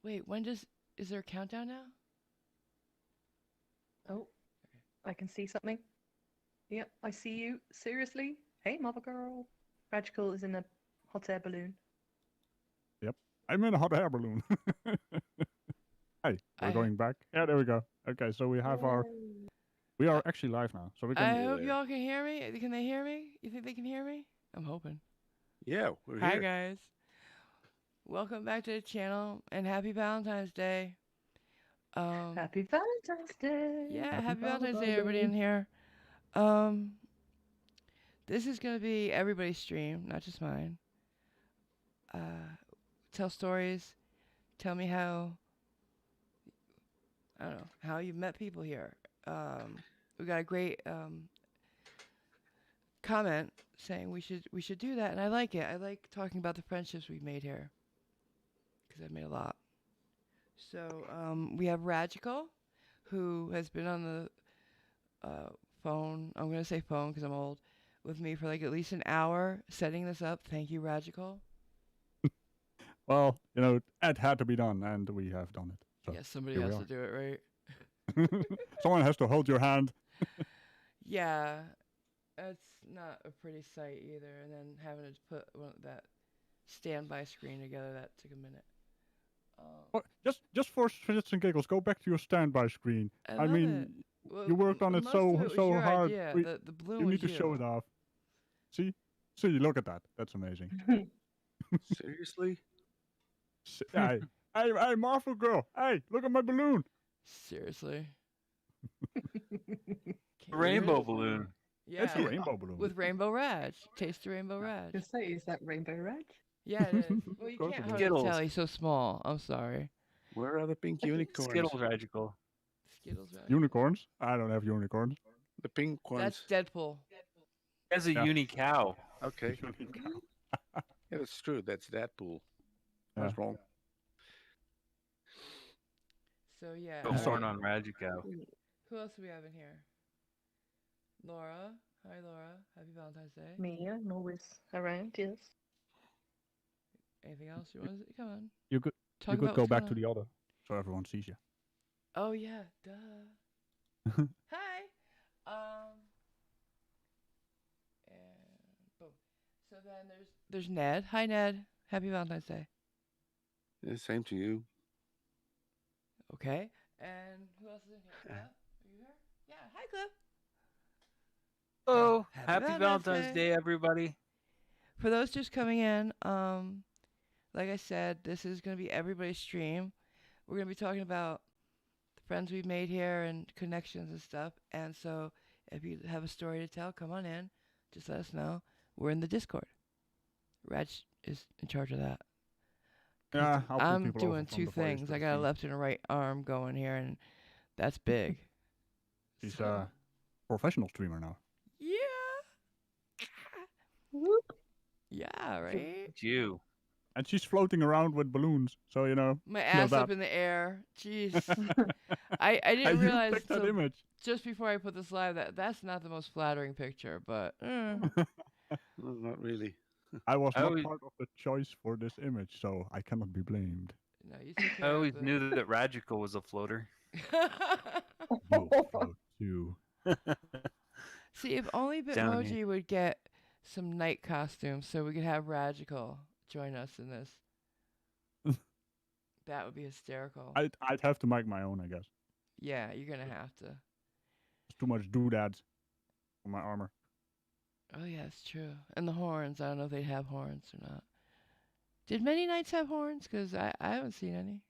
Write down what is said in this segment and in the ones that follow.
Wait, is there a countdown now? Oh, I can see something. Yep, I see you. Seriously? Hey, mother girl. Ragical is in a hot air balloon. Yep. I'm in a hot air balloon. Hey, we're going back. Yeah, there we go. Okay, so we have our... Yay. We are actually live now, so we I can... hope y'all can hear me. Can they hear me? You think they can hear me? I'm hoping. Yeah, we're Hi here. guys. Welcome back to the channel and happy Valentine's Day. Happy Valentine's Day. Yeah, happy Valentine's Day, everybody in here. This is gonna be everybody's stream, not just mine. Tell stories. Tell me how. I don't know how you met people here. We got a great comment saying we should do that, and I like it. I like talking about the friendships we've made here because I've made a lot. So we have Ragical, who has been on the phone. I'm gonna say phone because I'm old. With me for like at least an hour setting this up. Thank you, Ragical. Well, you know, it had to be done, and we have done it. So Yes, somebody has to do it, right? Someone has to hold your hand. Yeah, it's not a pretty sight either. And then having to put that standby screen together, that took a minute. Just for shits and giggles, go back to your standby screen. I mean, well, you worked on it so hard. Yeah, the balloon you was need to show it off. See, look at that. That's amazing. Seriously? Hey, hey, Marvel girl. Hey, look at my balloon. Seriously. Rainbow balloon. Yeah, it's a rainbow balloon with rainbow Raj. Taste the rainbow Raj. Just say, is that Rainbow Raj? Yeah, it is. Well, you can't hardly tell. He's so small. I'm sorry. Where are the pink unicorns? Skittles Ragical. Skittles Raj. Unicorns? I don't have unicorns. The pink ones. That's Deadpool. As a uni cow. Okay. Yeah, that's true. That's Deadpool. That's wrong. So yeah. Go starting on Ragical. Who else do we have in here? Laura. Hi, Laura. Happy Valentine's Day. Me, I'm always around, yes. Anything else you want to say? Come on. You could go back to the other, so everyone sees you. Oh yeah, duh. Hi. And boom. So then there's Ned. Hi Ned. Happy Valentine's Day. Yeah, same to you. Okay. And who else is in here? Cliff? Are you here? Yeah. Hi Cliff. Oh, happy Valentine's Day, everybody. For those just coming in, like I said, this is going to be everybody's stream. We're going to be talking about the friends we've made here and connections and stuff. And so if you have a story to tell, come on in. Just let us know. We're in the Discord. Reg is in charge of that. Yeah, I'm doing two things. I got a left and a right arm going here, and that's big. She's a professional streamer now. Yeah. Yeah, right? It's you. And she's floating around with balloons, so you know. My ass up in the air. Jeez. I didn't realize that image. Just before I put this live that's not the most flattering picture, but No, not really. I was not part of the choice for this image, so I cannot be blamed. No, you took care I always knew that Ragical was a floater. You'll float too. See, if only Bitmoji would get some night costumes so we could have Ragical join us in this. That would be hysterical. I'd have to make my own, I guess. Yeah, you're gonna have to. There's too much doodads on my armor. Oh yeah, it's true. And the horns. I don't know if they have horns or not. Did many knights have horns? Because I haven't seen any.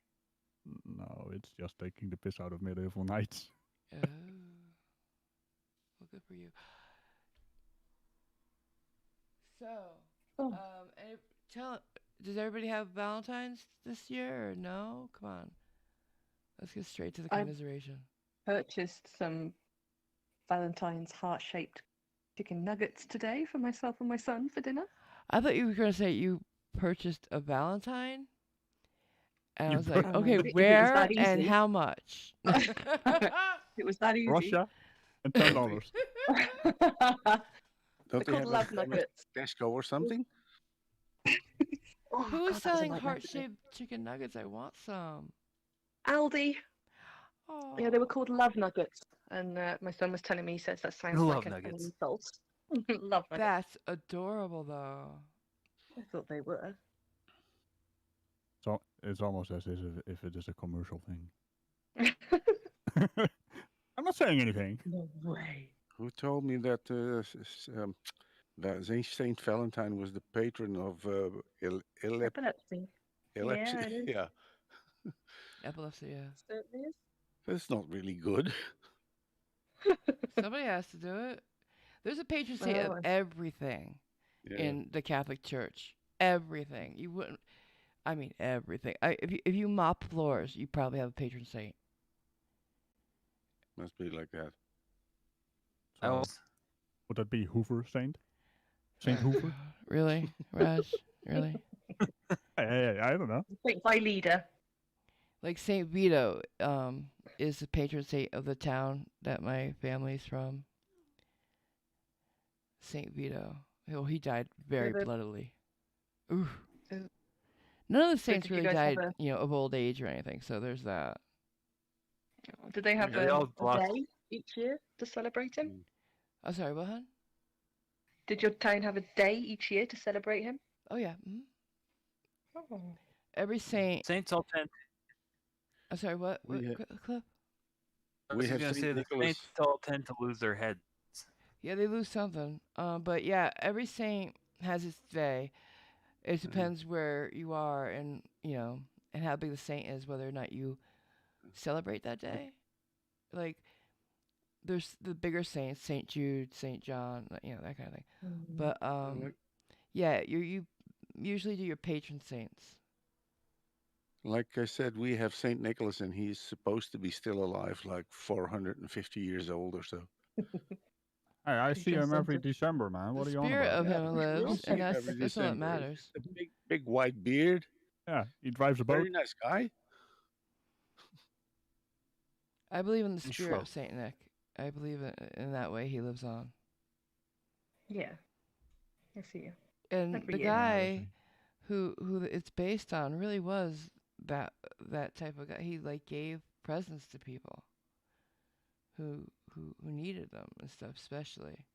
No, it's just taking the piss out of medieval knights. Oh. Well, good for you. So, does everybody have Valentine's this year or no? Come on. Let's get straight to the commiseration. Purchased some Valentine's heart-shaped chicken nuggets today for myself and my son for dinner. I thought you were going to say you purchased a Valentine. And I was like, okay, where and how much? It was that easy. Russia and $10. Don't they have love nuggets. Tesco or something? Oh my Who's God, that was a selling nightmare today. heart-shaped chicken nuggets? I want some. Aldi. Oh. Yeah, they were called love nuggets, and my son was telling me, he says that sounds Love like an nuggets. insult. Love nuggets. That's adorable, though. I thought they were. So it's almost as if it is a commercial thing. I'm not saying anything. No way. Who told me that that Saint Valentine was the patron of Epilepsy. epilepsy? Yeah, it is. Yeah, Epilepsy, yeah. Certainly is. that's not really good. Somebody has to do it. There's a patron saint of Oh, everything Yeah, in the Catholic Church. Everything. You wouldn't. I mean, everything. If you mop floors, you probably have a patron saint. must be like that. I So was, would that be Hoover Saint? Saint Oh, Hoover? God. Really, Raj? Really? Hey, I don't know. Think by leader. Like Saint Vito is the patron saint of the town that my family's from. Saint Vito. Oh, he died very Ever- bloodily. Ooh. So- None of the so saints did you really guys have died, of old age or anything. So there's that. Did they have They all a lost. day each year to celebrate him? Oh, sorry, what, hon? Did your town have a day each year to celebrate him? Oh, yeah. Oh. Every saint. Saints all tend. I'm sorry, what? We What, ha- Cliff? I We was have gonna Saint say the Nicholas. saints all tend to lose their heads. Yeah, they lose something. But yeah, every saint has its day. It depends where you are and, and how big the saint is, whether or not you celebrate that day. Like, there's the bigger saints, Saint Jude, Saint John, that kind of thing. But yeah, you usually do your patron saints. Like I said, we have Saint Nicholas, and he's supposed to be still alive, like 450 years old or so. Hey, I see Patron him every Saint. December, man. What The are you on spirit about? of Yeah, him we will lives, see and him that's every all that December. matters. A big white beard. Yeah, he drives a boat. Very nice guy. I believe in the And spirit of Shro. Saint Nick. I believe in that way he lives on. Yeah. I see you. And Every the year. guy who it's based on really was that type of guy. He like gave presents to people who needed them and stuff, especially.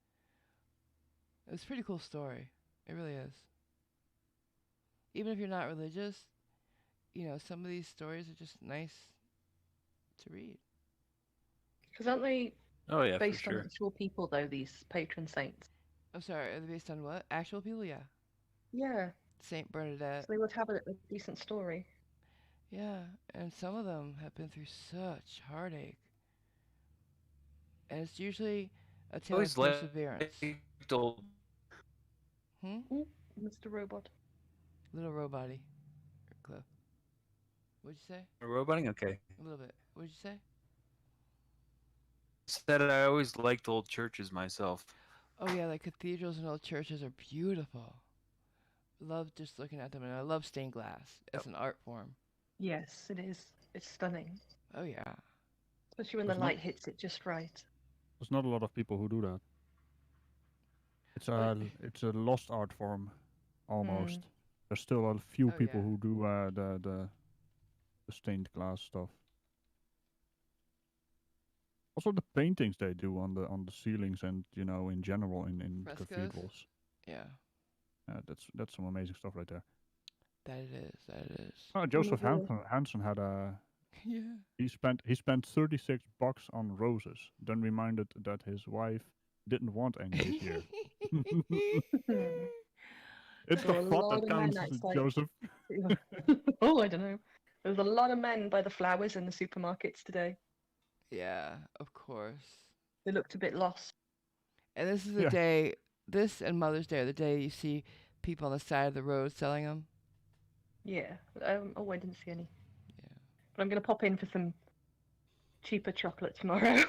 It's a pretty cool story. It really is. Even if you're not religious, some of these stories are just nice to read. Because aren't they Oh yeah, for based on sure. actual people, though, these patron saints? I'm sorry, are they based on what? Actual people? Yeah. Yeah. Saint So Bernadette. they would have a decent story. Yeah, and some of them have been through such heartache. And it's usually a tale of Always perseverance. liked old. Ooh, Mr. Robot. Little robot-y. Cliff. What'd you say? Roboting? Okay. A little bit. What'd you say? Said I always liked old churches myself. Oh yeah, like cathedrals and old churches are beautiful. Love just looking at them, and I love stained glass as an art form. Yes, it is. It's stunning. Oh yeah. Especially when the There's not- light hits it just right. There's not a lot of people who do that. It's a lost art form, almost. There's still a few Oh, people yeah. who do the stained glass stuff. Also, the paintings they do on the ceilings and in general in Frescoes? cathedrals. Yeah. That's some amazing stuff right there. That it is. That it is. Oh, Joseph really. Hansen had a. Yeah. He spent $36 on roses. Then reminded that his wife didn't want any this year. It's There the were a thought lot that of men counts, outside. Joseph. Oh, I don't know. There's a lot of men by the flowers in the supermarkets today. Yeah, of course. They looked a bit lost. And this is the Yeah. day. This and Mother's Day are the day you see people on the side of the road selling them. Yeah. Oh, I didn't see any. Yeah. But I'm going to pop in for some cheaper chocolate tomorrow.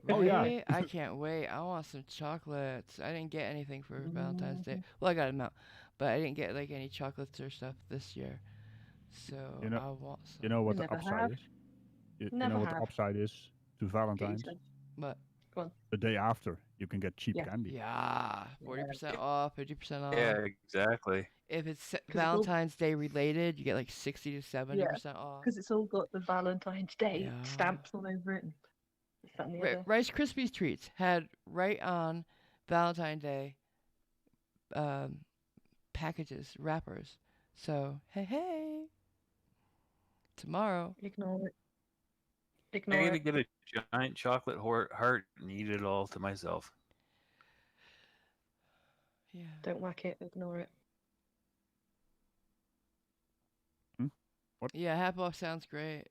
Oh, yeah. Really? I can't wait. I want some chocolates. I didn't get anything for Valentine's Day. Well, I got them out, but I didn't get like any chocolates or stuff this year. So You know- I want some. You know what the Never upside have. is? You Never know what the have. upside is to Valentine's? But Go on. the day after, you can get cheap Yeah. candy. Yeah, 40% off, 50% off. Yeah, exactly. If it's 'Cause it's all- Valentine's Day related, you get like 60 to 70% off. Because it's all got the Valentine's Day Yeah. stamps all over it. And this, that, and the other. Rice Krispies treats had right on Valentine's Day packages, wrappers. So, hey, tomorrow. Ignore it. I'm Ignore gonna it. get a giant chocolate heart and eat it all to myself. Yeah. Don't whack it. Ignore it. What? Yeah, half off sounds great.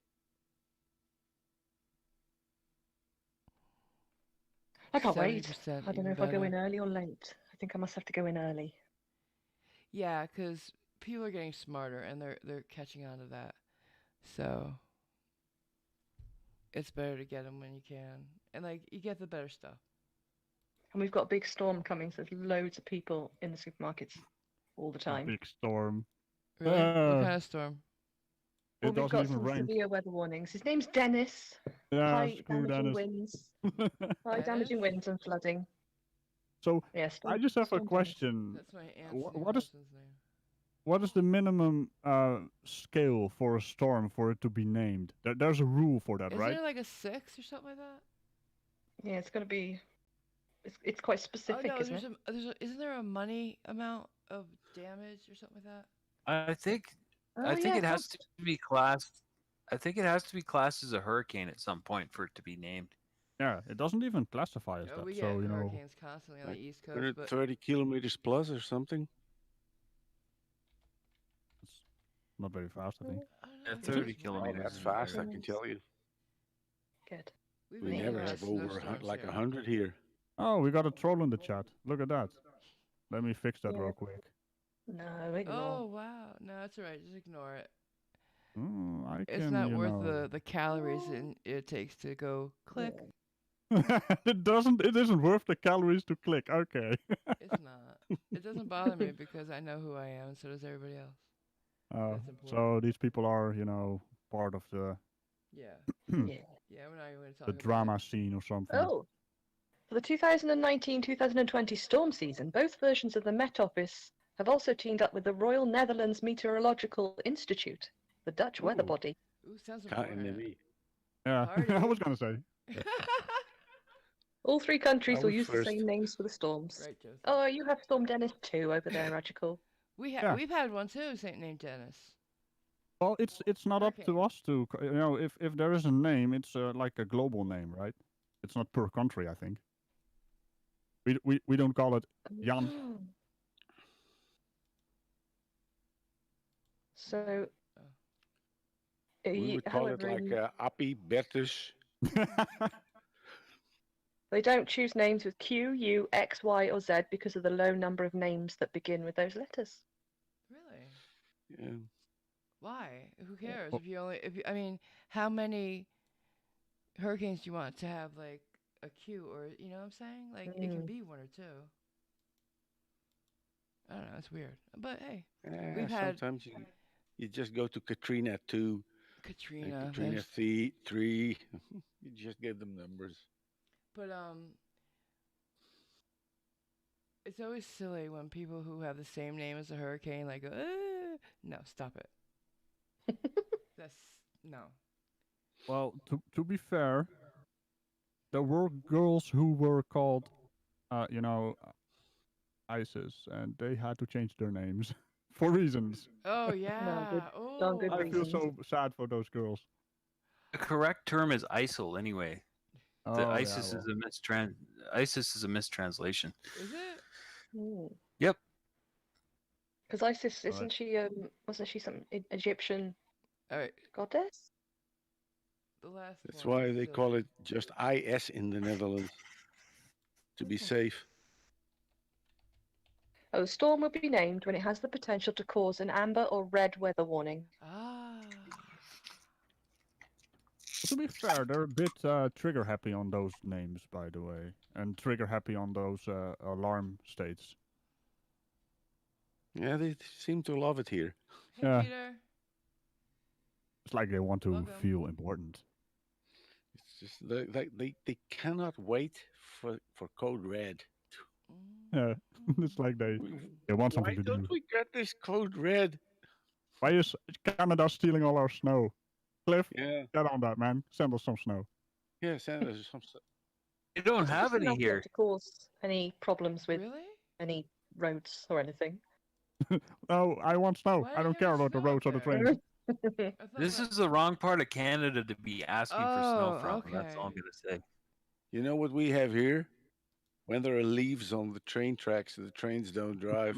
I can't wait. 70% I don't know even if I go better. in early or late. I think I must have to go in early. Yeah, because people are getting smarter and they're catching on to that. So it's better to get them when you can, and like you get the better stuff. And we've got a big storm coming, so there's loads of people in the supermarkets all the A time. big storm. Really? What kind of storm? Well, It we've doesn't got even some rain. severe weather warnings. His name's Dennis. Yeah, High screw damaging Dennis. winds. High damaging Dennis? winds and flooding. So Yeah, I just have a Storm Dennis. question. That's my aunt's What is husband's name. what is the minimum scale for a storm for it to be named? There's a rule for that, Isn't right? it like a 6 or something like that? Yeah, it's going to be. It's quite specific, Oh no, isn't it? isn't there a money amount of damage or something like that? I think Oh, I think yeah, it has to be classed. I think it has to be classed as a hurricane at some point for it to be named. Yeah, it doesn't even classify as Oh, that. we So get you know, hurricanes constantly on Like the East Coast, but 130 kilometers plus or something. it's not very fast, I think. I don't know, Yeah, I think 30 it's kilometers more. That's is fast, I very- can tell you. Good. We've We been getting never a lot have of over snowstorms like here. 100 here. Oh, we got a troll in the chat. Look at that. Let me fix that Yeah. real quick. No, ignore. Oh wow, no, that's alright. Just ignore it. I It's can, not you worth know. the calories it takes to go click. It isn't worth the calories to click. Okay. It's not. It doesn't bother me because I know who I am, and so does everybody else. That's important. So these people are, you know, part of the Yeah, Yeah. yeah. We're not even going to talk the about drama it. scene or something. Oh. For the 2019-2020 storm season, both versions of the Met Office have also teamed up with the Royal Netherlands Meteorological Institute, the Dutch weather Ooh. body. Ooh, sounds important. KNME. Yeah, I Party. was gonna say. All three countries I will was use the first. same names for the storms. Right, Joseph. Oh, you have Storm Dennis too over there, Ragical. Yeah. We've had one too, Saint named Dennis. Well, it's not up to Hurricane. us to, you know, if there is a name, it's like a global name, right? It's not per country, I think. We don't call it Jan. So, We would call it however, like Appie, Bertus. they don't choose names with Q, U, X, Y, or Z because of the low number of names that begin with those letters. Really? Yeah. Why? Who cares? Well- I mean, how many hurricanes do you want to have like a Q or you know what I'm saying? Like it can be one or two. I don't know. It's weird, but hey, We've had- Sometimes you just go to Katrina 2, Katrina. and Katrina there's- 3. You just give them numbers. But it's always silly when people who have the same name as a hurricane like go, no, stop it. That's no. Well, to be fair, there were girls who were called, you know, ISIS, and they had to change their names for reasons. Oh yeah. good- Oh. good I feel reasons. so sad for those girls. The correct term is ISIL anyway. The Oh, ISIS yeah, is a ISIS is a mistranslation. Is it? Yep. Because ISIS, Right. isn't she? Wasn't she some Egyptian All right. goddess? The last That's one. why they call it just IS in the Netherlands to be safe. Oh, the storm will be named when it has the potential to cause an amber or red weather warning. Ah. To be fair, they're a bit trigger happy on those names, by the way, and trigger happy on those alarm states. Yeah, they seem to love it here. Hey Yeah. Peter. It's like they want to Welcome. feel important. It's just they cannot wait for code red. Yeah, it's like they want Why something to don't do. we get this code red? Why is Canada stealing all our snow? Cliff, Yeah, get on that, man. Send us some snow. yeah, Sanders. They don't It's have just any enough not here. to cause any problems with Really? any roads or anything. No, I want snow. Why I don't do you care have about the snow up roads or the there? trains. I thought This that- is the wrong part of Canada to be asking for snow Oh, from. That's okay. all I'm gonna say. You know what we have here? When there are leaves on the train tracks and the trains don't drive.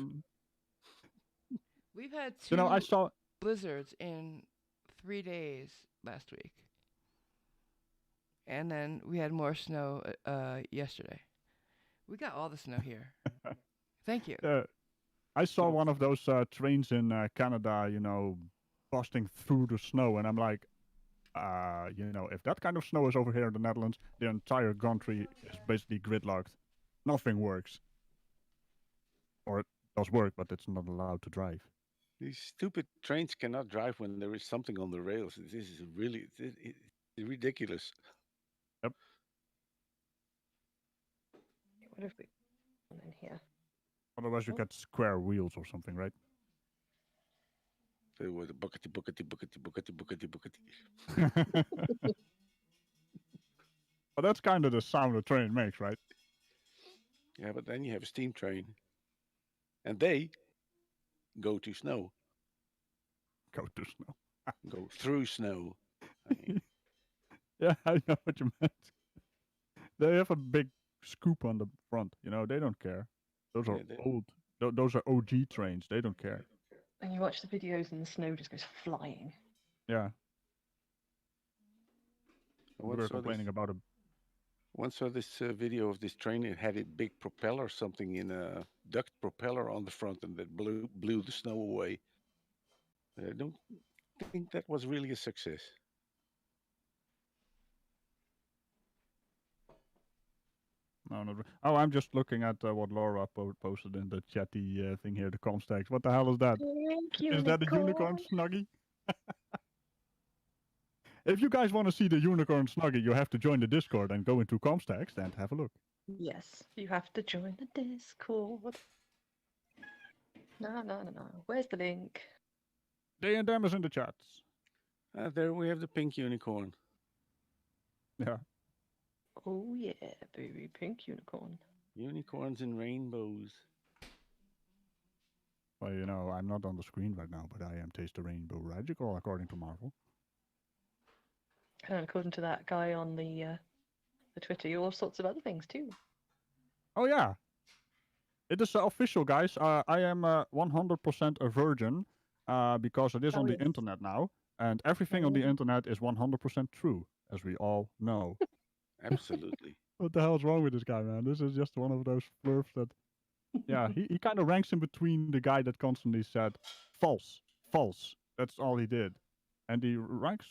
We've had You know, I two saw. blizzards in 3 days last week, and then we had more snow yesterday. We got all the snow here. Thank you. I saw So one of those trains in Canada, busting through the snow, and I'm like, if that kind of snow is over here in the Netherlands, the entire country is basically gridlocked. Nothing works, or it does work, but it's not allowed to drive. these stupid trains cannot drive when there is something on the rails. This is really it's ridiculous. Yep. What have we done in here? Otherwise, you Oh. get square wheels or something, right? They were the buckety, buckety, buckety, buckety, buckety, buckety. But that's kind of the sound a train makes, right? Yeah, but then you have a steam train, and they go to snow, Go to snow. go through snow. I mean, Yeah, I know what you meant. They have a big scoop on the front. They don't care. Those are yeah, old. Those are OG trains. They don't care. And you watch the videos and the snow just goes flying. Yeah. We once were saw this, complaining about a. once saw this video of this train. It had a big propeller, something in a duct propeller on the front, and that blew the snow away. I don't think that was really a success. No, not. Oh, I'm just looking at what Laura posted in the chatty thing here, the comms text. What the hell is that? Pink Is that a unicorn snuggie? If you guys want to see the unicorn snuggie, you have to join the Discord and go into comms text and have a look. Yes, you have to join the Discord. No. Where's the link? D&M is in the chats. There we have the pink unicorn. Yeah. Oh yeah, baby, pink unicorn. Unicorns and rainbows. Well, I'm not on the screen right now, but I am Taste the Rainbow Ragical, according to Marvel. And according to that guy on the Twitter, you're all sorts of other things too. Oh, yeah. It is official, guys. I am 100% a virgin because it is Oh, on the yes. internet now. And everything on the internet is 100% true, as we all know. Absolutely. What the hell is wrong with this guy, man? This is just one of those flirts that... Yeah, he kind of ranks in between the guy that constantly said, false, false. That's all he did. And he ranks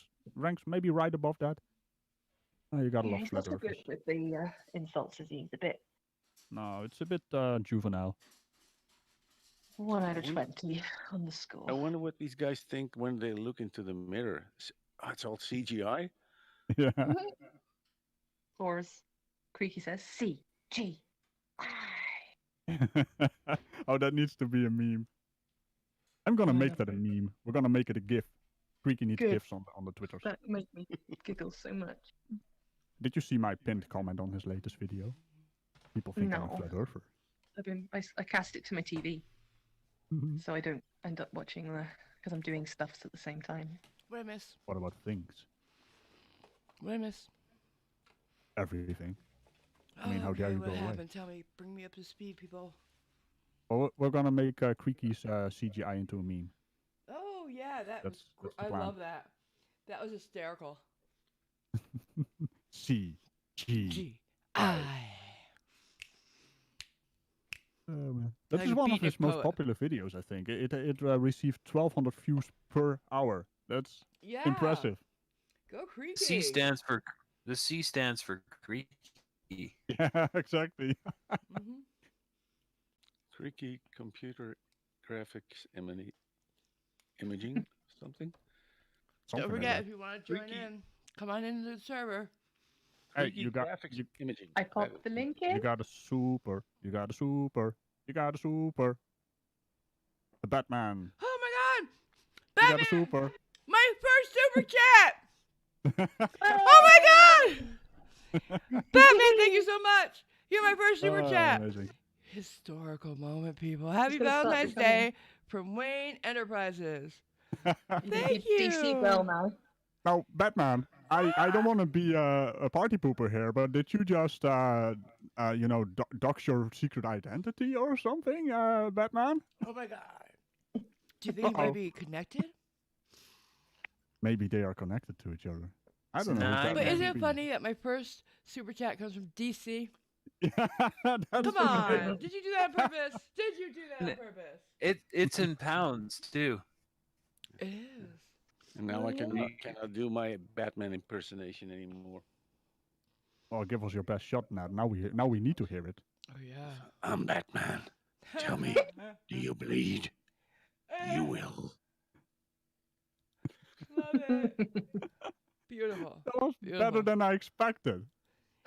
maybe right above that. Oh, you gotta Yeah, love he's flat not so good earthers. with the insults, is he? He's a bit No, it's a bit juvenile. 1 out of I wonder- 20 on the score. I wonder what these guys think when they look into the mirror. It's all CGI. Yeah. Or as Creaky says, CGI. Oh, that needs to be a meme. I'm gonna Oh, I make know. that a meme. We're gonna make it a GIF. Creaky needs Good. GIFs on the Twitters. That made me giggle so much. Did you see my pinned comment on his latest video? People think I'm a No. flat earther. I cast it to my TV, so I don't end up watching because I'm doing stuffs at the same time. What I miss? What about things? What I miss? Everything. I mean, how dare you what go away? happened? Tell me. Bring me up to speed, people. Well, we're gonna make Creaky's CGI into a meme. Oh yeah, That's the I plan. love that. That was hysterical. CGI. G-I. Oh, man. That Like is a one of beatnik his most poet. popular videos, I think. It received 1,200 views per hour. That's Yeah. impressive. Go Creaky. The C stands for creaky. Yeah, exactly. Mhm. Creaky computer graphics imaging something. Don't Something like forget, that. if you want to join Creaky. in, come on into the server. Hey, 3D you got graphics imaging. I popped the link you in. got a super. You got a super. You got a super. The Batman. Oh my God! You got a Batman! super. My first super chat! Oh my God! Batman, thank you so much. You're my first super chat. Amazing. Historical moment, people. Happy gonna start Valentine's becoming- Day from Wayne Enterprises. You're Thank DC you. girl now. Now, Batman, I don't want to be a party pooper here, but did you just dox your secret identity or something, Batman? Oh my God. Do you think you Uh-oh. might be connected? Maybe they are connected to each other. I don't know. who Nah, Batman But isn't could it be. funny that my first super chat comes from DC? Yeah, that's Come pretty on. good. Did you do that on purpose? Did you do that on purpose? It's in pounds too. It is. And now I Really? cannot do my Batman impersonation anymore. Well, give us your best shot now. Now we need to hear it. Oh yeah. I'm Batman. Tell me, do you bleed? You will. Love it. Beautiful. That was Beautiful. better than I expected.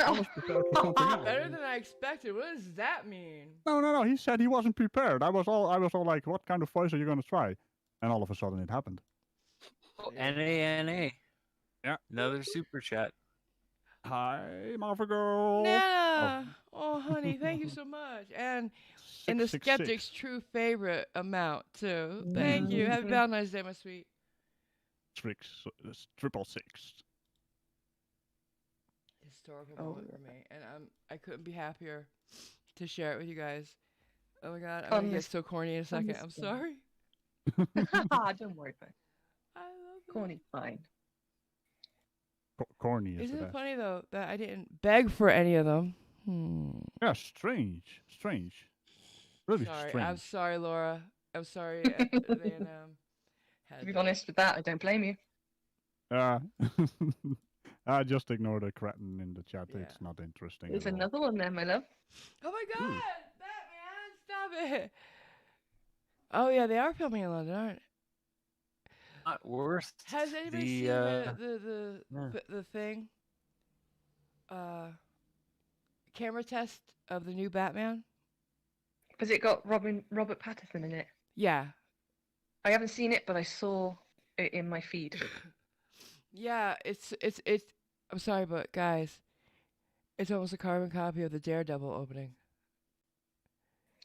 I was prepared for something else. Better than I expected. What does that mean? No. He said he wasn't prepared. I was all like, what kind of voice are you gonna try? And all of a sudden it happened. NA. Yeah. Another super chat. Hi, Marvel girl. Nana. Oh, honey, thank you so much. And in the 666. skeptic's true favorite amount too. Thank you. Happy Mhm. Valentine's Day, my sweet. 666. Historical Oh. moment for me, and I couldn't be happier to share it with you guys. Oh my God, I'm On gonna get this- so corny in a on second. this I'm thing. sorry. Don't worry about it. I love it. Corny's fine. Corny is Isn't the it best. funny though that I didn't beg for any of them? Yeah, strange. Really Sorry, strange. I'm sorry, Laura. I'm sorry. They had To be honest with that, I don't blame you. I just ignore the cretin in the chat. Yeah. It's not interesting. There's at all. another one there, my love. Oh my God, Ooh. Batman! Stop it. Oh yeah, they are filming in London, aren't? Not worth. Has anybody the, seen yeah. the thing? Camera test of the new Batman? Has it got Robert Pattinson in it? Yeah. I haven't seen it, but I saw it in my feed. Yeah, it's I'm sorry, but guys, it's almost a carbon copy of the Daredevil opening.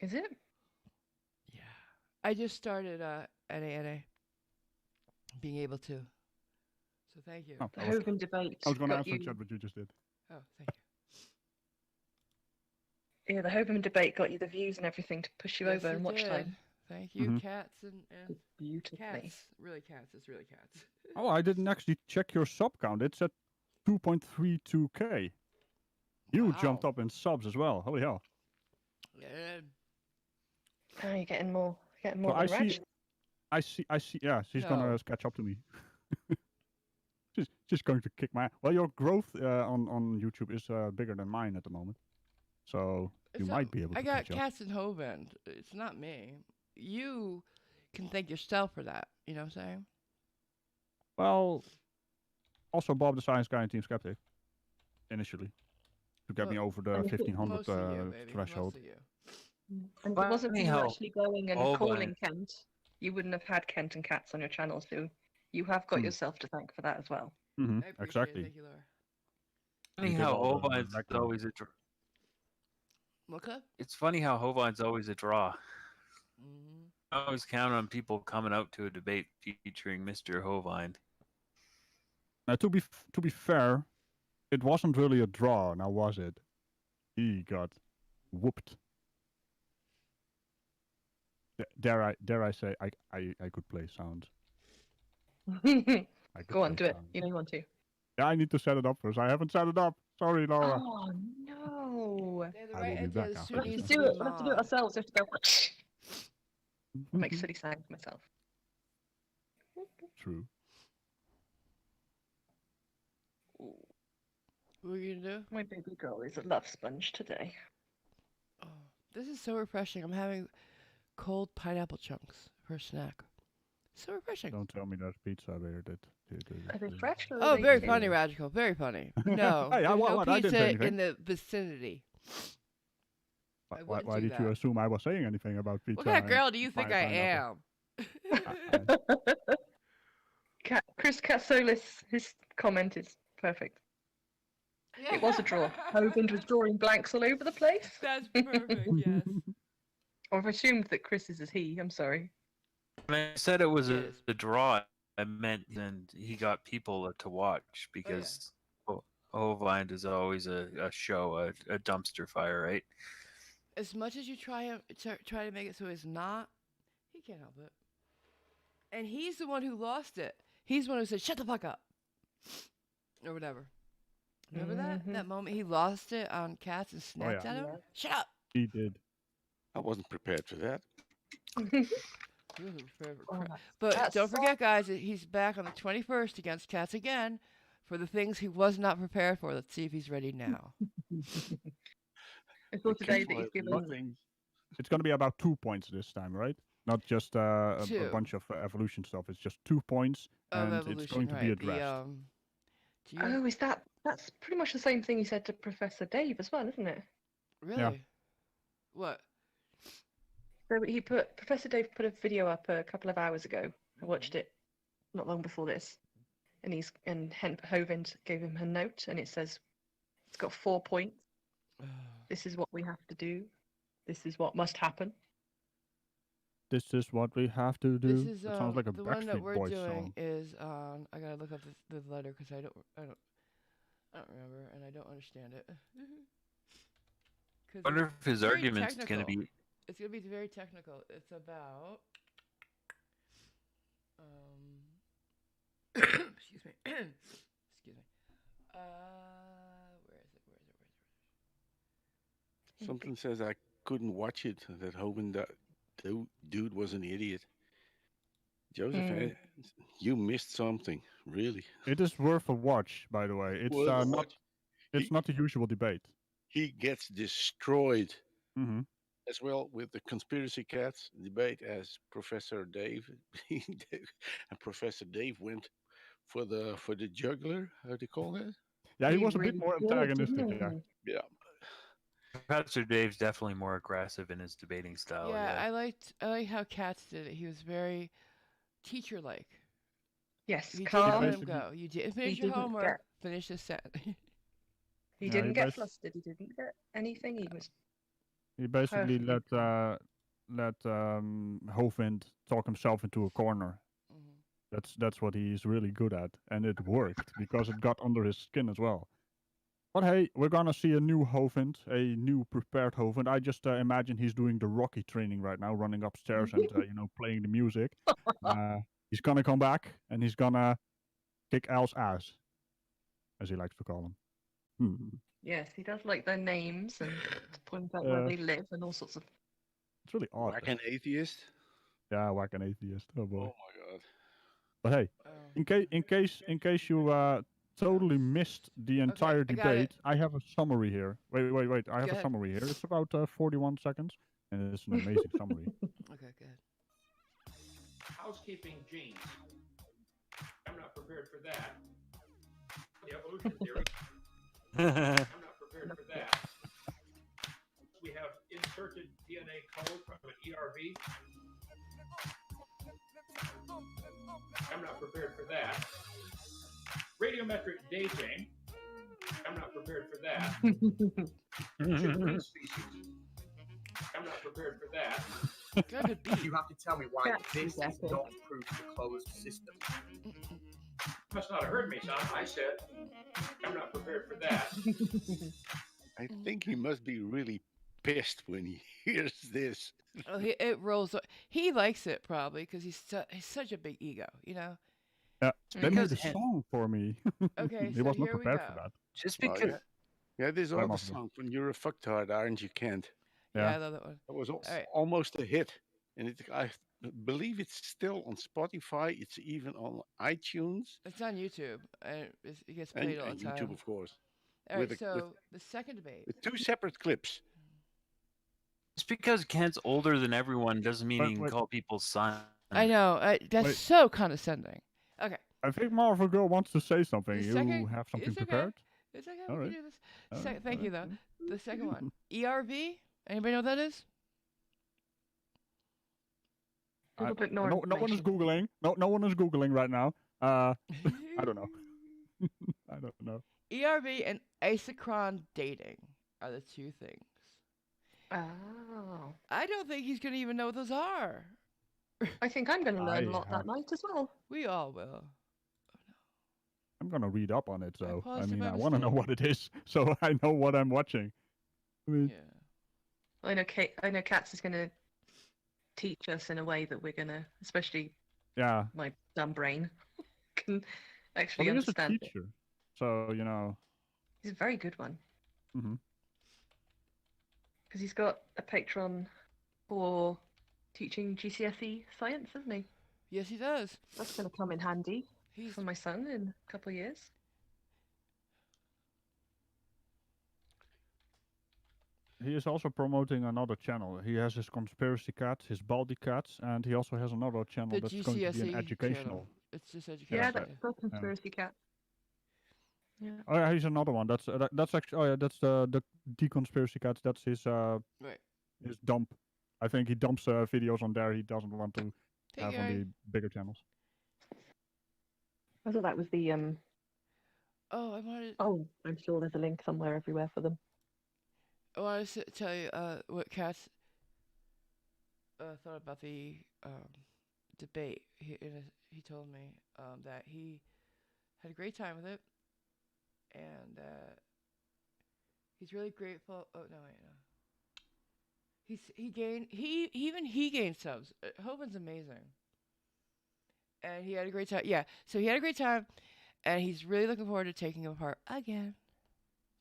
Is it? Yeah. I just started NA being able to. So thank you. Oh, The I was, Hogan debate. I was going to got answer you. chat, but you just did. Oh, thank you. Yeah, the Hogan debate got you the views and everything to push you Yes, over it and watch did. time. Thank you, Mhm. cats and Beautifully. cats. Really cats. It's really cats. Oh, I didn't actually check your sub count. It's at 2.32k. You jumped Wow. up in subs as well. Holy hell! Yeah. Oh, you're getting more So than Reg. I see. Yeah, she's No. gonna catch up to me. she's going to kick my. Well, your growth on YouTube is bigger than mine at the moment, so you It's might be able to I got catch up. cats and Hovind. It's not me. You can thank yourself for that. You know what I'm saying? Well, also Bob the Science Guy and Team Skeptic initially to get me Well, over the and 1500 Mostly you, baby. threshold. Mostly you. And it Funny wasn't for you how actually going and Hogan- calling Kent. You wouldn't have had Kent and Cats on your channel, so you have got Hmm. yourself to thank for that as well. Mm-hmm, I appreciate exactly. it. Thank you, Laura. Funny You did how all the Hovine's background. always Look up. It's funny how Hovine's always a draw. Mm-hmm. I always count on people coming out to a debate featuring Mr. Hovine. Now, to be fair, it wasn't really a draw. Now, was it? He got whooped. Dare I say I could play sound. I could Go on, play do it. sound. You know you want to. Yeah, I need to set it up first. I haven't set it up. Sorry, Laura. Oh no! They have the I right will be idea. back The after suit We'll have needs to to do be it. We'll have to do it mod. ourselves. We have to go. I'll make silly sound myself. True. What are you gonna do? My baby girl is a love sponge today. Oh, this is so refreshing. I'm having cold pineapple chunks for a snack. So refreshing. Don't tell me there's pizza there. That Are they fresh or are Oh, they very canned? funny, Ragical. Very funny. No, Hey, there's no what? I didn't say pizza anything. in the vicinity. I wouldn't Why do did you that. assume I was saying anything about pizza? What kind of and girl do you think I pineapple? am? Chris Catsolis, his comment is perfect. It was a draw. Hovind was drawing blanks all over the place. That's perfect, yes. I've assumed that Chris is he. I'm sorry. When I said it was Yes. a draw, I meant and he got people to watch because Hovind is always a show, a dumpster fire, right? As much as you try to make it so it's not, he can't help it. And he's the one who lost it. He's the one who said, "Shut the fuck up," or whatever. Remember that moment he lost it on Cats and snapped at him? Yeah. Shut up. He did. I wasn't prepared for that. But don't forget, guys, he's back on the 21st against Cats again for the things he was not prepared for. Let's see if he's ready now. I thought today that he's given. It's going to be about 2 points this time, right? Not just a bunch of evolution stuff. It's just 2 points, of and evolution, it's going to be addressed. Is that's pretty much the same thing he said to Professor Dave as well, isn't it? Really? Yeah. What? So Professor Dave put a video up a couple of hours ago. I watched it not long before this, and Hovind gave him a note, and it says it's got 4 points. This is what we have to do. This is what must happen. This is what we have to do. This is it sounds like a the one that Backstreet we're Boys doing song. is I gotta look up the letter because I don't remember and I don't understand it. I wonder if his argument's going to be. It's gonna be very technical. It's about excuse me. Excuse me. Where is it? Something says I couldn't watch it. That Hogan dude was an idiot. Joseph, you missed something. Really. It is worth a watch, by the way. It's not the usual debate. He gets destroyed. Mm-hmm. As well with the conspiracy cats debate as Professor Dave. And Professor Dave went for the juggler. How do you call that? Yeah, he was a bit more antagonistic. Yeah. Professor Dave's definitely more aggressive in his debating style. Yeah, I like how Katz did it. He was very teacher-like. Yes, you calm. Didn't let him go. You did finish your homework. Finish the set. He didn't get flustered. He didn't get anything. He basically let Hovind talk himself into a corner. Mm-hmm. That's what he's really good at, and it worked because it got under his skin as well. But hey, we're gonna see a new Hovind, a new prepared Hovind. I just imagine he's doing the Rocky training right now, running upstairs and playing the music. He's gonna come back and he's gonna kick Al's ass, as he likes to call him. Yes, he does like their names and to point out where they live and all sorts of. It's really odd. Whack an atheist. Yeah, whack an atheist. Oh boy. Oh my god. But hey, in case you totally missed the entire debate, I have a summary here. Wait. I have a summary here. It's about 41 seconds, and it's an amazing summary. Okay, good. Housekeeping genes. I'm not prepared for that. The evolution theory. I'm not prepared for that. We have inserted DNA code from an ERV. I'm not prepared for that. Radiometric dating. I'm not prepared for that. Chimpanzee species. I'm not prepared for that. You have to tell me why this is not proof of a closed system. You must not have heard me, son. I said, I'm not prepared for that. I think he must be really pissed when he hears this. Oh, it rolls. He likes it probably because he's such a big ego, Yeah, they made a song for me. Okay, he so was not here we prepared go. for that. Just because. Yeah, there's another song when you're a fucktard, aren't you, Kent? Yeah, I love that one. It was almost a hit, and I believe it's still on Spotify. It's even on iTunes. It's on YouTube. It gets played all the time. YouTube, of course. All right, so the second debate. With 2 separate clips. Just because Kent's older than everyone doesn't mean he can call people son. I know. That's so condescending. Okay. I think Marvel Girl wants to say something. The You second- have something it's okay. prepared? It's okay. All We right. can do this. All right, Thank all you, right. though. The second one. ERV. Anybody know what that is? People put more no one is information. googling. No one is googling right now. I don't know. I don't know. ERV and asynchron dating are the two things. Oh. I don't think he's gonna even know what those are. I think I'm going to learn a lot have- that night as well. We all will. I'm gonna read up on it, though. I paused it mean, by I want to know mistake. what it is, so I know what I'm watching. I mean, Yeah. I know Katz is going to teach us in a way that we're going to, especially yeah. my dumb brain, can Well, actually he is a understand it. teacher, so you know. He's a very good one. Mhm. Because he's got a patron for teaching GCSE science, hasn't he? Yes, he does. That's going to come in handy He's for my son in a couple of years. He is also promoting another channel. He has his conspiracy cat, his baldy cats, and he also has another channel the that's going to be an GCSE educational. channel. It's just educational. Yeah, that's that's the conspiracy cat. Yeah. Oh yeah, he's another one. That's actually. Oh yeah, that's the deconspiracy cats. That's his Right. his dump. I think he dumps videos on there. He doesn't want to Take have care. on the bigger channels. I thought that was the Oh, I wanted. Oh, I'm sure there's a link somewhere everywhere for them. I wanted to tell you what Cass thought about the debate. He told me that he had a great time with it, and he's really grateful. Oh no, wait, no. He gained subs. Hoban's amazing, and he had a great time. Yeah, so he had a great time, and he's really looking forward to taking him apart again.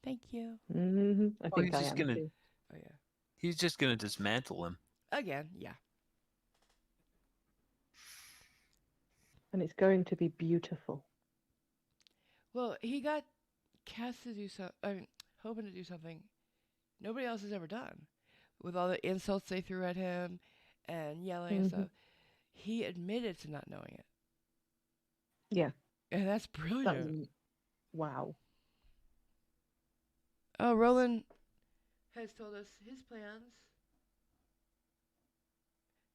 Thank you. Mm-hmm. I Oh, think he's I just am gonna- too. Oh yeah, He's just gonna dismantle him. again. Yeah. And it's going to be beautiful. Well, he got Cass to do hoping to do something nobody else has ever done, with all the insults they threw at him and yelling and stuff. He admitted to not knowing it. Yeah. And that's brilliant. That was, wow. Oh, Roland has told us his plans.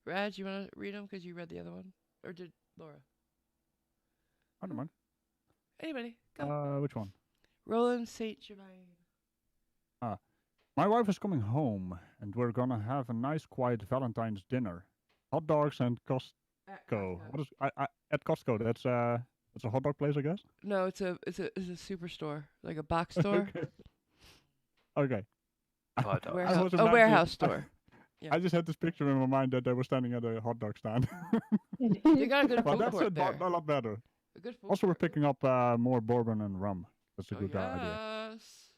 Raj, you want to read them because you read the other one, or did Laura? I don't mind. Anybody, go. Which one? Roland Saint Germain. My wife is coming home, and we're gonna have a nice, quiet Valentine's dinner. Hot dogs and Costco. What is at Costco? That's a hot dog place, I guess. No, it's a superstore, like a box store. Okay. Hot dog. I was A imagining- warehouse store. Yeah. I just had this picture in my mind that they were standing at a hot dog stand. They got a good But food that's court there. a lot better. A good food Also, we're court. picking up more bourbon and rum. That's a good idea. Yes.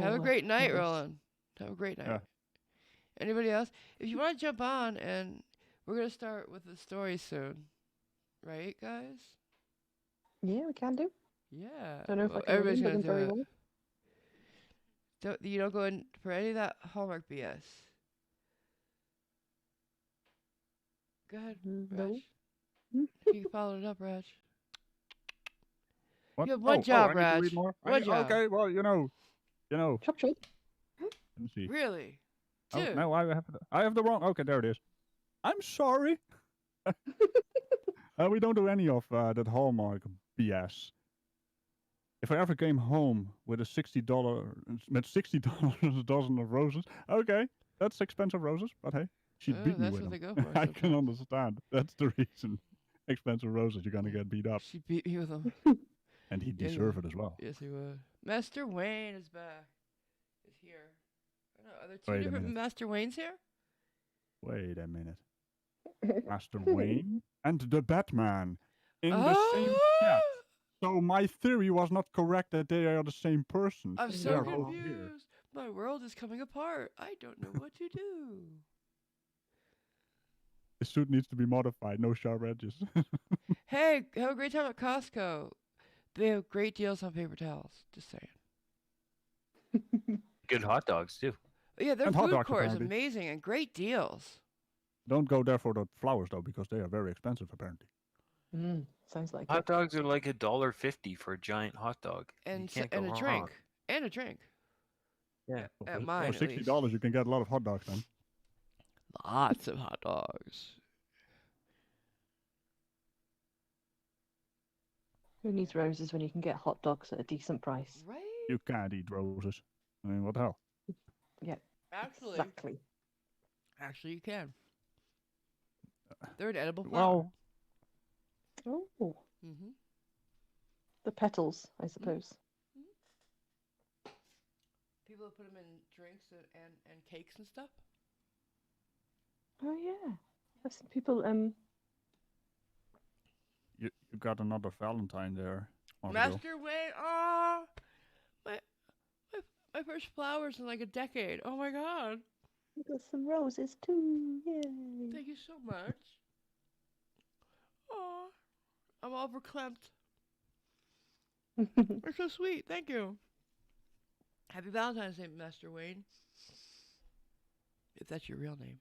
Have a great night, Roland. Have a great night. Yeah. Anybody else? If you want to jump on, and we're gonna start with the story soon, right, guys? Yeah, we can do. Yeah. Don't know if I Well, can everybody's remember gonna them do very it. well. You don't go in for any of that Hallmark BS. Go ahead, No. Raj. You followed it up, Raj. What? You have one I job, need to Raj. read more? One job. Okay, well, you know. Chop chop. Let me see. Really? Oh, Two. no, I have the wrong. Okay, there it is. I'm sorry. We don't do any of that Hallmark BS. If I ever came home with $60 dozen of roses, okay, that's expensive roses. But hey, she beat me That's with what them. they go for. I can sometimes. understand. That's the reason. Expensive roses, you're gonna get beat up, She beat me with them. and he Yeah, deserve it as well. Yes, he would. Master Wayne is back. Is here. I don't know. Are there two Wait a different minute. Master Waynes here? Wait a minute. Master Wayne and the Batman in the same chat. So my theory was not correct that they are the same person. I'm They so are both here. confused. My world is coming apart. I don't know what to do. The suit needs to be modified. No sharp edges. Hey, have a great time at Costco. They have great deals on paper towels. Just saying. Good hot dogs too. Yeah, their And hot food dogs, court is apparently. amazing and great deals. Don't go there for the flowers though, because they are very expensive apparently. Sounds like Hot it. dogs are like $1.50 for a giant hot dog. You And can't and go a wrong. drink. And a drink. Yeah. At For mine, at least. $60, you can get a lot of hot dogs then. Lots of hot dogs. Who needs roses when you can get hot dogs at a decent price? Right? You can't eat roses. I mean, what the hell? Actually, Exactly. actually, you can. They're an edible Well, flower. Oh, Mm-hmm. the petals, I suppose. People put them in drinks and cakes and stuff. Oh yeah, I've seen people. you got another Valentine there. Marvel. Master Wayne, oh, my, my first flowers in like a decade. Oh my god! We got some roses too. Yay! Thank you so much. Oh, I'm all verklempt. You're so sweet. Thank you. Happy Valentine's Day, Master Wayne. If that's your real name.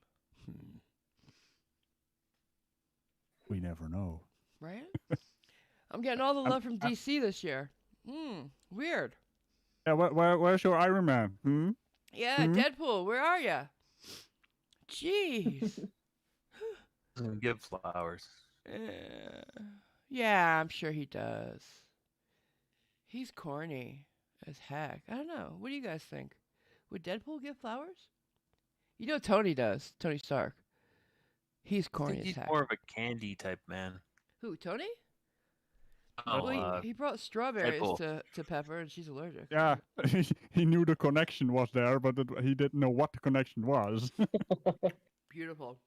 We never know. Right? I'm getting all the love from DC this year. Weird. Yeah, where's your Iron Man? Hmm? Yeah, Deadpool, where are ya? Jeez. Doesn't give flowers. Yeah, I'm sure he does. He's corny as heck. I don't know. What do you guys think? Would Deadpool give flowers? You know Tony does. Tony Stark. He's I corny think as he's heck. more of a candy type man. Who, Tony? Oh, Well, he brought strawberries Deadpool. to Pepper, and she's allergic. Yeah, he knew the connection was there, but he didn't know what the connection was. Beautiful.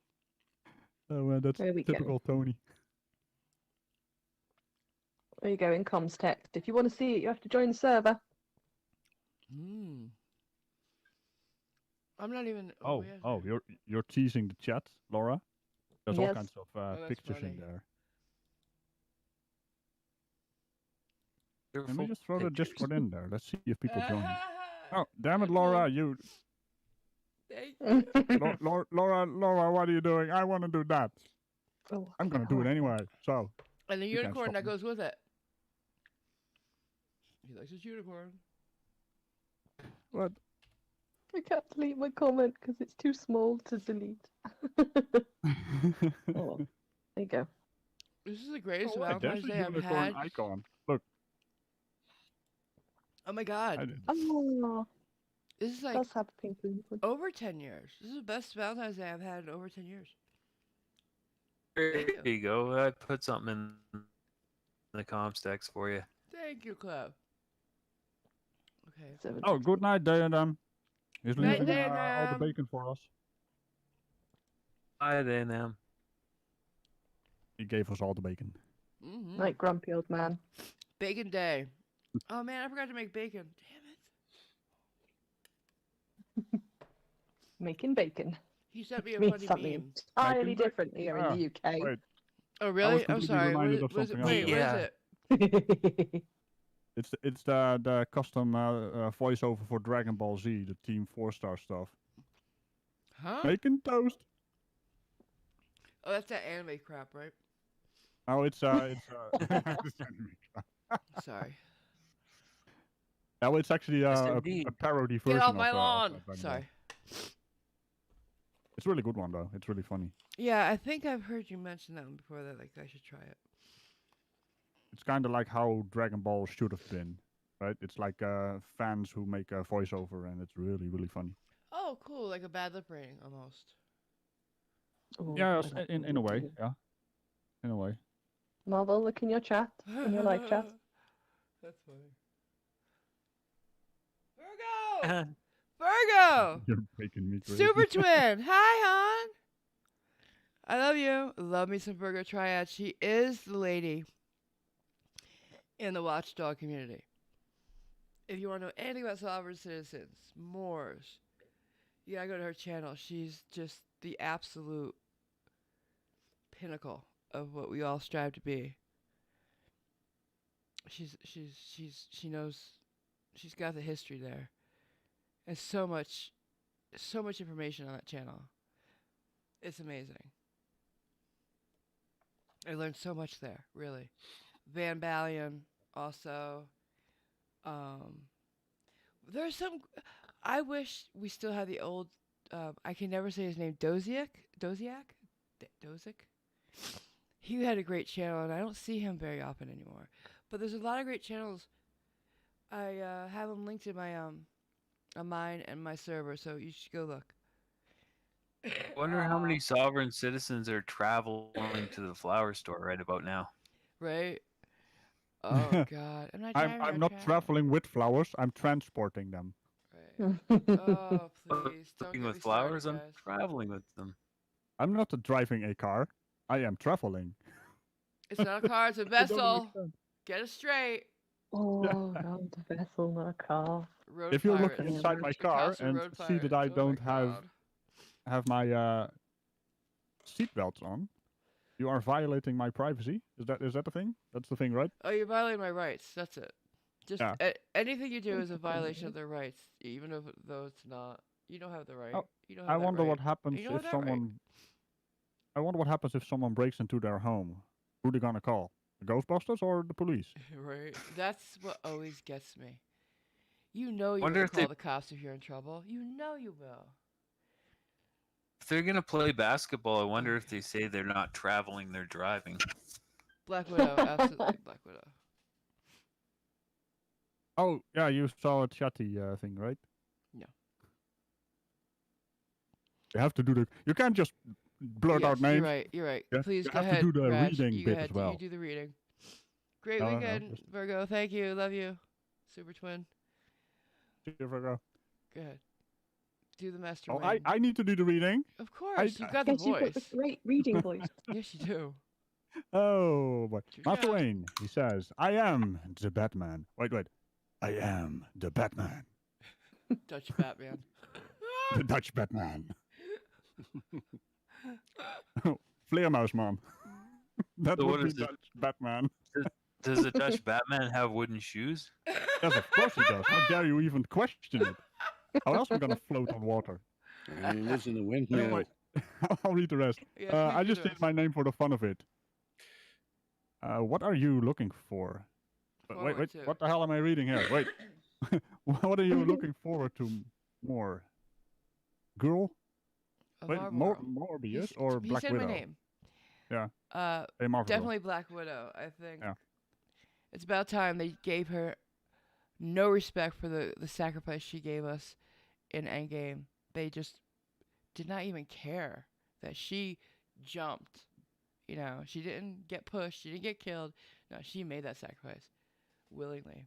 So that's There we go. typical Tony. There you go, in comms text. If you want to see it, you have to join the server. I'm not even. Oh, you're teasing the chat, Laura. There's all Yes. kinds of that's pictures funny. in there. They're Let me full just throw the pictures. Discord in there. Let's see if people join. Oh, damn it, Laura! You, Thank Laura, what are you doing? I want to do that. Oh, I'm gonna do it anyway. So And the You can't unicorn stop that me. goes with it. He likes his unicorn. what? I can't delete my comment because it's too small to delete. Oh, there you go. This is the greatest Oh, wait, there's Valentine's a Day I've unicorn had. icon. Look, Oh my I god. did. Oh, This is it like does have a pink unicorn. over 10 years. This is the best Valentine's Day I've had in over 10 years. There you go. I put something in the comms text for you. Thank you, Clem. Okay. So Oh, good night, Diana. He's Night, leaving all the Diana. bacon for us. Hi there, now. He gave us all the bacon. Night, grumpy old man. Bacon Day. Oh man, I forgot to make bacon. Damn it. Making bacon. He sent me a Means funny something meme. entirely Making different here in the UK. Wait, Oh really? I'm completely sorry. reminded of What is it? something Wait, else. what Yeah. is it? it's the custom voiceover for Dragon Ball Z, the Team 4-star stuff. Huh? Bacon toast. Oh, that's that anime crap, right? Oh, it's Sorry. No, it's actually Yes, a indeed. parody version. Get off my of, lawn. Dragon Ball. Sorry. It's a really good one though. It's really funny. Yeah, I think I've heard you mention that one before. That like I should try it. It's kind of like how Dragon Ball should have been, right? It's like fans who make a voiceover, and it's really, really funny. Oh, cool! Like a bad lip reading almost. Oh, Yeah, I like in a way, it. yeah, in a way. Marvel, look in your chat, in your live chat. That's funny. Virgo! Virgo! You're making me crazy. Super twin! Hi, hon! I love you. Love me some Virgo Triad. She is the lady in the watchdog community. If you want to know anything about sovereign citizens, Moors, you gotta go to her channel. She's just the absolute pinnacle of what we all strive to be. She knows, she's got the history there. And so much information on that channel. It's amazing. I learned so much there, really. Van Balian also. Um, there's some. I wish we still had the old. I can never say his name. Doziak. He had a great channel, and I don't see him very often anymore. But there's a lot of great channels. I have them linked in my on mine and my server, so you should go look. Wonder how many sovereign citizens are traveling to the flower store right about now. Right? Oh God, I'm not driving. I'm not traveling with flowers. I'm transporting them. Right. Oh please, don't Looking get with me flowers, started, I'm guys. traveling with them. I'm not driving a car. I am traveling. It's not a car, it's a It doesn't make vessel. sense. Get it straight. Oh, around the vessel, not a car. Road If you're pirates. looking inside my car Picasso and road see that I pirates. Oh my don't have God. my seatbelts on, you are violating my privacy. Is that the thing? That's the thing, right? Oh, you're violating my rights. That's it. Just Yeah. anything you do is a violation of their rights, even if though it's not. You don't have the right. Oh, You don't have I that wonder right. what happens You don't if have that right. someone. I wonder what happens if someone breaks into their home. Who they gonna call? The Ghostbusters or the police? Right. That's what always gets me. You know you're Wonder gonna if call they the cops if you're in trouble. You know you will. if they're gonna play basketball, I wonder if they say they're not traveling, they're driving. Black Widow, absolutely Black Widow. Oh yeah, you saw a chatty thing, right? No. You have to do the. You can't just blurt Yes, out names. you're right. You're right. Yeah? Please You go have ahead, to do the Raj. reading You go bit ahead. as well. You do the reading. Great No, weekend, just Virgo. Thank you. Love you. Super twin. see if I go. Go ahead. Do the master Oh, wing. I need to do the reading. Of course, you've got the Yes, you've got voice. the great reading voice. Yes, you do. Oh, but Good Master job. Wayne, he says, "I am the Batman." Wait. I am the Batman, Dutch Batman. the Dutch Batman. Vleermuisman. That So would what be is it? Dutch Batman. Does the Dutch Batman have wooden shoes? Yes, of course he does. How dare you even question it? How else are we gonna float on water? And he lives in a Anyway, windmill. I'll read the rest. Yes, please I do just the did rest. my name for the fun of it. What are you looking for? Wait. 412. What the hell am I reading here? Wait. What are you looking forward to more? Girl? Of Wait, our world. Morbius or He Black said Widow? my name. Yeah. Uh, Hey, Marvel. definitely Black Widow. I think. Yeah. It's about time they gave her no respect for the sacrifice she gave us in Endgame. They just did not even care that she jumped. You know, she didn't get pushed. She didn't get killed. No, she made that sacrifice willingly.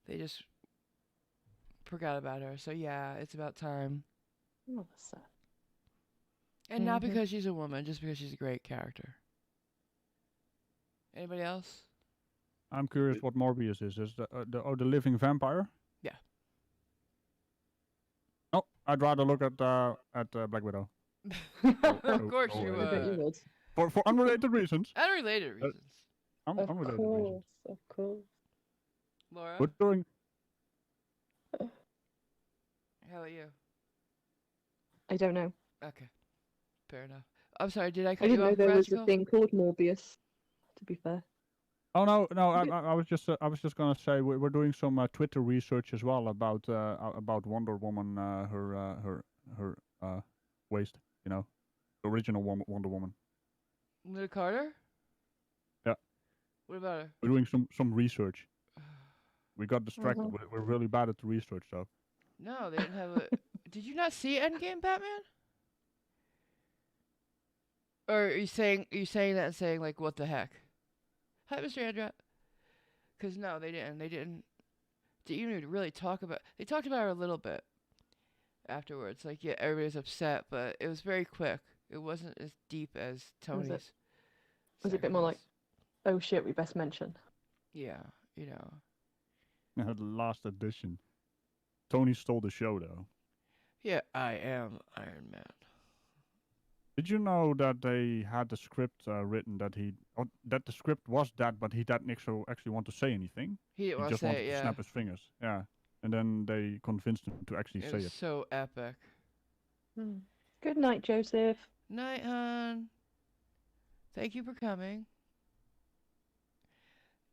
They just forgot about her. So yeah, it's about time. Oh, that's sad. And not Mhm. because she's a woman, just because she's a great character. Anybody else? I'm curious what Morbius is. Is the living vampire? Yeah. Oh, I'd rather look at Black Widow Of course oh, you I bet you would. would. for unrelated reasons. Unrelated reasons. Of Unrelated reasons. course, of course. Laura, We're doing. how about you? I don't know. Okay, fair enough. I'm sorry, did I I cut you didn't know off, there was a Ragical? thing called Morbius, to be fair. Oh no! Is it- I was just gonna say we're doing some Twitter research as well about Wonder Woman, her waist. You know, the original Wonder Woman. Linda Carter? Yeah. What about her? We're doing some research. We got distracted. Mhm. We're really bad at the research, though. No, they didn't have a. Did you not see Endgame, Batman? Or are you saying that and saying like what the heck? Hi, Mr. Andra. Because no, they didn't. They didn't even really talk about. They talked about her a little bit afterwards. Like yeah, everybody's upset, but it was very quick. It wasn't as deep as Tony's. Was it a bit more like, sacrifice. oh shit, we best mention? Yeah, you know. The last edition. Tony stole the show, though. Yeah, I am Iron Man. Did you know that they had the script written that that the script was that, but he didn't actually want to say anything. He didn't He want to just say wanted it, to yeah. snap his fingers. Yeah, and then they convinced him to actually It say was it. so epic. Good night, Joseph. Night, hon. Thank you for coming.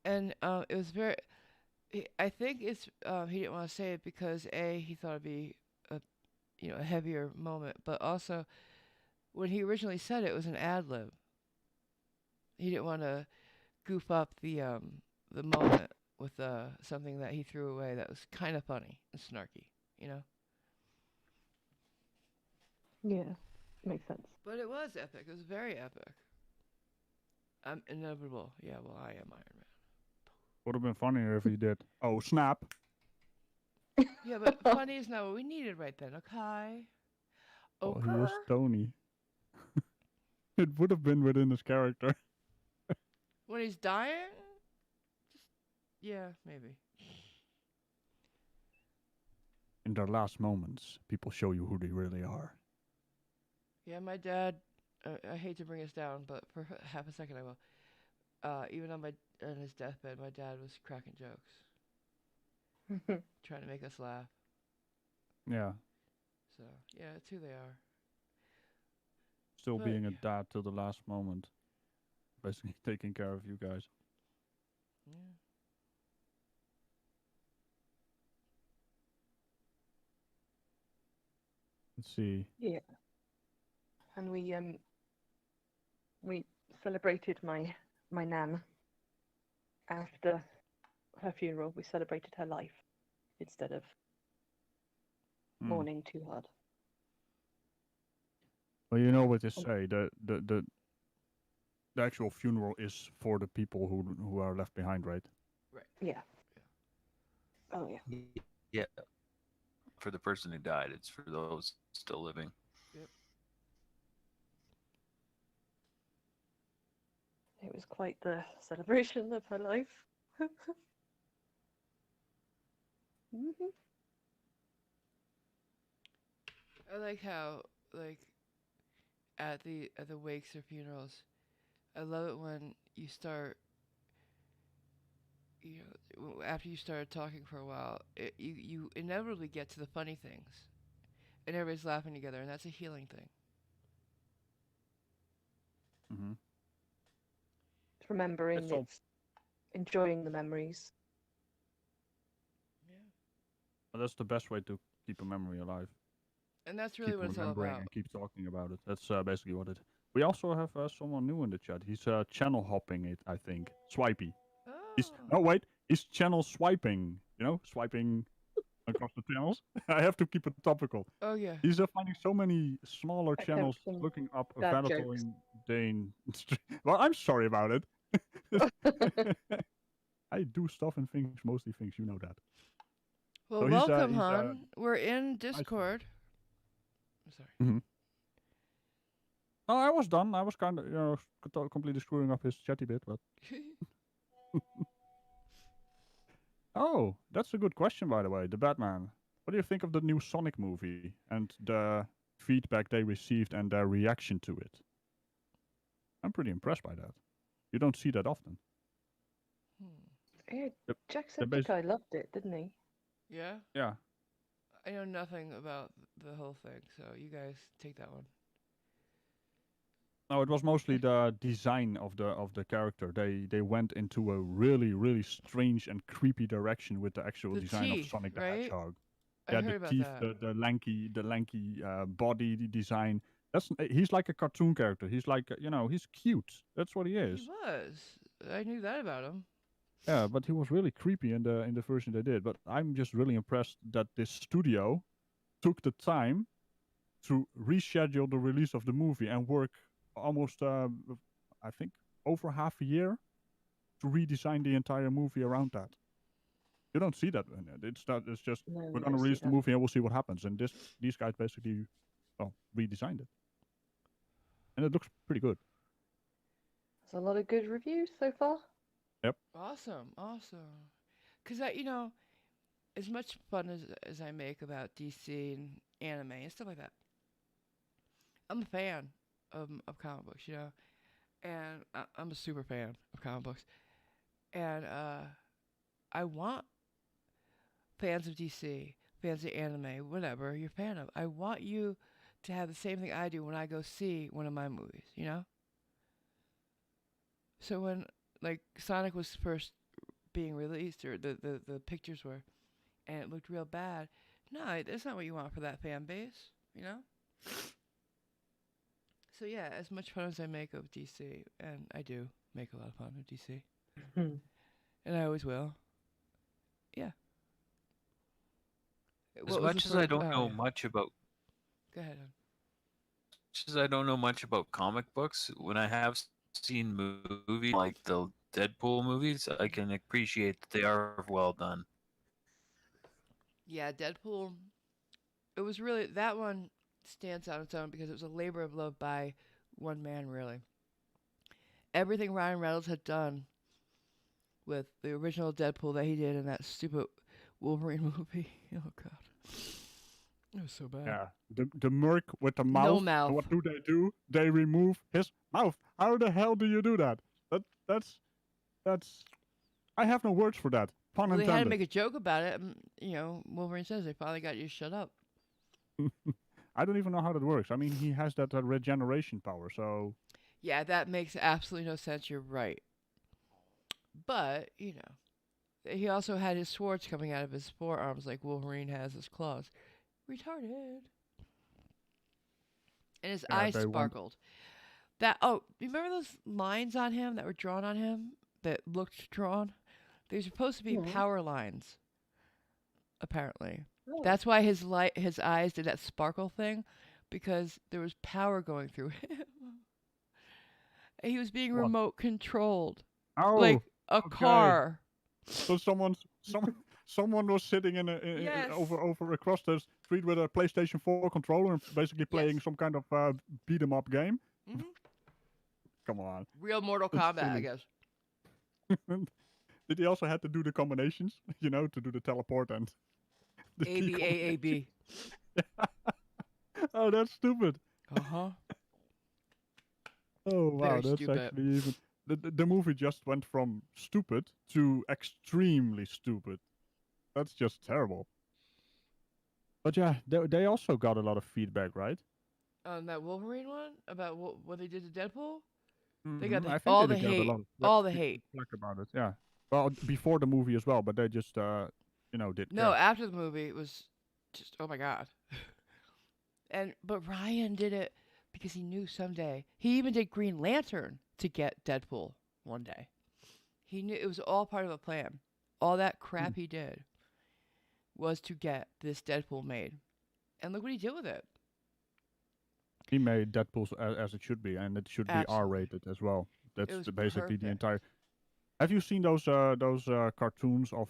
And it was very. I think it's he didn't want to say it because he thought it'd be a a heavier moment, but also when he originally said it, it was an ad lib. He didn't want to goof up the moment with something that he threw away that was kind of funny and snarky, you know. Yeah, makes sense. But it was epic. It was very epic. I'm inevitable. Yeah, well, I am Iron Man. Would have been funnier if he did. Oh snap! Yeah, but funny is not what we needed right then. Okay. Oh, Okay. he was Tony. It would have been within his character. When he's dying, just yeah, maybe. In their last moments, people show you who they really are. Yeah, my dad. I hate to bring us down, but for half a second I will. Even on his deathbed, my dad was cracking jokes, trying to make us laugh. Yeah, So yeah, it's who they are. still But being a yeah. dad till the last moment. Basically taking care of you guys. Yeah. Let's see. Yeah. And we celebrated my nan after her funeral. We celebrated her life instead of mourning too hard. Well, you know what they say. The actual funeral is for the people who are left behind, right? Right. Yeah. Oh yeah. Yeah. For the person who died, it's for those still living. Yep. It was quite the celebration of her life. Mm-hmm. I like how at the wakes or funerals, I love it when you start. After you started talking for a while, you inevitably get to the funny things, and everybody's laughing together, and that's a healing thing. Mm-hmm. It's remembering, It's all- it's enjoying the memories. Yeah. Well, that's the best way to keep a memory alive. And that's really Keep what it's all remembering about. and keep talking about it. That's basically what it. We also have someone new in the chat. He's channel hopping it, I think. Swipey. He's Oh. no wait. He's channel swiping. You know, swiping across the channels. I have to keep it topical. Oh yeah. He's finding so many smaller channels, Attempting looking up dad jokes. Valentine Dane. Well, I'm sorry about it. I do stuff and things, mostly things. You know that. Well, So welcome, hon. We're in nice one. Discord. I'm sorry. Mm-hmm. Oh, I was done. I was kind of, completely screwing up his chatty bit, but. Oh, that's a good question, by the way. The Batman. What do you think of the new Sonic movie and the feedback they received and their reaction to it? I'm pretty impressed by that. You don't see that often. Yeah, The- the Jacksepticeye loved it, didn't he? Yeah. Yeah. I know nothing about the whole thing, so you guys take that one. No, it was mostly the design of the character. They went into a really strange and creepy direction with the actual The design teeth, of Sonic the right? Hedgehog. I Yeah, heard the about teeth, that. the lanky body design. He's like a cartoon character. He's like he's cute. That's what he He is. was. I knew that about him. Yeah, but he was really creepy in the version they did. But I'm just really impressed that this studio took the time to reschedule the release of the movie and work almost, I think, over half a year to redesign the entire movie around that. You don't see that in it. It's just No, we're we gonna don't see release the that. movie and we'll see what happens. And these guys basically, redesigned it, and it looks pretty good. There's a lot of good reviews so far. Yep. Awesome. Cause as much fun as I make about DC and anime and stuff like that, I'm a fan of comic books, and I'm a super fan of comic books, and I want fans of DC, fans of anime, whatever you're a fan of. I want you to have the same thing I do when I go see one of my movies, So when like Sonic was first being released, or the pictures were, and it looked real bad. No, that's not what you want for that fan base, you know. So yeah, as much fun as I make of DC, and I do make a lot of fun of DC, Hmm. and I always will. Yeah. As What was the much as I first? don't Oh know yeah. much about, Go ahead. much as I don't know much about comic books, when I have seen movies like the Deadpool movies, I can appreciate that they are well done. Yeah, Deadpool. It was really that one stands out on its own because it was a labor of love by one man. Really, everything Ryan Reynolds had done with the original Deadpool that he did in that stupid Wolverine movie. Oh God, it was so bad. Yeah, the merc with the No mouth. mouth. What do? They remove his mouth. How the hell do you do that? That's. I have no words for that. Pun Well, they had to intended. make a joke about it. You know, Wolverine says they finally got you to shut up. I don't even know how that works. I mean, he has that regeneration power, so Yeah, that makes absolutely no sense. You're right. But, you know, he also had his swords coming out of his forearms like Wolverine has his claws. Retarded. And his yeah, eyes they want. sparkled. That you remember those lines on him that were drawn on him that looked drawn? They're supposed to be Yeah. power lines, apparently. Oh. That's why his eyes did that sparkle thing, because there was power going through him. He was being What? remote controlled, Oh, like a okay. car. So someone was sitting Yes. over across the street with a PlayStation 4 controller and basically playing Yes. some kind of beat 'em up game. Hmm. Come on, Real Mortal that's Kombat, I silly. guess. Did he also have to do the combinations? You know, to do the teleport and the A key B A A combination? B. Oh, that's stupid. Uh huh. Oh wow, Very that's stupid. actually even the movie just went from stupid to extremely stupid. That's just terrible. But yeah, they also got a lot of feedback, right? On that Wolverine one about what they did to Deadpool, they got I think all they the did get a hate, lot of all the hate. flack about it. Yeah. Well, before the movie as well, but they just did No, care. after the movie, it was just oh my god. But Ryan did it because he knew someday. He even did Green Lantern to get Deadpool one day. He knew it was all part of a plan. All that crap Mm. he did was to get this Deadpool made. And look what he did with it. He made Deadpool as it should be, and it should be Absolutely. R-rated as well. It That's was basically the perfect. entire. Have you seen those cartoons of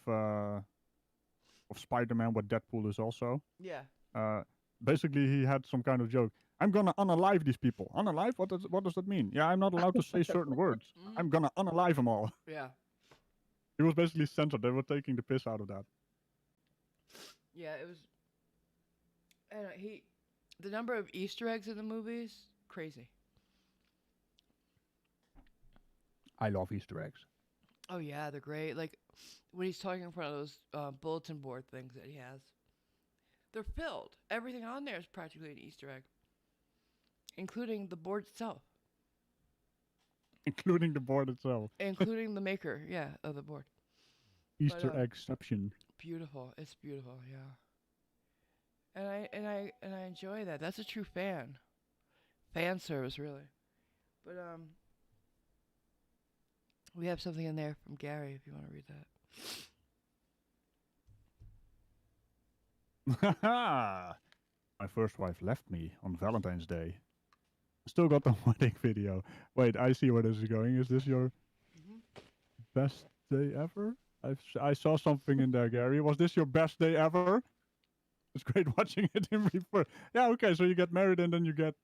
Spider-Man where Deadpool is also? Yeah. Uh, Basically, he had some kind of joke. I'm gonna unalive these people. Unalive? What does that mean? Yeah, I'm not allowed to say certain words. I'm gonna unalive them all. Yeah. He was basically censored. They were taking the piss out of that. Yeah, it was. And the number of Easter eggs in the movies, crazy. I love Easter eggs. Oh yeah, they're great. Like when he's talking in front of those bulletin board things that he has, they're filled. Everything on there is practically an Easter egg, including the board itself, Including the board itself. including the maker, of the board. Easter eggception. Beautiful. It's beautiful. Yeah. And I enjoy that. That's a true fan service, really. But we have something in there from Gary if you want to read that. My first wife left me on Valentine's Day. Still got the wedding video. Wait, I see where this is going. Is this your best day ever? I saw something in there, Gary. Was this your best day ever? It's great watching it in reverse. Yeah, okay. So you get married and then you get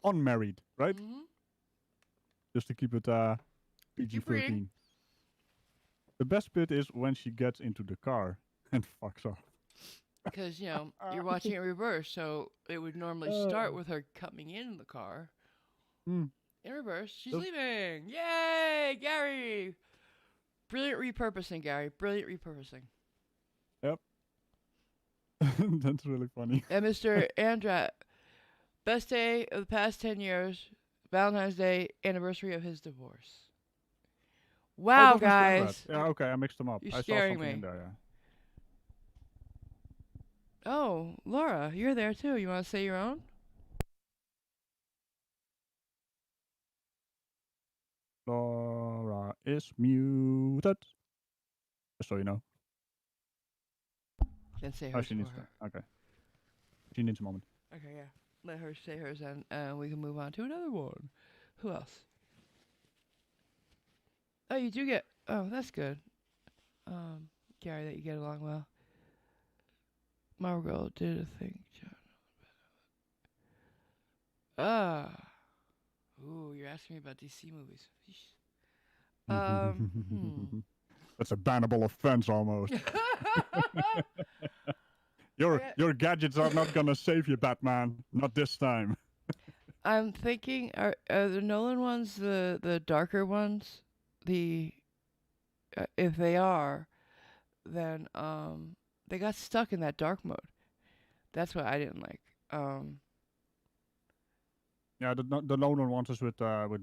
unmarried, right? Mm-hmm. Just to keep it Keep reading. PG-13. The best bit is when she gets into the car and fucks off. Because, you're watching it reverse, so it would normally start with her coming in the car. Mm. In reverse, she's leaving. Yay, Gary! Brilliant repurposing, Gary. Brilliant repurposing. Yep. That's really funny. And Mr. Andrat, best day of the past 10 years, Valentine's Day, anniversary of his divorce. Wow, Batman Superman Red. guys. Yeah, okay, I mixed them up. You're I saw scaring something me. in there, yeah. Oh, Laura, you're there too. You want to say your own? Laura is muted. Just so you know. Then say Oh, hers she for needs her. to. Okay. She needs a moment. Okay, yeah. Let her say hers, and we can move on to another one. Who else? Oh, you do get. Oh, that's good. Gary, that you get along well. Margot did a thing. Ah. Ooh, you're asking me about DC movies. That's a bannable offense almost. Your gadgets are not gonna save you, Batman. Not this time. I'm thinking, are the Nolan ones the darker ones? The if they are, then they got stuck in that dark mode. That's what I didn't like. Yeah, the Nolan ones is with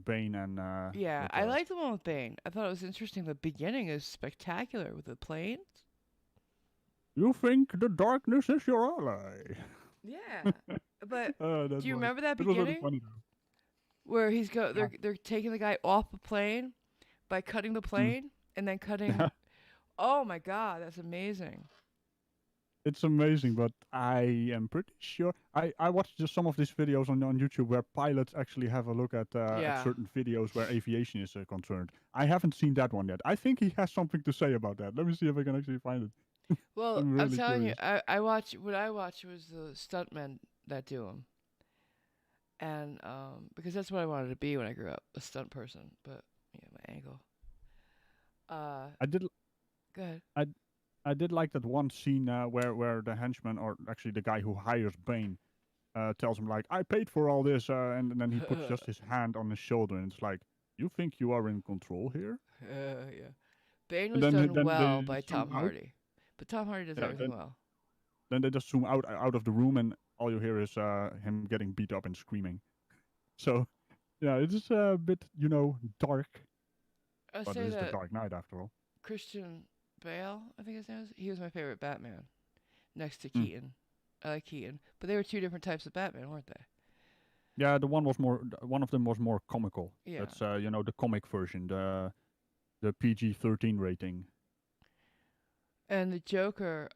Bane and Yeah, with, I like the one with Bane. I thought it was interesting. The beginning is spectacular with the planes. You think the darkness is your ally? Yeah, but do you remember that It was really beginning funny though. where they're taking the guy off the plane by cutting the plane and then cutting. Yeah. Oh my God, that's amazing. It's amazing, but I am pretty sure I watched just some of these videos on YouTube where pilots actually have a look at Yeah. certain videos where aviation is concerned. I haven't seen that one yet. I think he has something to say about that. Let me see if I can actually find it. Well, I'm I'm really telling curious. you, I watch what I watch was the stuntmen that do them, and because that's what I wanted to be when I grew up, a stunt person. But yeah, my ankle. I did Go ahead. I did like that one scene where the henchman, or actually the guy who hires Bane, tells him like, "I paid for all this," and then he puts just his hand on his shoulder, and it's like, "You think you are in control here?" Yeah. Bane And was done then well they by zoom Tom out. Hardy, but Tom Hardy does Yeah, everything well. then they just zoom out of the room, and all you hear is him getting beat up and screaming. So yeah, it is a bit dark, I but it say is the that Dark Knight after all. Christian Bale, I think his name is. He was my favorite Batman, next to Hmm. Keaton. I like Keaton, but they were two different types of Batman, weren't they? Yeah, one of them was more comical. Yeah. That's the comic version, the PG-13 rating. And the Joker,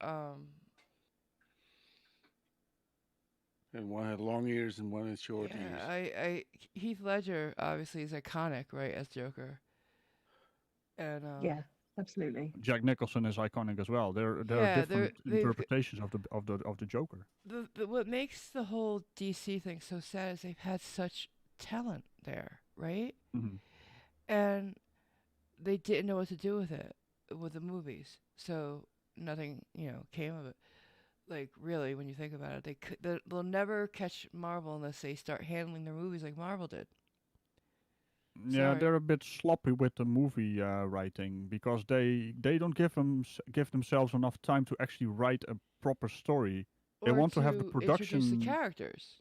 And one had long ears and one had short ears. I Heath Ledger obviously is iconic, right, as Joker. And Yeah, absolutely. Jack Nicholson is iconic as well. There are yeah, different they've interpretations of the Joker. the what makes the whole DC thing so sad is they've had such talent there, right? Mm-hmm. And they didn't know what to do with it with the movies, so nothing came of it. Like really, when you think about it, they'll never catch Marvel unless they start handling their movies like Marvel did. Yeah, Sorry. they're a bit sloppy with the movie writing because they don't give themselves enough time to actually write a proper story. They Or want to have the to introduce the production. characters.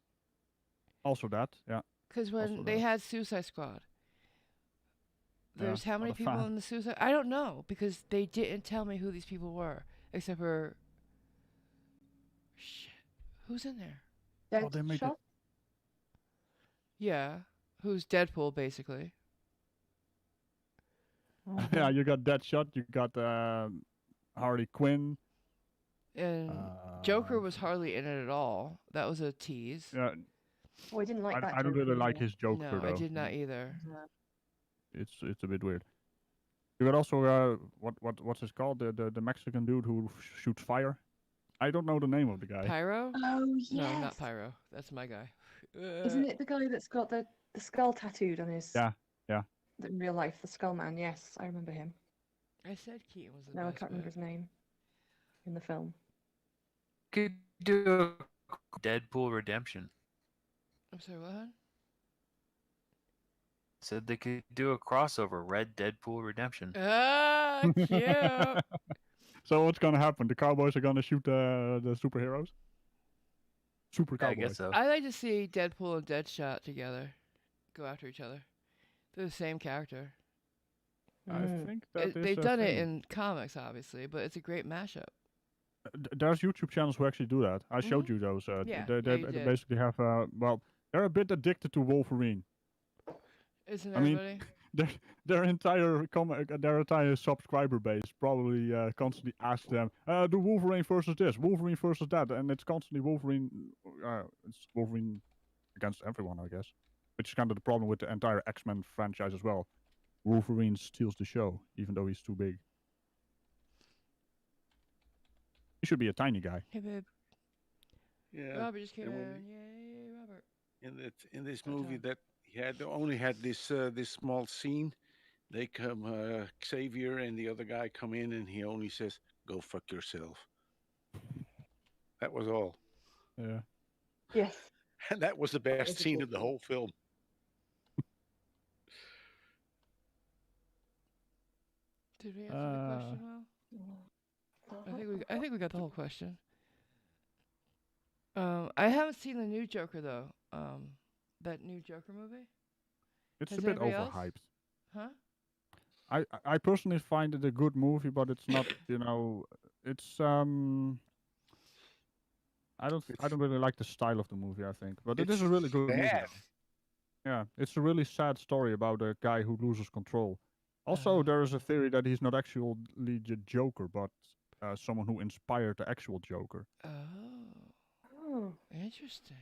Also that, yeah. Because Also when they that. had Suicide Squad, Yeah, there's how not many a people fan. in the Suicide? I don't know because they didn't tell me who these people were, except for shit. Who's in there? Oh, they made it. Deadshot? Yeah, who's Deadpool basically? Yeah, you got Deadshot, you got Harley Quinn. And Joker was hardly in it at all. That was a tease. Yeah, Oh, I didn't like that I don't Joker really like either. his Joker No, though. I did not either. It's a bit weird. You got also what's it called? The Mexican dude who shoots fire. I don't know the name of the guy. Pyro? Oh, yes. No, not Pyro. That's my guy. Isn't it the guy that's got the skull tattooed on his... Yeah, yeah. In real life, the Skull Man, yes, I remember him. I said Keaton was the No, I best. can't remember his name in the film. Could do a Deadpool Redemption. I'm sorry, what? Said they could do a crossover, Red Deadpool Redemption. Ah, cute. So what's gonna happen? The cowboys are gonna shoot the superheroes. Super Yeah, I cowboys. guess so. I like to see Deadpool and Deadshot together, go after each other. They're the same character. I think that is They've a done it thing. in comics, obviously, but it's a great mashup. There's YouTube channels who actually do that. I showed Mhm. you those. Yeah, They, yeah, they you they did. basically have well, they're a bit addicted to Wolverine. Isn't I mean, everybody? their their entire subscriber base probably constantly asks them, do Wolverine versus this, Wolverine versus that, and it's constantly Wolverine. It's Wolverine against everyone, I guess. Which is kind of the problem with the entire X-Men franchise as well. Wolverine steals the show, even though he's too big. He should be a tiny guy. Hey, babe. Yeah. Robert just came And when in. Yay, Robert. in this About movie time. that he had only had this small scene, they come Xavier and the other guy come in and he only says, "Go fuck yourself." That was all. Yeah. Yes. And that was the That best was a scene good of the scene. whole film. Did we answer the Uh, question well? I think we got the whole question. I haven't seen the new Joker though. That new Joker movie. it's a Has bit anybody else? overhyped. Huh? I personally find it a good movie, but it's not. It's I It's don't really like the style of the movie. I think, but it is a it's really good movie sad. though. Yeah, it's a really sad story about a guy who loses control. Also, Oh. there is a theory that he's not actually the Joker, but someone who inspired the actual Joker. Oh. Oh. Interesting.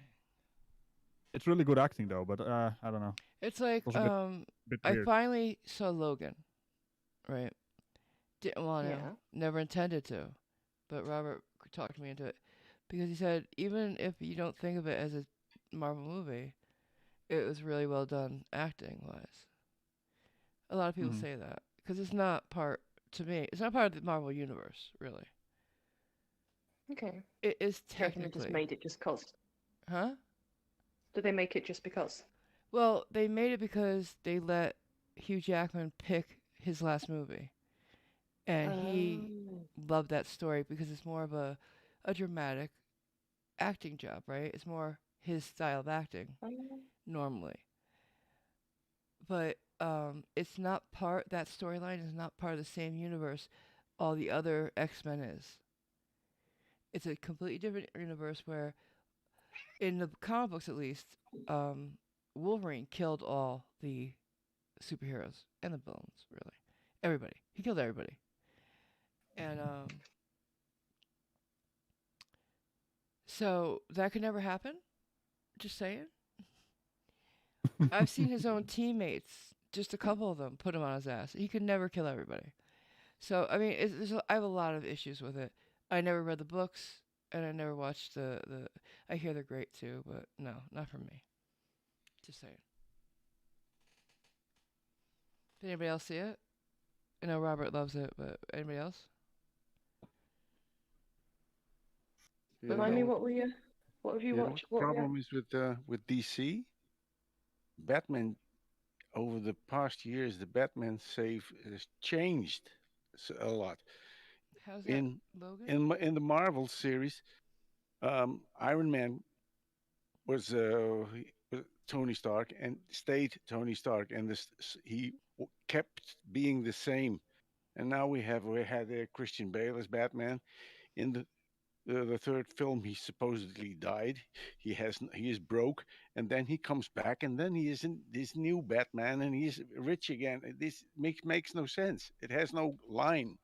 It's really good acting though, but I don't know. It's It like was a bit I weird. finally saw Logan. Right. Didn't want to. Yeah. Never intended to. But Robert talked me into it because he said even if you don't think of it as a Marvel movie, it was really well done acting wise. A lot of people Hmm. say that because it's not part to me. It's not part of the Marvel universe, really. Okay. It is Do you reckon they just technically, made it just cause? huh? Did they make it just because? Well, they made it because they let Hugh Jackman pick his last movie, and he Oh. loved that story because it's more of a dramatic acting job, right? It's more his style of acting Oh. normally, but it's not part. That storyline is not part of the same universe all the other X-Men is. It's a completely different universe where, in the comic books at least, um, Wolverine killed all the superheroes and the villains, really. Everybody. He killed everybody. And so that could never happen. Just saying. I've seen his own teammates, just a couple of them, put him on his ass. He could never kill everybody. So I mean, I have a lot of issues with it. I never read the books, and I never watched the. I hear they're great too, but no, not for me. Just saying. Did anybody else see it? I know Robert loves it, but anybody else? Yeah, Remind me, no, what have you yeah. What watched? the What were you? problem is with DC, Batman over the past years, the Batman save has changed a lot. How's that, In Logan? in the Marvel series, Iron Man was Tony Stark and stayed Tony Stark, and kept being the same. And now we had Christian Bale as Batman. In the third film, he supposedly died. He is broke, and then he comes back, and then he is in this new Batman, and he's rich again. This makes no sense. It has no line.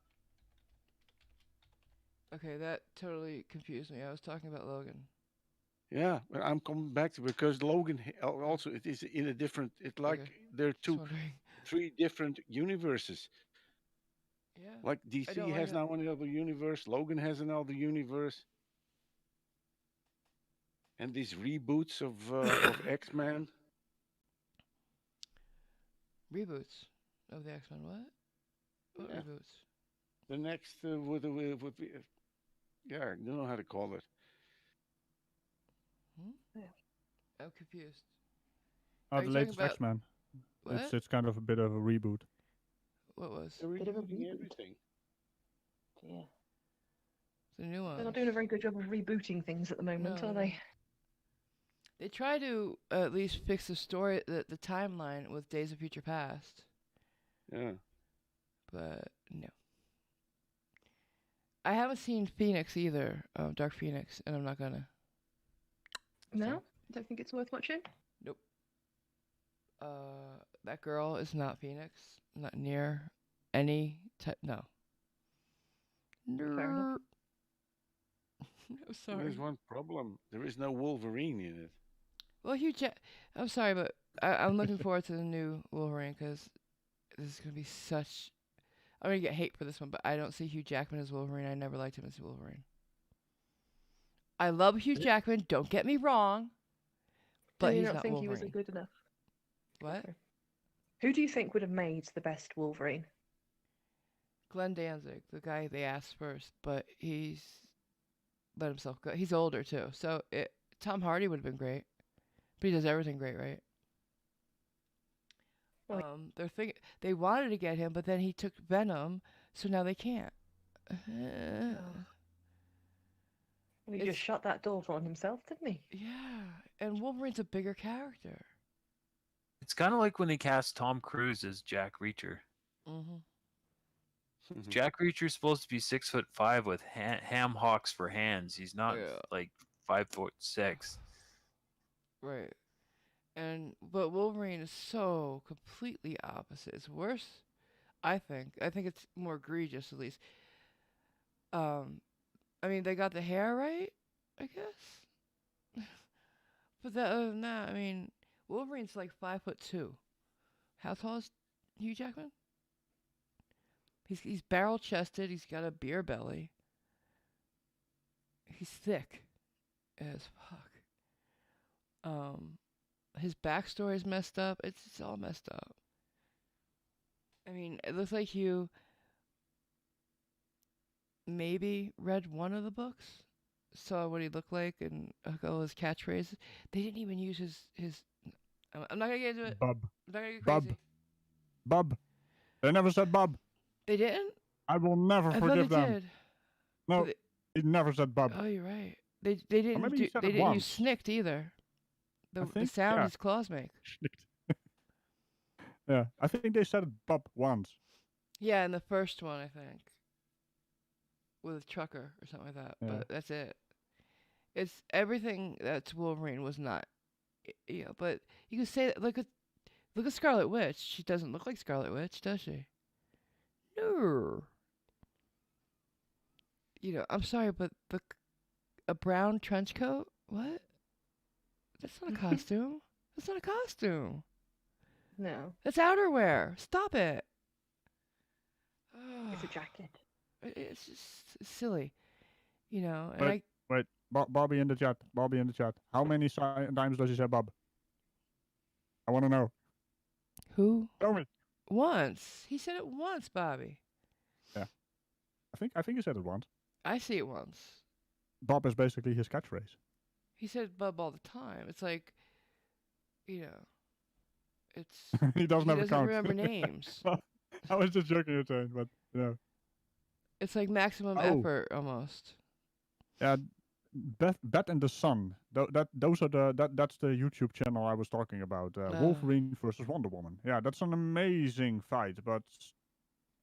Okay, that totally confused me. I was talking about Logan. Yeah, but I'm coming back to because Logan also it is in a different. It's like Okay, there are just wondering. three different universes. Yeah, Like I DC don't like has it. now another universe, Logan has another universe, and these reboots of X Men. Reboots of the X Men. What? What Yeah, reboots? the next yeah, I don't know how to call it. Hmm? Yeah. I'm confused. Are The you talking latest about X-Men. what? It's kind of a bit of a reboot. What was They're Bit of a rebooting reboot. everything. Yeah. the new They're not ones? doing a very good job of rebooting things at the moment, No, are no. they? They try to at least fix the story, the timeline with Days of Future Past. Yeah, but no. I haven't seen Phoenix either, Dark Phoenix, and I'm not gonna. No, don't think it's worth watching. Nope. That girl is not Phoenix. Not near any type. No. Fair enough. No, sorry. There's one problem. There is no Wolverine in it. Well, I'm sorry, but I'm looking forward to the new Wolverine because this is gonna be such. I'm gonna get hate for this one, but I don't see Hugh Jackman as Wolverine. I never liked him as Wolverine. I love Hugh Jackman. Don't get me wrong, but do you he's not not think Wolverine. he was good enough? What? Okay. Who do you think would have made the best Wolverine? Glenn Danzig, the guy they asked first, but he's let himself go. He's older too, so Tom Hardy would have been great, but he does everything great, right? Well, They wanted to get him, but then he took Venom, so now they can't. Well, he just shut that door on himself, didn't he? Yeah, and Wolverine's a bigger character. It's kind of like when they cast Tom Cruise as Jack Reacher. Mm-hmm. Jack Reacher's supposed to be 6'5" with ham hocks for hands. He's not like 5'6". Right. But Wolverine is so completely opposite. It's worse, I think. I think it's more egregious, at least. I mean, they got the hair right, I guess. But other than that, I mean, Wolverine's like 5'2". How tall is Hugh Jackman? He's barrel chested. He's got a beer belly. He's thick as fuck. His backstory is messed up. It's all messed up. I mean, it looks like Hugh maybe read one of the books, saw what he looked like, and all his catchphrases. They didn't even use his. I'm not gonna get into it. Bub. I'm not gonna get crazy. Bub. They never said Bub. They didn't? I will never forgive them. Did. No, he never said Bub. Oh, you're right. They didn't. Maybe he said they it didn't once. use snicked either. The think, sound his claws make. Yeah, I think they said Bub once. Yeah, in the first one, I think, with a trucker or something like that. Yeah. But that's it. It's everything that's Wolverine was not. You know, but you can say that. Look at Scarlet Witch. She doesn't look like Scarlet Witch, does she? No. You know, I'm sorry, but a brown trench coat? What? That's not a costume. That's not a costume. No. That's outerwear. Stop it. It's a jacket. It's just silly, you know. And Wait, Bobby in the chat. How many times does he say Bob? I want to know. Who? Tell me. Once. He said it once, Bobby. Yeah. I think he said it once. I see it once. Bob is basically his catchphrase. He said Bub all the time. It's like, you know, it's he doesn't remember names. I was just joking, but you know. It's like maximum effort almost. Yeah, Bat and the Sun. Those are that's the YouTube channel I was talking about. Wolverine versus Wonder Woman. Yeah, that's an amazing fight. But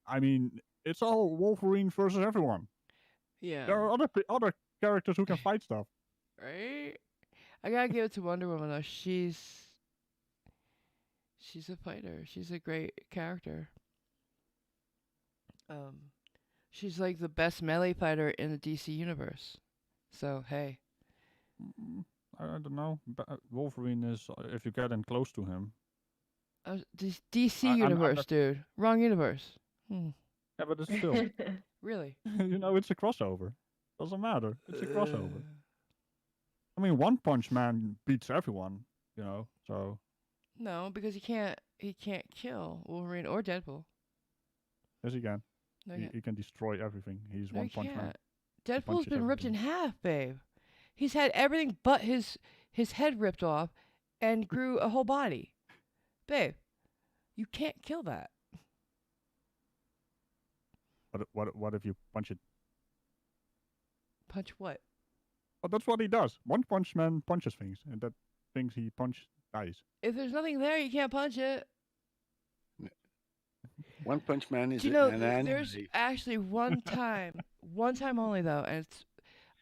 I mean, it's all Wolverine versus everyone. Yeah. There are other characters who can fight stuff. Right? I gotta give it to Wonder Woman though. She's a fighter. She's a great character. She's like the best melee fighter in the DC universe. So hey. I don't know. Wolverine is if you get in close to him. DC universe, dude. Wrong universe. Yeah, but it's still. Really? You know, it's a crossover. Doesn't matter. It's a crossover. I mean, One Punch Man beats everyone, you know. So. No, because he can't kill Wolverine or Deadpool. Yes, he can. No, he can destroy everything. He's One Punch Man. Deadpool's been ripped in half, babe. He's had everything but his head ripped off, and grew a whole body. Babe, you can't kill that. What if you punch it? Punch what? Well, that's what he does. One Punch Man punches things, and that things he punches dies. If there's nothing there, you can't punch it. One Punch Man is Do you know an anime. there's actually one time only though, and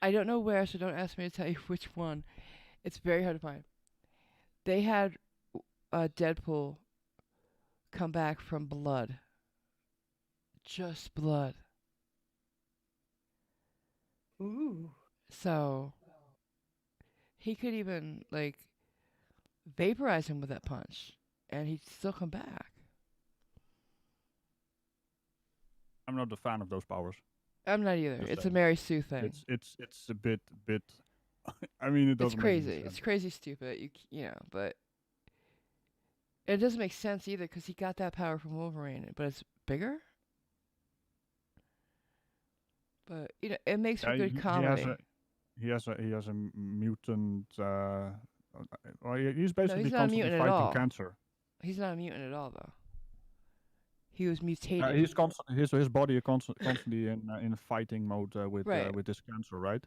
I don't know where, so don't ask me to tell you which one. It's very hard to find. They had Deadpool come back from blood. Just blood. Ooh. So he could even like vaporize him with that punch, and he'd still come back. I'm not a fan of those powers. I'm not either. Just It's a saying. Mary Sue thing. It's a bit. I mean, it doesn't. It's crazy. Make any It's sense. crazy stupid. You know, but it doesn't make sense either because he got that power from Wolverine, but it's bigger. But you know, it makes for good comedy. He has a mutant. Well, he's basically he's not a constantly mutant at fighting all. cancer. He's not a mutant at all, though. He was mutated. He's his body is constantly in fighting mode with Right. With this cancer, right?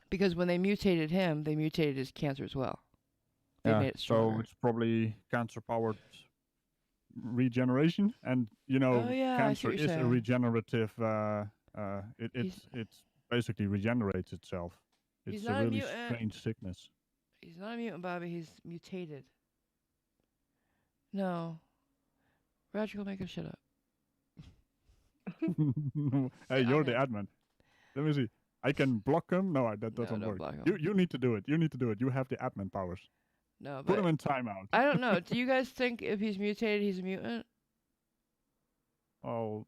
Because when they mutated him, they mutated his cancer as well. They made it stronger. So it's probably cancer-powered regeneration, and you know, Oh, yeah, I see cancer what you're is a saying. regenerative. It basically regenerates itself. He's It's not a a really mutant. strange sickness. He's not a mutant, Bobby. He's mutated. No. Ragical, make him shut up. Hey, Yeah, you're okay. the admin. Let me see. I can block him. No, that No, doesn't don't work. block him. You need to do it. You need to do it. You have the admin powers. No, Put but him in timeout. I don't know. Do you guys think if he's mutated, he's a mutant? Oh,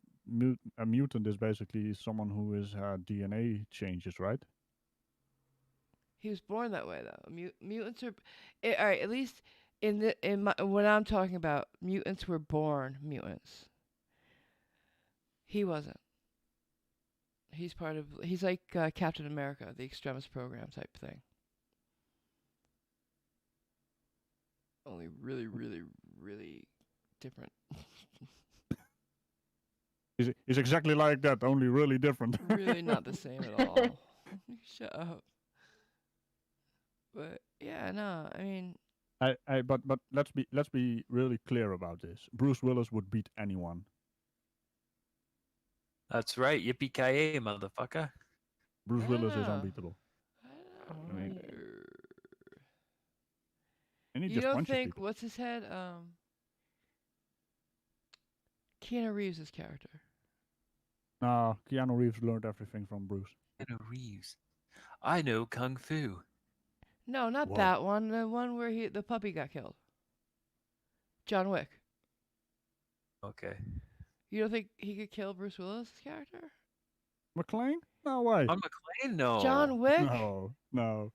a mutant is basically someone who is DNA changes, right? He was born that way, though. Mutants are, all right. At least what I'm talking about, mutants were born mutants. He wasn't. He's like Captain America, the Extremis program type thing. Only really, really, really different. He's exactly like that, only really different. Really not the same at all. Shut up. But yeah, no, I mean, But let's be really clear about this. Bruce Willis would beat anyone. That's right. Yippee ki motherfucker. Bruce I Willis don't is know. unbeatable. I mean, and he You just don't punches think people. what's his head? Keanu Reeves' character. No, Keanu Reeves learned everything from Bruce. Keanu Reeves. I know kung fu. No, not Whoa. that one. The one where the puppy got killed. John Wick. Okay. You don't think he could kill Bruce Willis' character? McClane? No way. John McClane? No. John Wick? No.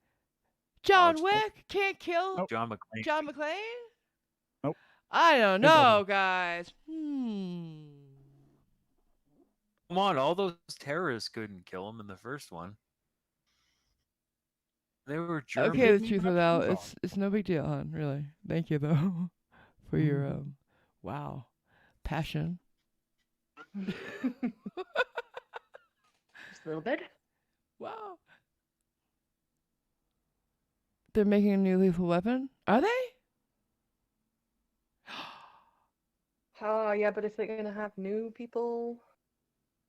John it's- Wick can't kill Nope. John McClane. John McClane? Nope. I don't know, Impossible. guys. Come on, all those terrorists couldn't kill him in the first one. They were German. Okay, the Didn't truth even of it have out, Tupac. it's no big deal, hon. Really. Thank you though for your wow passion. Just a little bit. Wow. They're making a new lethal weapon? Are they? Oh, yeah, but if they're going to have new people.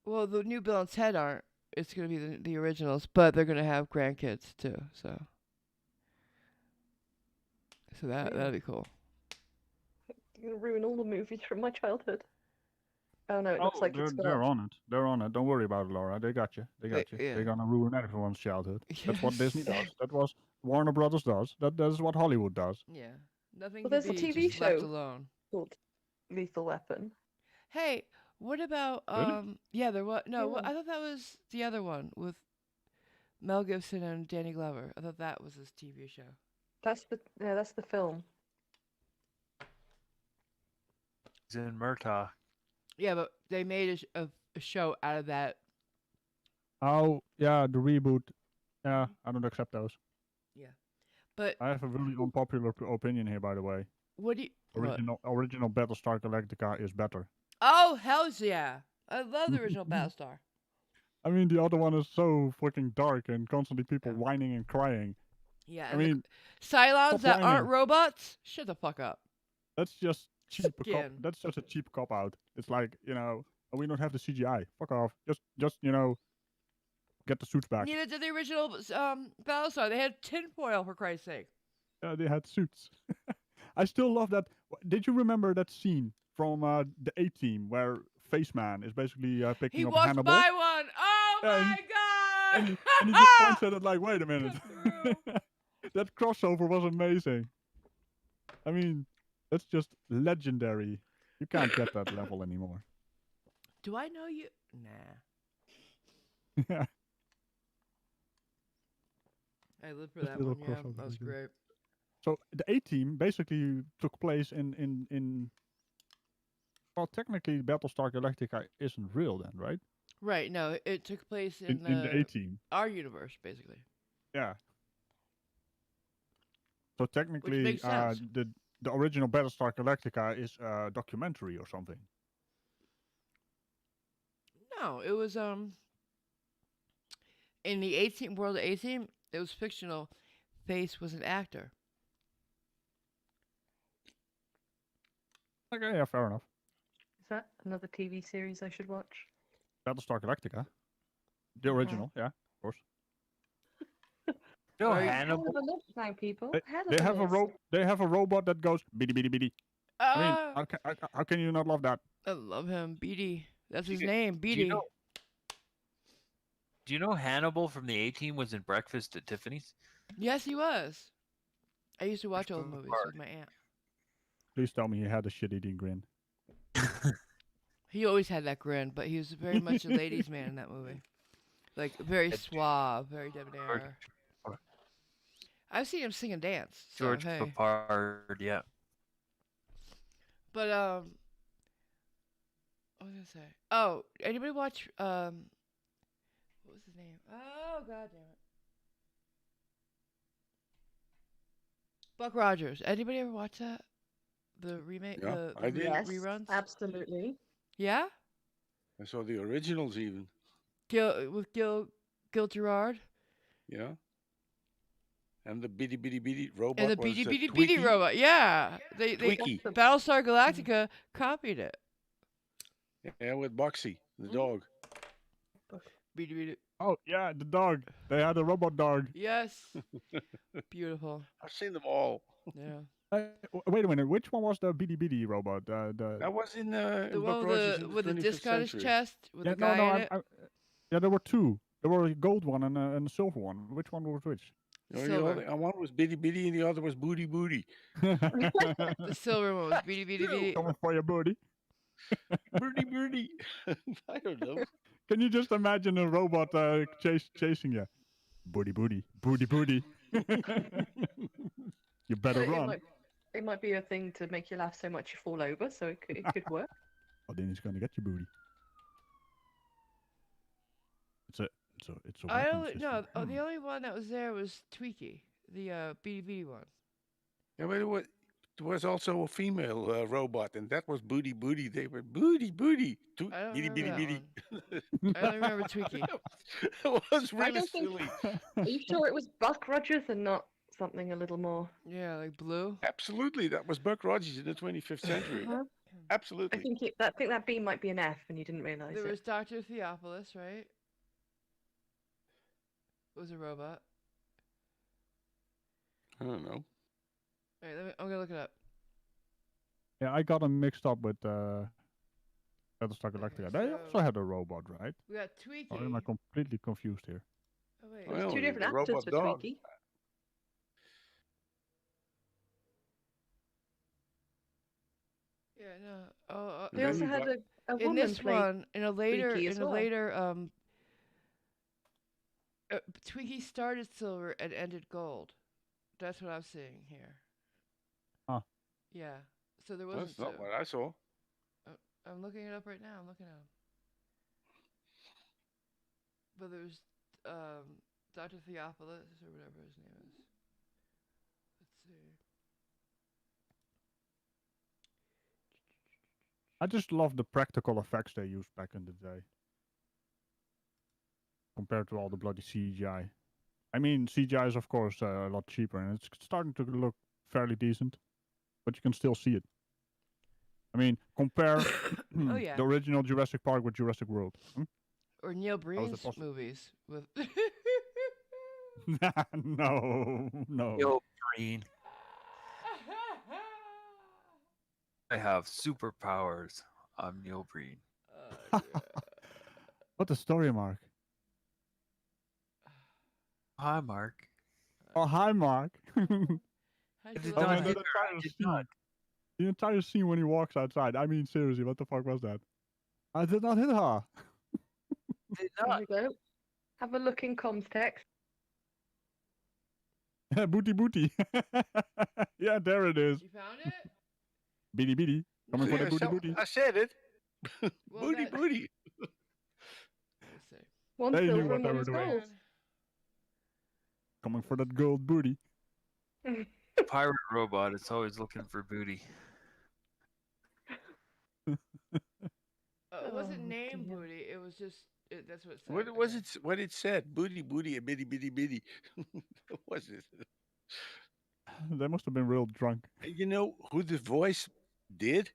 Well, the new Bill and Ted aren't. It's going to be the originals, but they're going to have grandkids too, so that'll be cool. You're going to ruin all the movies from my childhood. Oh, no, it looks like it's got... they're on it. They're on it. Don't worry about it, Laura. They got you. They got you. Yeah. They're gonna ruin everyone's childhood. That's what Disney does. That was Warner Brothers does. That is what Hollywood does. Yeah. Nothing Well, can there's a be TV just left show. alone. Called Lethal Weapon. Hey, what about Really? yeah, there was no, Yeah. I thought that was the other one with Mel Gibson and Danny Glover. I thought that was his TV show. That's the film. He's in Murtaugh. Yeah, but they made a show out of that. Oh yeah, the reboot. Yeah, I don't accept those. Yeah. But I have a really unpopular opinion here, by the way. what do you what? Original Battlestar Galactica is better. Oh, hells yeah. I love the original Battlestar. I mean, the other one is so freaking dark and constantly people Yeah. whining and crying. Yeah. I mean, Cylons stop that aren't whining. robots? Shut the fuck up. That's just cheap a cop. Skin. That's just a cheap cop out. It's like, we don't have the CGI. Fuck off. Just get the suits back. Neither did the original Battlestar. They had tinfoil, for Christ's sake. They had suits. I still love that. Did you remember that scene from the A-Team where Faceman is basically picking He up walked Hannibal? by one. Oh Yeah, my god! And he just points at it like, wait a minute. That crossover was amazing. I mean, that's just legendary. You can't get that level anymore. Do I know you? Nah. Yeah. I lived for Just that a little one. Yeah, crossover that was they do. great. So the A-Team basically took place in well, technically Battlestar Galactica isn't real then, right? Right. No, it took place in The A-Team. our universe, basically. Yeah. So technically, makes sense. the original Battlestar Galactica is a documentary or something. No, it was in the 18 world of 18, it was fictional. Face was an actor. Okay, yeah, fair enough. Is that another TV series I should watch? Battlestar Galactica, the original, yeah, of course. No, Right. Hell Hannibal. of a list now, people. They, Hell of they a have list. they have a robot that goes biddy biddy biddy. I mean, how can you not love that? I love him, Beatty. That's his you- name, Do you Beatty. know? Do you know Hannibal from the A-Team was in Breakfast at Tiffany's? Yes, he was. I used to watch old movies Hard. with my aunt. Please tell me he had a shit-eating grin. He always had that grin, but he was very much a ladies' man in that movie. Like very suave, very debonair. I've seen him sing and dance. So, George hey. Papard, yeah. But what was I gonna say? Oh, anybody watch what was his name? Oh, god damn it. Buck Rogers. Anybody ever watch that? The remake, Yeah, the I did. Yes, reruns. absolutely. Yeah, I saw the originals even. Gil Gerard Yeah. And the bitty bitty bitty robot and the was Beady Beady Tweaky. Beady robot. Yeah, they Tweaky. Battlestar Galactica copied it. Yeah, with Boxy, the Mhm. dog. Beady Beady. Oh yeah, the dog. They had a robot dog. Yes. Beautiful. I've seen them all. Yeah. Wait a minute, which one was the biddy biddy robot? That was in The in one Buck with Rogers the in the with the 25th disc on his century. chest with Yeah, the guy in it. yeah, there were two. There were a gold one and a silver one. Which one was which? You know, Silver. and one was bitty bitty and the other was booty booty. The silver one was Beady Beady Beady. Coming for your booty. Birdie birdie. I don't know. Can you just imagine a robot chasing you? Booty booty, booty booty. You better run. It might be a thing to make you laugh so much you fall over, so it could work. Oh, then he's gonna get your booty. It's a I weapon only system. no. Oh, Hmm. the only one that was there was Tweaky, the Beady Beady one. Yeah, but there was also a female robot, and that was booty booty. They were booty booty. I don't Bitty bitty remember bitty. that one. I only remember Tweaky. It was I really don't think- silly. Are you sure it was Buck Rogers and not something a little more? Yeah, like blue. Absolutely, that was Buck Rogers in the 25th century. Huh? I Absolutely. think that B might be an F, and you didn't realise There it. was Dr. Theophilus, right? Was a robot. I don't know. Wait, I'm gonna look it up. Yeah, I got them mixed up with Battlestar Galactica. They so- also had a robot, right? We got Tweaky. Or am I completely confused here? Oh wait. Well, There's two the different actors robot for dog. Tweaky. Yeah, no. Oh, They then also you had got- a in woman this play. one, in a later, Tweaky as well. Tweaky started silver and ended gold. That's what I'm seeing here. Huh. Yeah. So there wasn't That's not two. what I saw. I'm looking it up right now. I'm looking at him. But there's Dr. Theophilus or whatever his name is. Let's see. I just love the practical effects they used back in the day. Compared to all the bloody CGI. I mean, CGI is of course a lot cheaper and it's starting to look fairly decent. But you can still see it. I mean, compare Oh yeah. the original Jurassic Park with Jurassic World. Or Neil How is Breen's that possible? movies with. No, no. Yo, Green. I have superpowers. I'm Neil Breen. What a story, Mark. Hi, Mark. Oh, hi, Mark. How'd I you did like Oh not man, that? that hit her. I entire did scene. not. The entire scene when he walks outside. I mean, seriously, what the fuck was that? I did not hit her. Did There not. you go. Have a look in comms text. Booty booty. Yeah, there it is. You found it? Beady beady. Coming for Yeah, the booty booty. I said it. Well, Booty, that- booty. Let's see. One's They knew silver what and they were one's doing. gold. Coming for that gold booty. Pirate robot. It's always looking for booty. It wasn't Oh, named dear. Booty. It was just. That's what it said. What was okay. it? What it said? Booty, booty, a bitty, bitty, bitty. What was it? They must have been real drunk. You know who the voice did?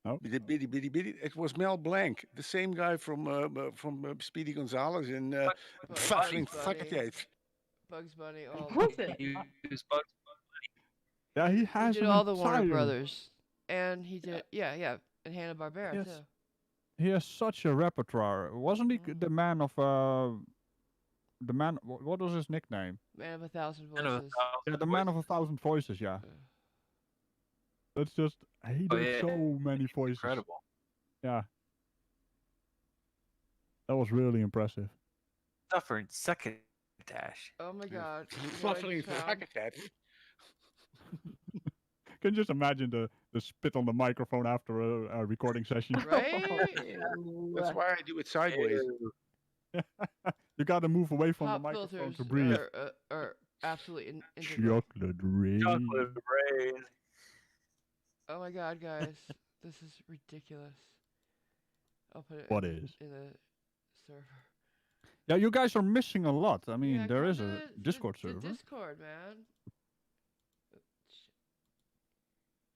Oh. The bitty, bitty, bitty. It was Mel Blanc, the same guy from Speedy Gonzales in Fuffling Fucketijd. Bugs Bunny. All. Was it? He was Bugs. Yeah, he He has did an all the Warner entire- Brothers, and he did. Yeah, and Hanna Barbera Yes. too. He has such a repertoire. Wasn't he the man of the man? What was his nickname? Man of a Thousand Man of a Voices. Yeah, the Thousand man of Voices. 1,000 voices. Yeah, that's just he Oh, did yeah. so many voices. Incredible. Yeah, that was really impressive. Suffering succotash. Oh my God. You know what I Fuffling just found? Fucketijd. Can you just imagine the spit on the microphone after a recording session? Right? That's why I do it sideways. You got to move away from Pop the microphone filters to breathe. are absolutely integral. Chocolate rain. Chocolate rain. Oh my God, guys, this is ridiculous. I'll put it What in, is? in the server. Yeah, you guys are missing a lot. I mean, Yeah, there come is to a the Discord server. Discord, man. Shit.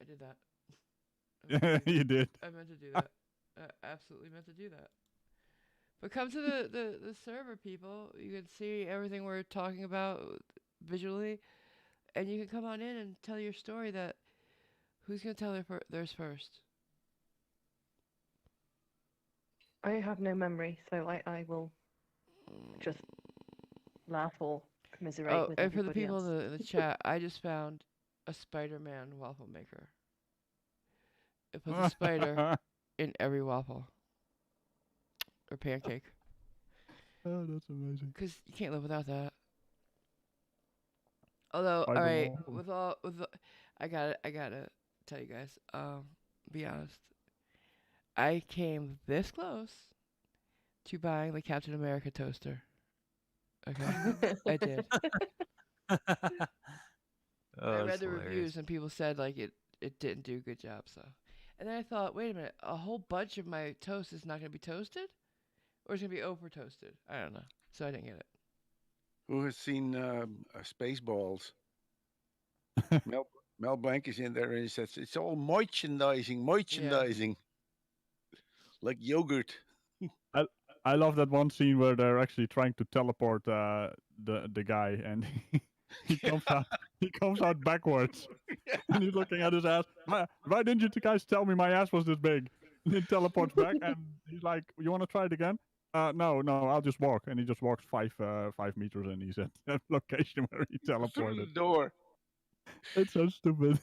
I did that. I meant Yeah, to do you did. I meant to do that. I absolutely meant to do that. But come to the server, people. You can see everything we're talking about visually, and you can come on in and tell your story. That who's gonna tell theirs first? I have no memory, so I will just laugh or commiserate Oh, with and for the everybody people else. in the chat, I just found a Spider-Man waffle maker. It puts a spider in every waffle or pancake. Oh, that's amazing. Because you can't live without that. Although, Spider all right, waffle. I gotta tell you guys. Be honest. I came this close to buying the Captain America toaster. Okay, I did. Oh, I read that's the hilarious. reviews and people said like it didn't do a good job. So, and then I thought, wait a minute, a whole bunch of my toast is not gonna be toasted, or it's gonna be over toasted. I don't know. So I didn't get it. Who has seen Spaceballs? Mel Blanc is in there and he says it's all merchandising, like yogurt. I love that one scene where they're actually trying to teleport the guy, and he comes out backwards, and he's looking at his ass. Why didn't you guys tell me my ass was this big? And he teleports back, and he's like, "You want to try it again?" No, I'll just walk. And he just walks 5 meters, and he's at that location where he Through teleported. the door. It's so stupid.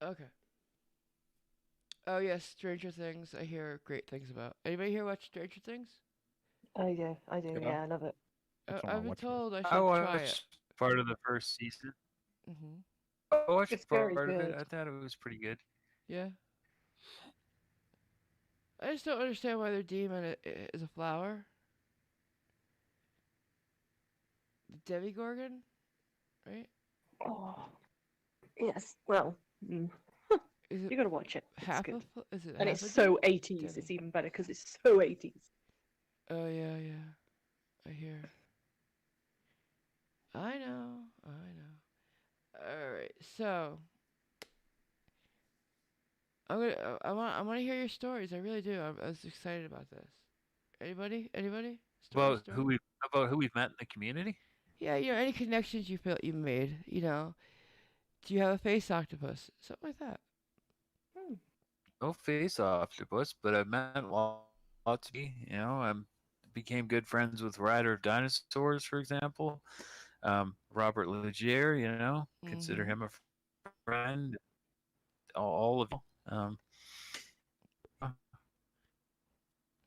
Okay. Oh yes, Stranger Things. I hear great things about. Anybody here watch Stranger Things? I do. Yeah. Yeah, I love it. It's on I've my been watch list. told I should I try it. watched part of the first season. Hmm. I watched It's part very of it. good. I thought it was pretty good. Yeah. I just don't understand why their demon is a flower. The Demigorgon, right? Oh, yes. Well, Is it you gotta watch it. It's half good. is it? And half it's a so demon? 80s. Demi. It's even better because it's so 80s. Oh yeah. I hear. I know. All right. So I want to hear your stories. I really do. I was excited about this. Anybody? Anybody? Story, About story. who we've met in the community. Yeah, any connections you feel you made. Do you have a face octopus? Something like that. Hmm. No face octopus, but I've met lots of people. Became good friends with Rider Dinosaurs, for example. Robert Legier, consider Mm-hmm. him a friend. All of you.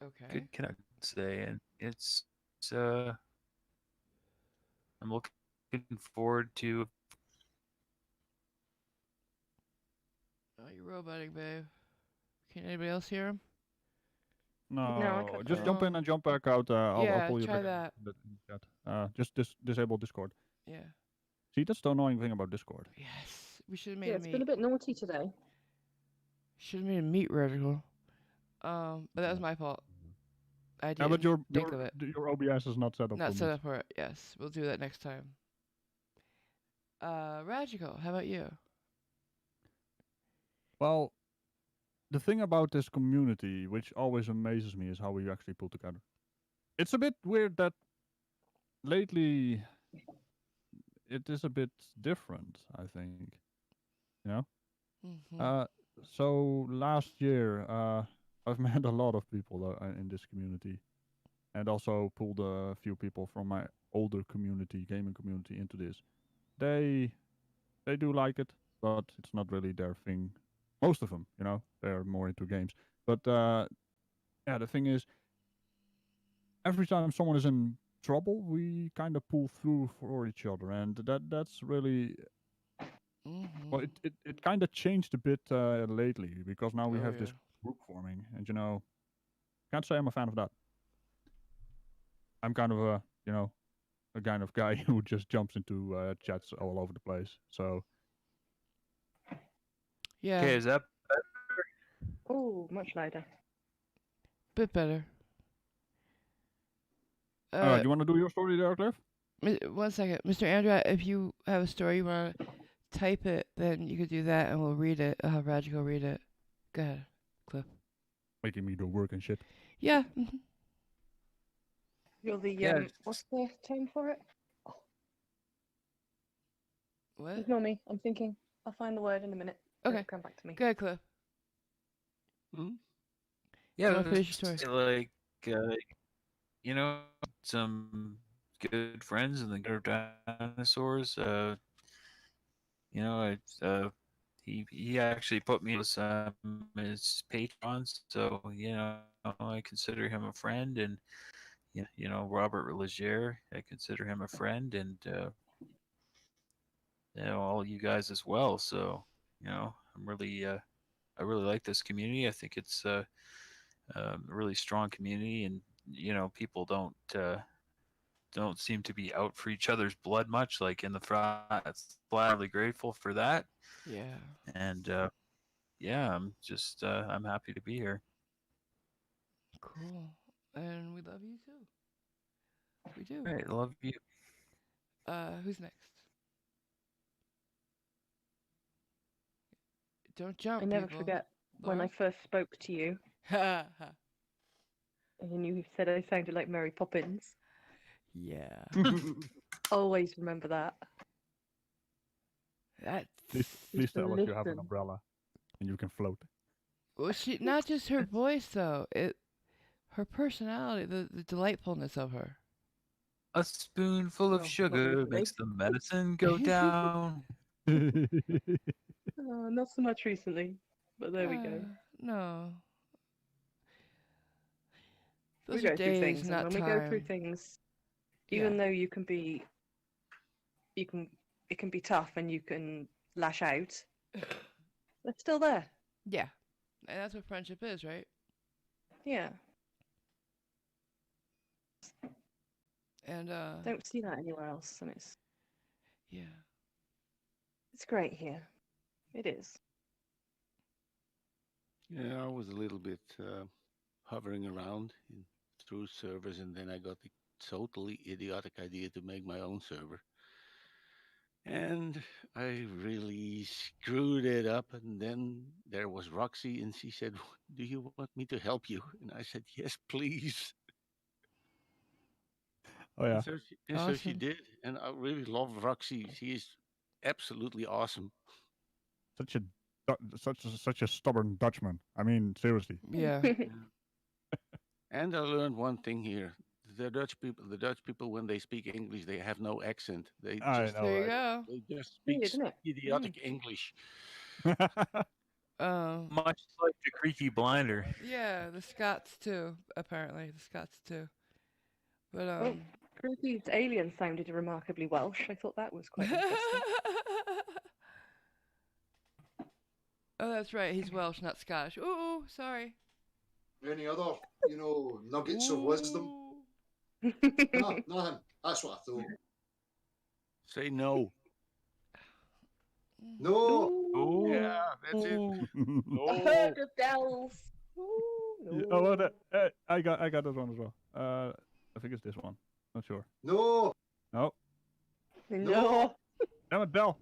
Okay. Good connection today, and uh, I'm looking forward to. Oh, you're roboting, babe. Can anybody else hear him? No, I No, can't just hear. jump in and jump back out. I'll Yeah, pull you try back that. in the chat. Just disable Discord. Yeah. See, that's the annoying thing about Discord. Yes. We should have Yeah, made a it's been a meet. bit naughty today. Should have made a meet radical. But that was Yeah. my fault. I Yeah, but didn't think of it. your OBS is not set up Not for set meets. up for it. Yes, we'll do that next time. Ragical, how about you? Well, the thing about this community, which always amazes me, is how we actually pull together. It's a bit weird that lately it is a bit different, I think. You know? Mm-hmm. Uh, so last year, I've met a lot of people in this community, and also pulled a few people from my older community, gaming community, into this. They they do like it, but it's not really their thing. Most of them, they're more into games. But yeah, the thing is, every time someone is in trouble, we kind of pull through for each other, and that's really well. Mm-hmm. It kind of changed a bit lately because now we Oh have yeah. this group forming, and can't say I'm a fan of that. I'm kind of a kind of guy who just jumps into chats all over the place. So Yeah. Okay, is that Oh, much louder. Bit better. do Uh, you want to do your story there, Cliff? One second, Mr. Andrew. If you have a story you want to type it, then you could do that, and we'll read it. I'll have Ragical read it. Go ahead, Cliff. Making me do work and shit. Yeah. Mm-hmm. You're the yeah? what's the term for it? What? Ignore me. I'm thinking. I'll find the word in a minute. Okay. It'll come back to me. Go ahead, Cliff. Hmm? You Yeah, want to finish your just story? like some good friends in the Gutter Dinosaurs. It's he actually put me as his patron, so I consider him a friend, and Robert Legier, I consider him a friend, and all you guys as well. So I'm really I really like this community. I think it's a really strong community, and people don't seem to be out for each other's blood much, like in the front. Gladly grateful for that, Yeah. and yeah, I'm happy to be here. Cool. And we love you too. We do. All right, love you. Who's next? Don't I jump, never people. forget when I Laura? first spoke to you, Ha ha. and you said I sounded like Mary Poppins. Yeah. Always remember that. That's Please Used to tell us you have an listen. umbrella and you can float. well. She not just her voice though. Her personality, the delightfulness of her. A spoonful of Well, not sugar recently. makes the medicine go down. Not so much recently, but there we go. No, We those are go through days, things, and not when we go through time. things, Yeah, even though you can, it can be tough, and you can lash out. They're still there. yeah, and that's what friendship is, right? Yeah. And Don't see that anywhere else, and yeah, it's great here. It is. Yeah, I was a little bit hovering around through servers, and then I got the totally idiotic idea to make my own server. And I really screwed it up. And then there was Roxy, and she said, "Do you want me to help you?" And I said, "Yes, please." Oh yeah. So she Awesome. did. And I really love Roxy. She is absolutely awesome. Such a stubborn Dutchman. I mean, seriously. Yeah. And I learned one thing here. The Dutch people, when they speak English, they have no accent. I know, There you right? go. They just speak Weird, isn't it? idiotic English. Um. Much like the Creaky Blinder. Yeah, the Scots too. Apparently, the Scots too. But Well, Grootie's alien sounded remarkably Welsh. I thought that was quite interesting. Oh, that's right. He's Welsh, not Scottish. Ooh, sorry. Any other, nuggets of wisdom? Ooh. No, nothing. That's what I thought. Say no. No. Oh, Yeah, that's it. A herd of dells. Ooh, no. Oh, well, I got this one as well. I think it's this one. Not sure. No. No. No. Damn it, Del.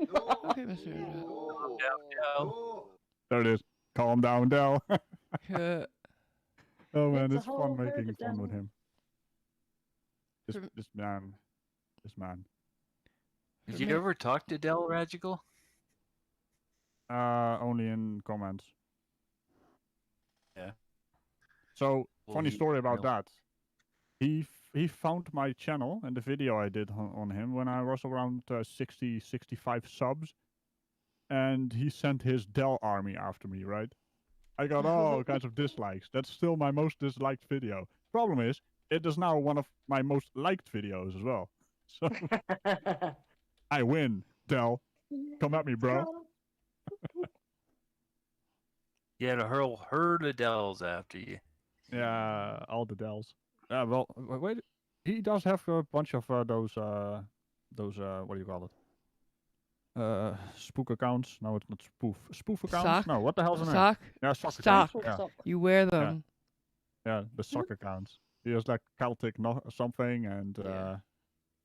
No. Okay, Mr. Ed. No. Del. No. There it is. Calm down, Del. Uh, Oh man, It's a it's whole fun herd making of fun with devils. him. This For- this man. This man. did For you me- ever talk to Del Ragical? Only in comments. Yeah. So Well, funny he- story about no. that. He found my channel and the video I did on him when I was around 60, 65 subs, and he sent his Dell army after me. Right, I got all kinds of dislikes. That's still my most disliked video. Problem is, it is now one of my most liked videos as well. So I win, Dell. Come at me, bro. You had a whole herd of Dells after you. Yeah, all the Dells. Well, wait. He does have a bunch of those what do you call it? Spook accounts. No, it's not spoof accounts. Sock? No, what the hell's the name? Sock? Yeah, sock Stock. accounts. Yeah, You wear them. yeah, the sock accounts. He has like Celtic something and Yeah.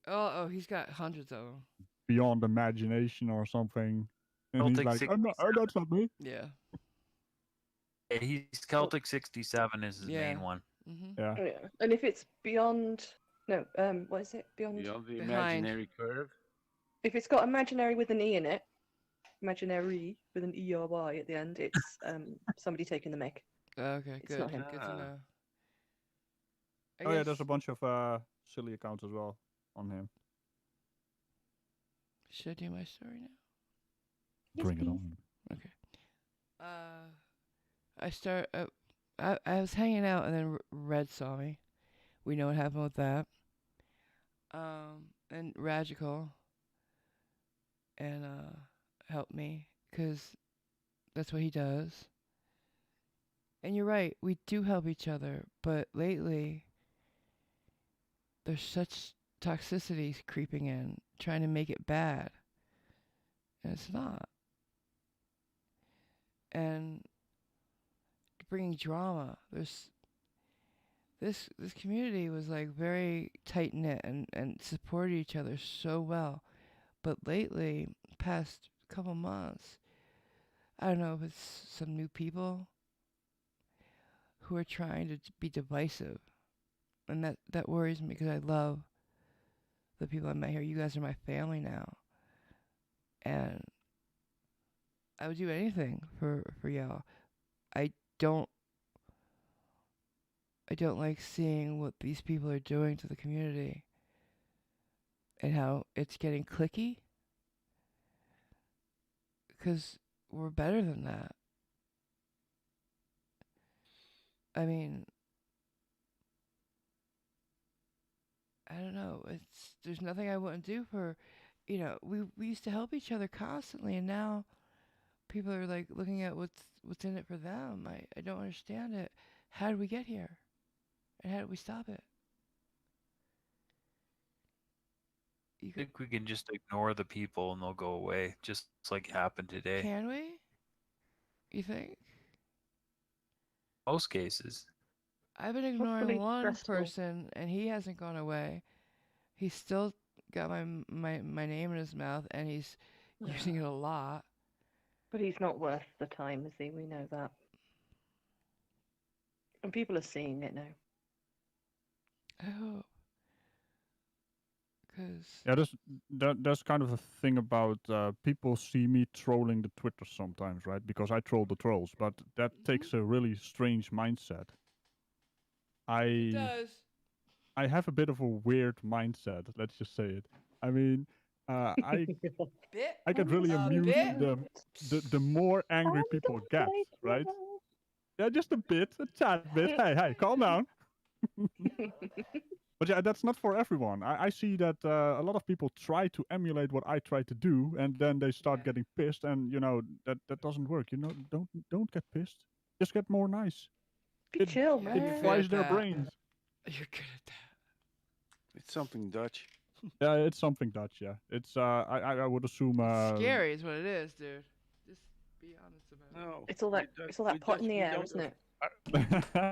Oh, he's got hundreds of them. Beyond Imagination or something. And he's Celtic like, that's not me. Yeah. Yeah, he's Celtic 67 is his Yeah. main one. Mm-hmm. Yeah. Yeah. And if it's beyond, no, what is it? Beyond. Beyond the Behind. imaginary curve. If it's got imaginary with an e in it, imaginary with an e or y at the end, it's somebody taking the mic. Okay, It's good. not him. Good to Ah. know. Oh yeah, there's a bunch of silly accounts as well on him. Should I do my story now? Yes, Bring it please. on. Okay. I was hanging out and then Red saw me. We know what happened with that. And Ragical and helped me because that's what he does. And you're right, we do help each other, but lately there's such toxicity creeping in, trying to make it bad, and it's not. And bringing drama. There's this community was like very tight knit and supported each other so well, but lately, past couple months, I don't know if it's some new people who are trying to be divisive, and that worries me because I love the people I met here. You guys are my family now, and I would do anything for y'all. I don't like seeing what these people are doing to the community and how it's getting cliquey, because we're better than that. I mean, I don't know. There's nothing I wouldn't do for, we used to help each other constantly, and now people are like looking at what's in it for them. I don't understand it. How did we get here? And how did we stop it? I think we can just ignore the people and they'll go away, just like happened today. Can we? You think? Most cases. I've been ignoring Hopefully one stressful. person and he hasn't gone away. He's still got my name in his mouth, and he's using it a lot. But he's not worth the time, is he? We know that. And people are seeing it now. I hope. Cause Yeah, that's kind of a thing about people see me trolling the Twitter sometimes, right? Because I troll the trolls, but that takes a really strange mindset. it does. I have a bit of a weird mindset. Let's just say it. I mean, I Bit. I get really amused bit. the more angry people get, right? Yeah, just a bit, a tad bit. Hey, calm down. But yeah, that's not for everyone. I see that a lot of people try to emulate what I try to do, and then they start getting pissed, and that doesn't work. Don't get pissed. Just get more nice. Be chill, Yeah, man. you're It good fries at their that. brains. You're good at that. It's something Dutch. Yeah, it's something Dutch. Yeah, it's I would assume. Scary is what it is, dude. Just be honest about it. No, It's all that pot in the air, isn't it?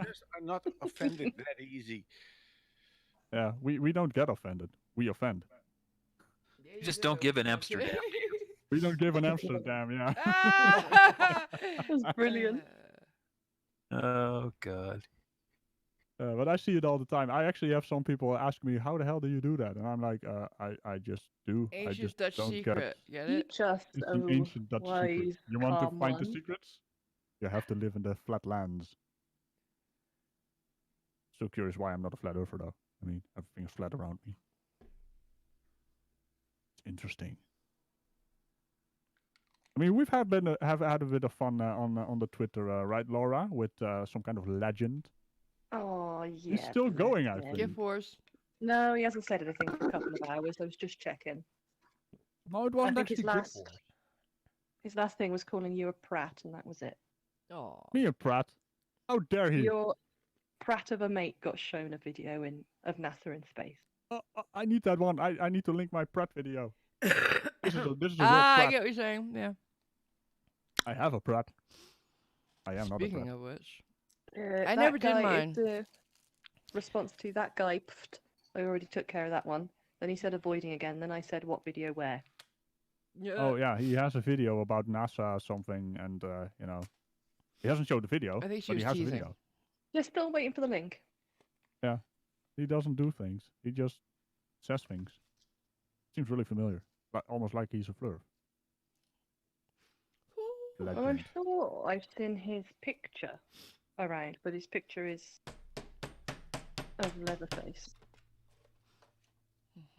Just are not offended that easy. Yeah, we don't get offended. We offend. Yeah, You just don't give an I'm Amsterdam. kidding. We don't give an Amsterdam. Yeah. That's brilliant. Oh God. But I see it all the time. I actually have some people ask me, "How the hell do you do that?" And I'm like, I just do. I Ancient just Dutch don't secret. Get it? Teach us, It's an oh ancient Dutch secret. wise, You want to calm find the one. secrets? You have to live in the flat lands. So curious why I'm not a flat earther, though. I mean, everything is flat around me. It's interesting. I mean, we've have had a bit of fun on the Twitter, right, Laura, with some kind of legend. Oh, yeah. He's still going, I bless him. think. Gift wars. No, he hasn't said anything for a couple of hours. I was just checking. No, it wasn't think his actually last- Gift Wars. His last thing was calling you a prat, and that was it. Oh. Me and Pratt. How dare he? Your prat of a mate got shown a video of NASA in space. I need that one. I need to link my Pratt video. This is a real I Pratt. get what you're saying. Yeah. I have a Pratt. I am not a Speaking Pratt. of which, I never did mine. Is the response to that guy. Pfft, I already took care of that one. Then he said avoiding again. Then I said what video where. yeah. Oh yeah, he has a video about NASA or something, and he hasn't showed the video, I think she but was he has teasing. a video. You're still waiting for the link. He doesn't do things. He just says things. Seems really familiar, almost like he's a flirt. I'm Legend. sure I've seen his picture around, but his picture is of Leatherface.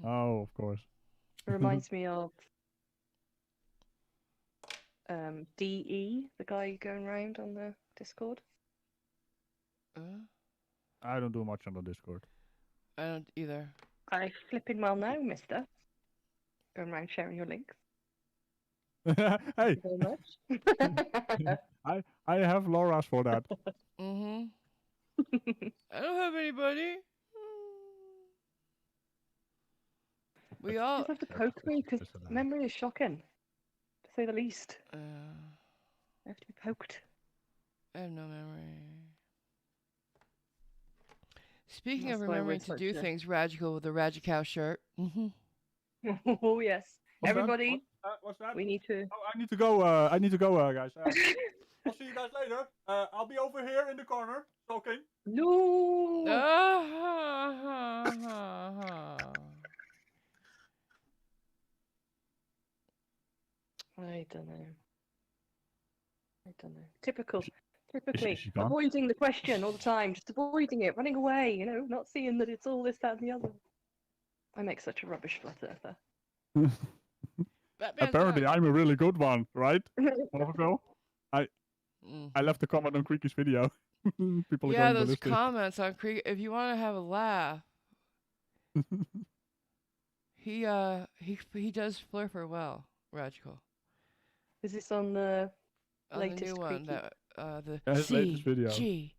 Oh, of course. It reminds me of DE, the guy going around on the Discord. I don't do much on the Discord. I don't either. I flipping well now, mister. Going around sharing your links. Hey, Thank you very much. I have Laura's for that. Mm-hmm. I don't have anybody. We all. You have to poke me because memory is shocking, to say the least. I have to be poked. I have no memory. Speaking That's of why we're remembering to such do a- things, Ragical with a Ragical shirt. Mm-hmm. Oh yes, What's that? everybody, What's that? we need to. Oh, I need to go. Guys. I'll see you guys later. I'll be over here in the corner talking. No. I don't know. Typically, she gone? avoiding the question all the time, just avoiding it, running away, not seeing that it's all this, that, and the other. I make such a rubbish flat earther. Apparently, I'm a really good one, right? Wolverine? I left a comment on Creaky's video. People are Yeah, going those ballistic. comments on Creek. If you want to have a laugh, he does fluffer well, Ragical. Is this on the On the latest new one, Creaky? that the Yeah, his latest video. CG.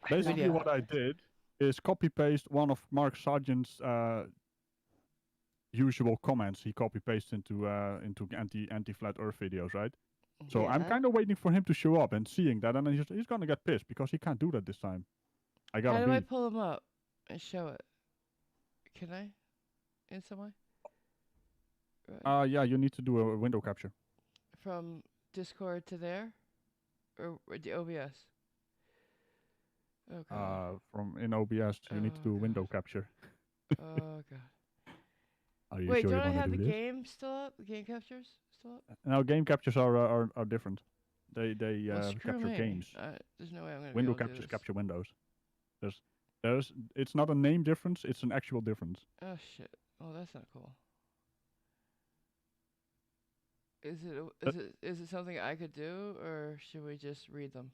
Basically, video. what I did is copy paste one of Mark Sargent's usual comments. He copy pastes into anti flat Earth videos, right? So I'm Yeah. kind of waiting for him to show up and seeing that, and then he's gonna get pissed because he can't do that this time. I How gotta do I be. pull him up and show it? Can I? in some way? Right. Yeah, you need to do a window capture. From Discord to there, or the OBS. Okay. From in OBS, you need to do a window capture. Oh god. Are you Wait, sure don't you I want to have do the this? game still up? The game captures still up? Now, game captures are different. They Well, screw capture me. games. There's no way I'm gonna be Window able to do captures this. capture windows. There's. It's not a name difference. It's an actual difference. Oh shit. Oh, that's not cool. Is it something I could do, or should we just read them?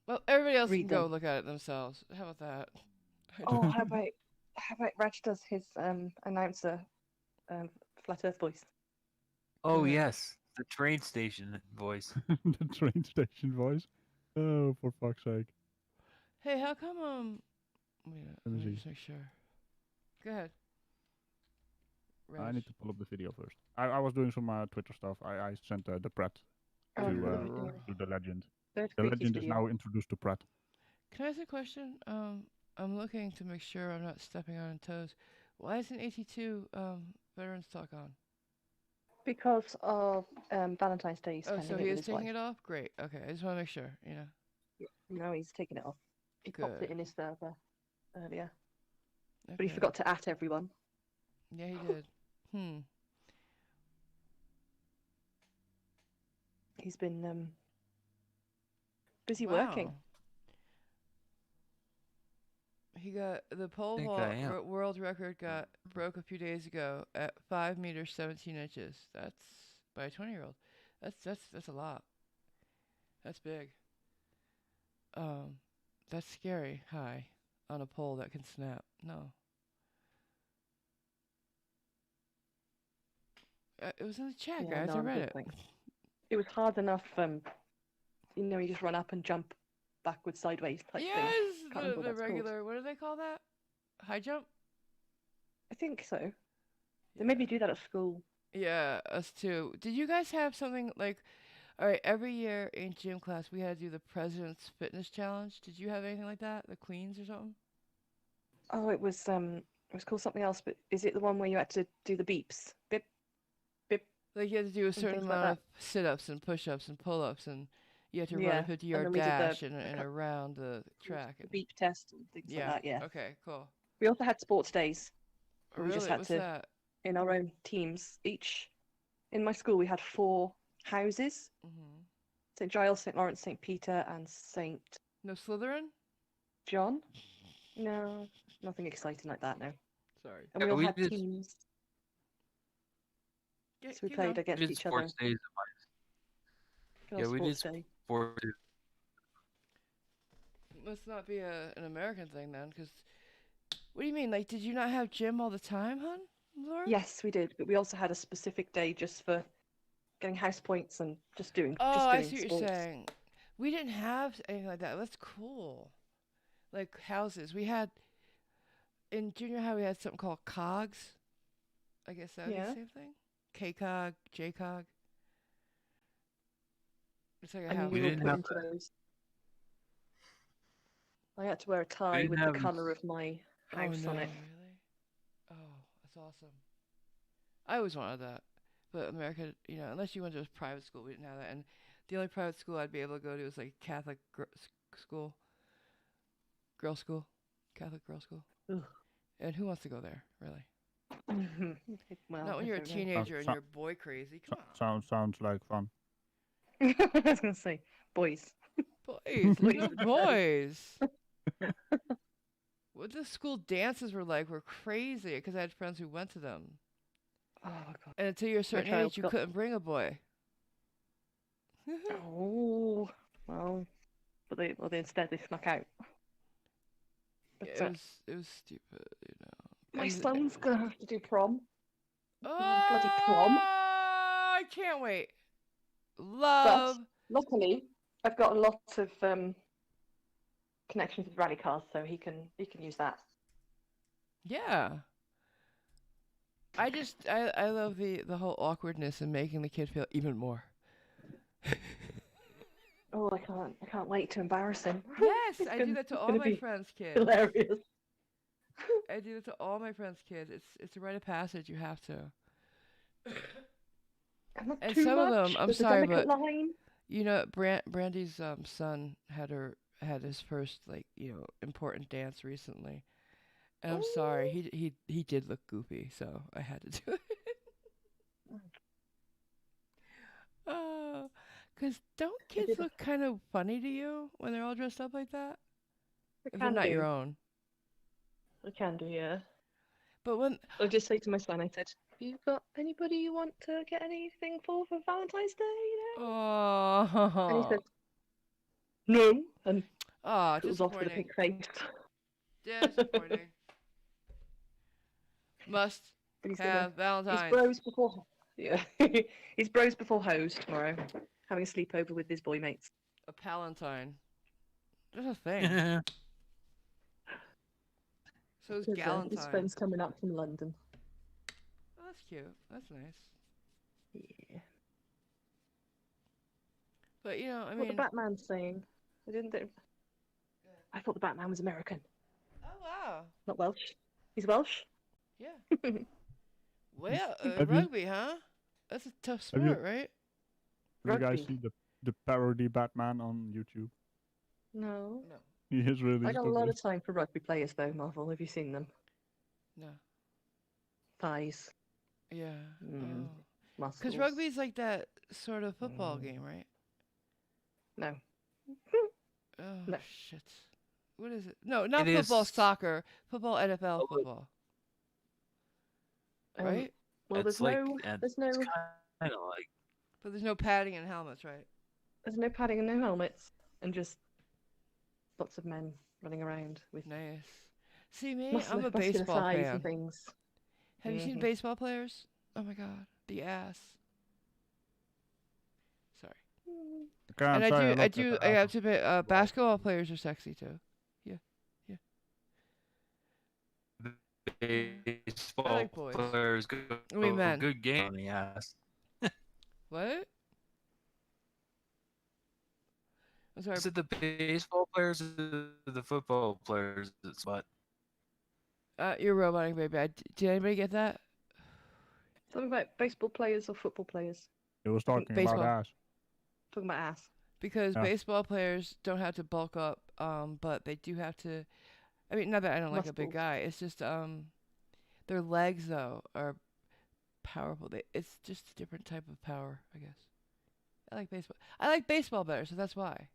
Well, everybody else Read can go them. look at it themselves. How about that? Oh, how about Reg does his announcer flat Earth voice? Oh ahead. yes, the train station voice. The train station voice. Oh, for fuck's sake. Hey, how come wait, Let me let me see. just make sure. Go ahead. I Reg. need to pull up the video first. I was doing some Twitter stuff. I sent the Pratt Oh, to the video. the legend. Third The Creaky's legend is video. now introduced to Pratt. Can I ask a question? I'm looking to make sure I'm not stepping on toes. Why isn't 82 Veterans Talk on? Because of Valentine's Day, he's Oh, spending so it he with is his taking wife. it off? Great. Okay, I just want to make sure. You know. No, he's taking it off. He popped Good. it in his server earlier, Okay. but he forgot to at everyone. Yeah, he did. He's been busy Wow. working. He got the pole think vault I am. world record broke a few days ago at 5 meters 17 inches. That's by a 20-year-old. That's a lot. That's big. That's scary high on a pole that can snap. No. It was in the chat, Yeah, guys. no, I I'm read good, it. thanks. It was hard enough. You just run up and jump backwards, sideways type Yes, thing. Can't remember what the that's called. regular. What do they call that? High jump. I think so. They made me do that at school. Yeah, us too. Did you guys have something like? All right, every year in gym class we had to do the President's Fitness Challenge. Did you have anything like that? The Queens or something? Oh, it was called something else, but is it the one where you had to do the beeps? Bip, bip. Like you had to do a and certain things like amount of sit-ups and push-ups and pull-ups, and you had to run a Yeah, 50-yard then we did dash the and around the track. the beep test and things like that. Yeah. Okay. Cool. We also had sports days. Oh, We just really? had What's to that? in our own teams each. In my school, we had 4 houses: Mhm. St. Giles, St. Lawrence, St. Peter, and St. No Slytherin? John. No, nothing exciting like that. No. Sorry. And we Yeah, all we had did- teams, so we keep played going. against We did each other. sports days. Good Yeah, old we did sports day. sports. Must not be an American thing then, because what do you mean? Like, did you not have gym all the time, hon? Laura? Yes, we did, but we also had a specific day just for getting house points and just doing. Oh, just I doing see what sports. you're saying. We didn't have anything like that. That's cool. Like houses. We had in junior high we had something called cogs. I guess that would be Yeah. the same thing. K-cog, J-cog. It's like a And house. We you were didn't put have into those. I had to wear a tie didn't with the have- colour of my house oh, on no, it. Really? Oh, that's awesome. I always wanted that. But America, unless you went to a private school, we didn't have that. And the only private school I'd be able to go to was like Catholic school. Girls' school. Catholic girls' school. Ugh. And who wants to go there, really? Well, Not when I you're a don't know. teenager and So- you're boy crazy. Come on. Sounds like fun. I was gonna say boys. Boys, little boys. What the school dances were like were crazy because I had friends who went to them. Oh god. And until you're a certain child age, you got- couldn't bring a boy. Oh well, they instead they snuck out. But, It was stupid, my And- son's gonna have to do prom. Oh, bloody prom. I can't wait. Love. Luckily, I've got a lot of connections with Ragical, so he can use that. Yeah. I love the whole awkwardness and making the kid feel even more. Oh, I can't wait to embarrass him. Yes, It's I do gonna- that to it's all gonna my be friends' kids. Hilarious. I do it to all my friends' kids. It's a rite of passage. You have to. Not And too some of much. them, I'm There's a sorry, delicate but line. you know, Brandy's son had his first like important dance recently, and I'm sorry, Ooh. he did look goofy, so I had to do it. Oh, cause don't I kids did. look kind of funny to you when they're all dressed up like that? I If they're can not your do. own. I can do, yeah. But when I'll just say to my son, I said, have you got anybody you want to get anything for Valentine's Day, And he oh said, no. And oh goes off with a disappointing pink face. disappointing. Must But have he's Valentine's. bros before, yeah. He's bros before hoes tomorrow, having a sleepover with his boy mates. A Palantine. That's a thing. So is His Galentine. friend's coming up from London. Oh, that's cute. That's nice. Yeah. But I What the mean. Batman's saying. I thought the Batman was American, Oh wow. not Welsh. He's Welsh. Yeah. Well, Have you rugby, huh? That's a tough have you sport, right? have you guys Rugby. seen the parody Batman on YouTube? No. No. He is really I got a lot stupid. of time for rugby players though, Marvel. Have you seen them? No. Thighs, Yeah. Oh. muscles. Because rugby's like that sort of football Mm. game, right? No. Oh No. shit. What is it? No, not It football, is. soccer. Football, NFL Oh, football. Right? Well, It's like, and there's it's no kind of like But there's no padding and helmets, right? padding and no helmets, and just lots of men running around with Nice. See me? I'm a muscular baseball thighs fan. and things. Have you seen baseball players? Oh my god, the ass. Sorry. I can't And say I looked at do. the I ass have of to admit, football. basketball players are sexy too. baseball I like boys. players go I mean, men. good game on the ass. What? I'm sorry. Is it the baseball players or the football players? It's what? You're roboting, baby. Did anybody get that? Something about baseball players or football players. He was I think talking about baseball. ass. Talking about ass. Because Yeah. baseball players don't have to bulk up, but they do have to. I mean, not that I don't like a big Muscles. guy. It's just their legs though are powerful. It's just a different type of power, I guess. I like baseball. I like baseball better, so that's why.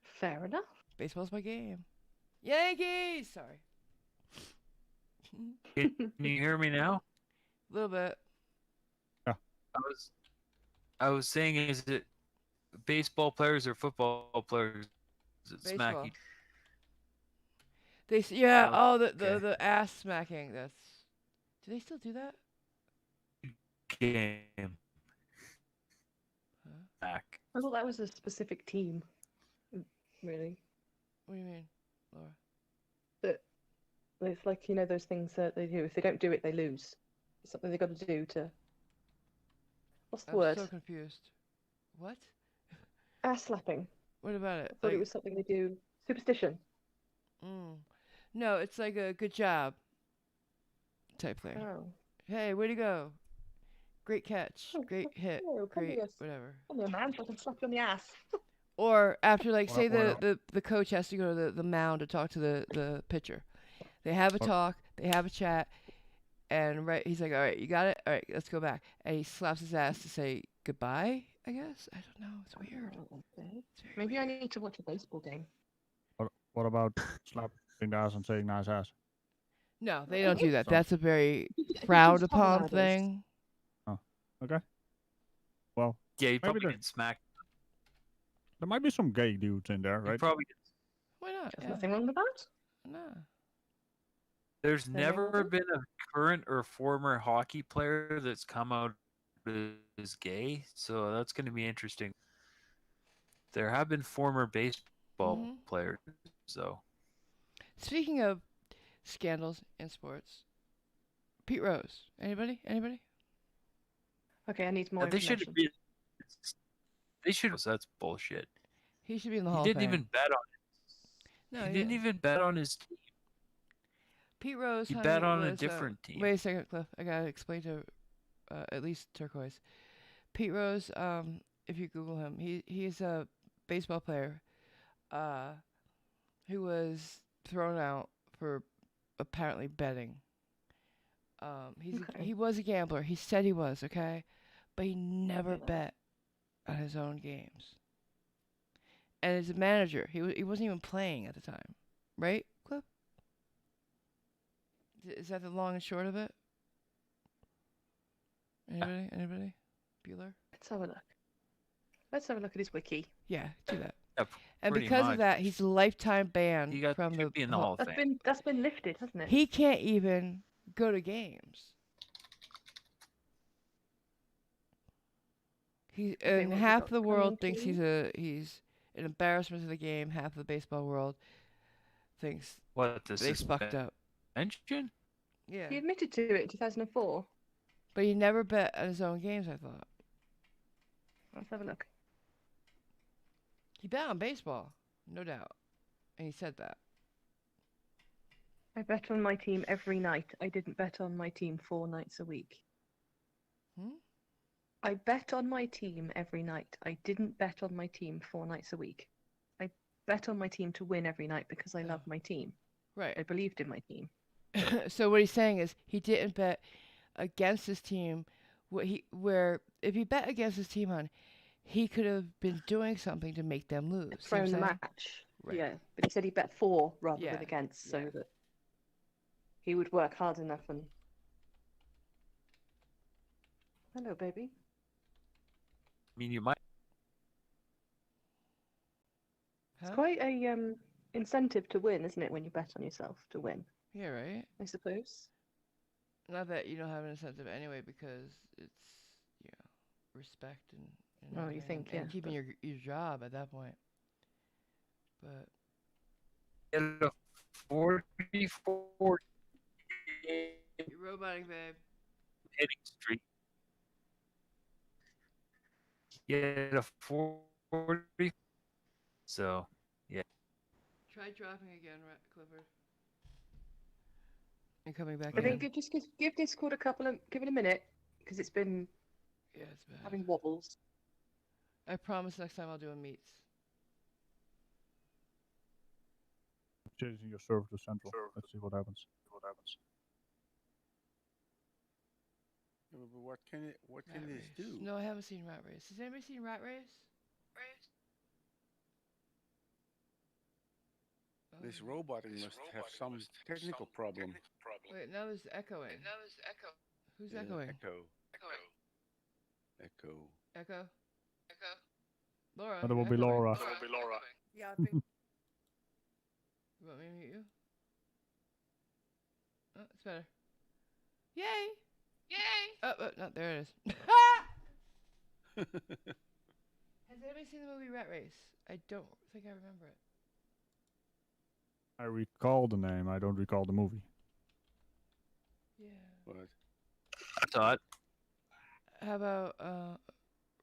Fair enough. Baseball's my game. Yankees. Sorry. Can you hear me now? A little bit. I was saying, is it baseball players or football players that Baseball. smack Yeah. Oh, Oh, okay. the ass smacking. That's. Do they still do that? game? Huh? Back. I thought that was a specific team. Really. What do you mean, Laura? It's like, those things that they do. If they don't do it, they lose. It's something they've got to do to. What's the I'm word? so confused. What? Ass slapping. What about it? I thought it was something they do. Superstition. No, it's like a good job type thing. Oh. Hey, way to go. Great catch. Great hit. Oh, Great whatever. Come here, man. I can slap you on the ass. Or after, like, say Well, the coach has to go to the mound to talk to the pitcher. They have a talk. They have a chat. And he's like, all right, you got it? All right, let's go back. And he slaps his ass to say goodbye, I guess? I don't know. It's weird. It's very Maybe weird. I need to watch a baseball game. What about slapping the ass and saying nice ass? No, they don't do that. So- That's a very It's frowned fun upon nowadays. thing. Okay. Well, Yeah, you maybe probably there, get smacked. there might be some gay dudes in there, You right? probably get Why not? There's Yeah. nothing wrong with that. No. There's There never will be. been a current or former hockey player that's come out as gay, so that's going to be interesting. There have been former baseball players, though. Speaking of scandals in sports, Pete Rose. Anybody? Okay, I need more They should information. have been. They should. That's bullshit. He should be in the He Hall didn't of Fame. even bet on it. No, He didn't even bet on his team. Pete Rose, He honey, bet on a was, different team. Wait a second, Cliff. I gotta explain to at least Turquoise. Pete Rose, if you Google him, he's a baseball player who was thrown out for apparently betting. He was a gambler. He said he was, okay? But he never bet on his own games. And as a manager, he wasn't even playing at the time. Right, Cliff? Is that the long and short of it? Anybody? Bueller? Let's have a look. Let's have a look at his wiki. Yeah, do that. Yeah, And pretty because much. of that, he's a lifetime ban He got from to the be in the Hall of Fame. That's been lifted, hasn't it? He can't even go to games. Okay, what have we half got the world coming thinks to? he's an embarrassment to the game. Half the baseball world thinks What, the they fucked up. suspension? Yeah, He admitted to it in 2004. but he never bet on his own games. I thought Let's have a look. he bet on baseball, no doubt, and he said that. I bet on my team every night. I didn't bet on my team 4 nights a week. I bet on my team every night. I didn't bet on my team 4 nights a week. I bet on my team to win every night because I love my team. Right. I believed in my team. So what he's saying is he didn't bet against his team. Where if he bet against his team, he could have been doing something to make them lose. Thrown the match. Right. Yeah, but he said he bet 4 rather Yeah, than against, so yeah. that he would work hard enough and. Hello, baby. I mean, you might. Huh? It's quite a incentive to win, isn't it, when you bet on yourself to win? Yeah, right. I suppose. Not that you don't have an incentive anyway, because it's respect and Oh, you think, and yeah, keeping your job at that point. But Get a 44 you're roboting, babe. hitting streak. Get a 40. So, yeah. Try dropping again, Clifford. And coming back I in. think just give Discord give it a minute, because it's been It's bad. having wobbles. I promise next time I'll do a meets. Changing your server to central. Let's see what happens. Yeah, but what can Rat this Race. do? No, I haven't seen Rat Race. Has anybody seen Rat Race? This roboting must have some technical problem. Wait, now there's echoing. Who's echoing? Echo. Echo? Laura. That will be echoing. Laura. Yeah, I've been. You want me to mute you? Oh, it's better. Yay! Oh, no, there it is. Has anybody seen the movie Rat Race? I don't think I remember it. I recall the name. I don't recall the movie. Yeah. What? I thought. How about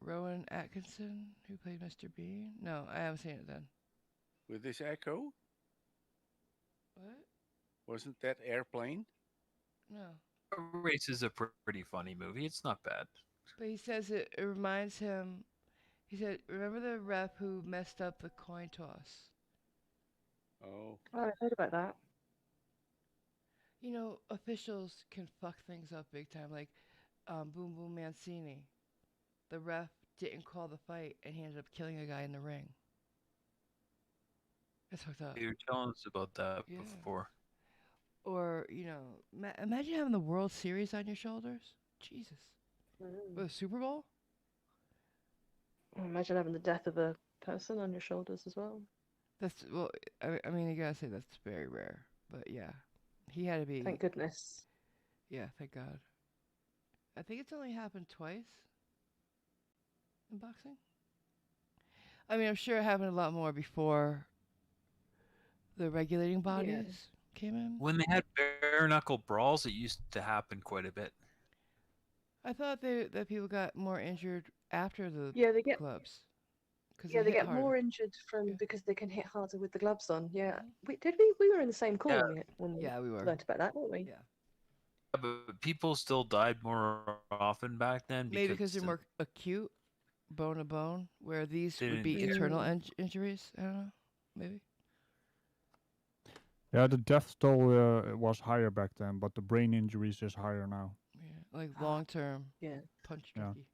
Rowan Atkinson, who played Mr. Bean? No, I haven't seen it then. With this echo? What? Wasn't that Airplane? No. Race is a pretty funny movie. It's not bad. But he says it reminds him. He said, remember the rep who messed up the coin toss? Oh. Oh, I heard about that. You know, officials can fuck things up big time. Like Boom Boom Mancini. The ref didn't call the fight and he ended up killing a guy in the ring. That's fucked up. You were telling us about that Yeah. before. Or, imagine having the World Series on your shoulders. Jesus. With a Super Bowl? Imagine having the death of a person on your shoulders as well. That's, well, I mean, I gotta say that's very rare. But yeah, he had to be. Thank goodness. Yeah, thank God. I think it's only happened twice in boxing. I mean, I'm sure it happened a lot more before the regulating bodies came in. When they had bare knuckle brawls, it used to happen quite a bit. I thought that people got more injured after the Yeah, they get clubs. because Yeah, they they hit get harder. more injured Yeah. from because they can hit harder with the gloves on. Yeah, Mhm. we were in the same call Yeah, when we Yeah, we were. learnt about that, weren't we? Yeah. but people still died more often back then Maybe because because they're more acute, bone to bone, where these they would didn't be get. internal Mm. injuries. I don't know. Maybe. Yeah, the death toll was higher back then, but the brain injuries is higher now. Yeah. Like long term Yeah. punch Yeah, drunkie.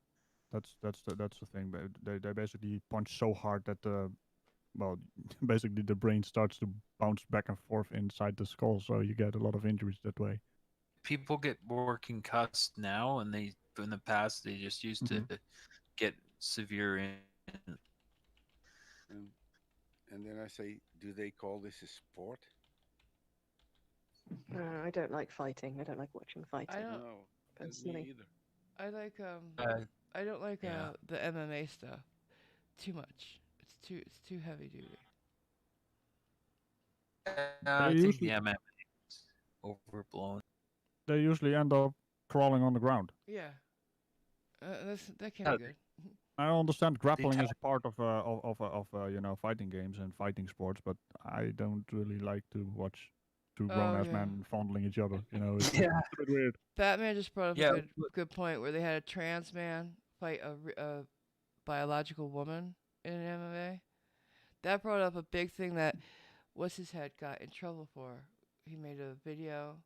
that's the thing. They basically punch so hard that the well, basically the brain starts to bounce back and forth inside the skull, so you get a lot of injuries that way. People get more concussed now, and they in the past they just used to Mhm. get severe. And, and then I say, do they call this a sport? I don't like fighting. I don't like watching I fighting don't. No, personally. me either. I like Uh, I don't like yeah, the MMA stuff too much. It's too heavy duty. They I think the usually MMA is overblown. they usually end up crawling on the ground. Yeah. That can Yeah, be good. I understand they grappling tap. is a part of fighting games and fighting sports, but I don't really like to watch two grown Oh ass yeah. men fondling each other. You know, it's Yeah, a bit weird. Batman just brought up a yeah. good point where they had a trans man fight a biological woman in an MMA. That brought up a big thing that what's his head got in trouble for. He made a video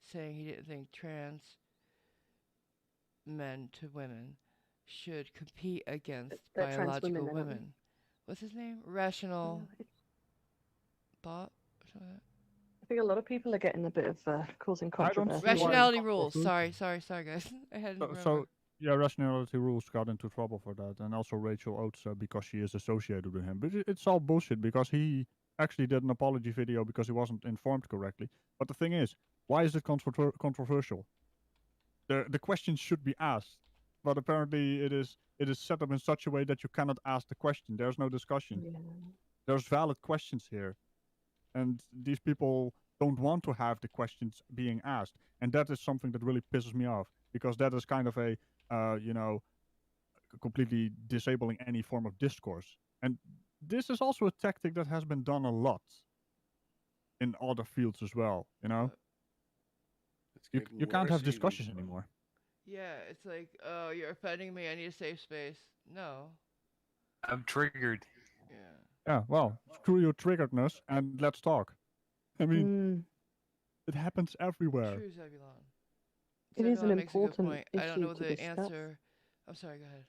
saying he didn't think trans men to women should compete against They're trans women, biological then, aren't they? women. What's his name? Rational Yeah, Bot? Or something like I think a lot of people are getting a bit of causing I don't that? see controversy why around. it's Rationality rules. controversial. Sorry, guys. I hadn't So remember. yeah, rationality rules got into trouble for that, and also Rachel Oates because she is associated with him. But it's all bullshit because he actually did an apology video because he wasn't informed correctly. But the thing is, why is it controversial? The question should be asked, but apparently it is set up in such a way that you cannot ask the question. There's no discussion. Yeah. There's valid questions here, and these people don't want to have the questions being asked, and that is something that really pisses me off because that is kind of a you know completely disabling any form of discourse. And this is also a tactic that has been done a lot in other fields as well. You know, But It's you getting you can't have worse even. discussions anymore. yeah, it's like, oh, you're offending me. I need a safe space. No. I'm triggered. Yeah. Yeah, well, screw your triggeredness and let's talk. I mean, Mm. it happens everywhere. True, Zebulon. It is an Zebulon makes a good important point. I don't issue know to the discuss. answer. I'm sorry, go ahead.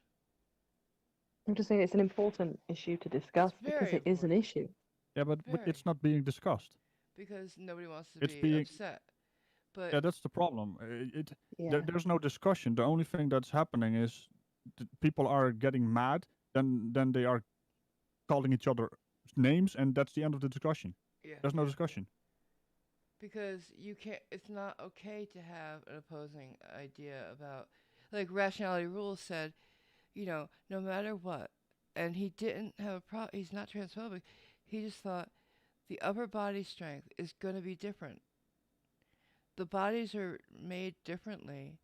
I'm just saying it's an important issue to discuss It's because very it is an important. issue. Yeah, but Very. it's not being discussed. Because nobody wants to It's be being upset. But yeah, that's the problem. Yeah. There's no discussion. The only thing that's happening is people are getting mad, then they are calling each other names, and that's the end of the discussion. yeah, There's no discussion. because you can't. It's not okay to have an opposing idea about, like rationality rules said. No matter what, and he didn't have a problem. He's not transphobic. He just thought the upper body strength is going to be different. The bodies are made differently,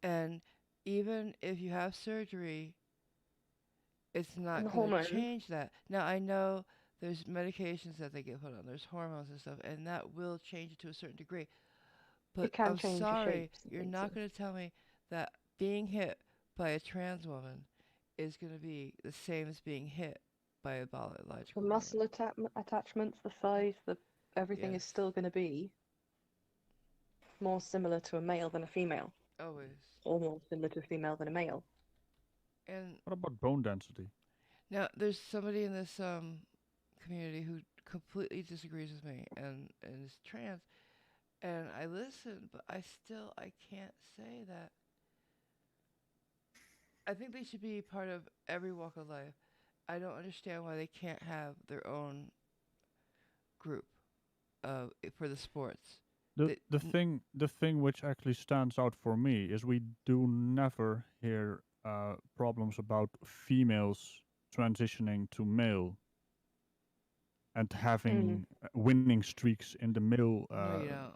and even if you have surgery, it's And not the going to hormones, change that. Now I know there's medications that they get put on. There's hormones and stuff, and that will change it to a certain degree. But it can I'm change your sorry, shapes and you're things. not going to tell me that being hit by a trans woman is going to be the same as being hit by a The biological woman. muscle attachments, the size, the everything is Yes, still going to be more similar to a male than a female, always. or more similar to a female than a male. And What about bone density? now there's somebody in this community who completely disagrees with me and is trans, and I listen, but I can't say that. I think they should be part of every walk of life. I don't understand why they can't have their own group for the sports. The They, the thing the thing which actually stands out for me is we do never hear problems about females transitioning to male and Mm. having winning streaks in the male no, you don't.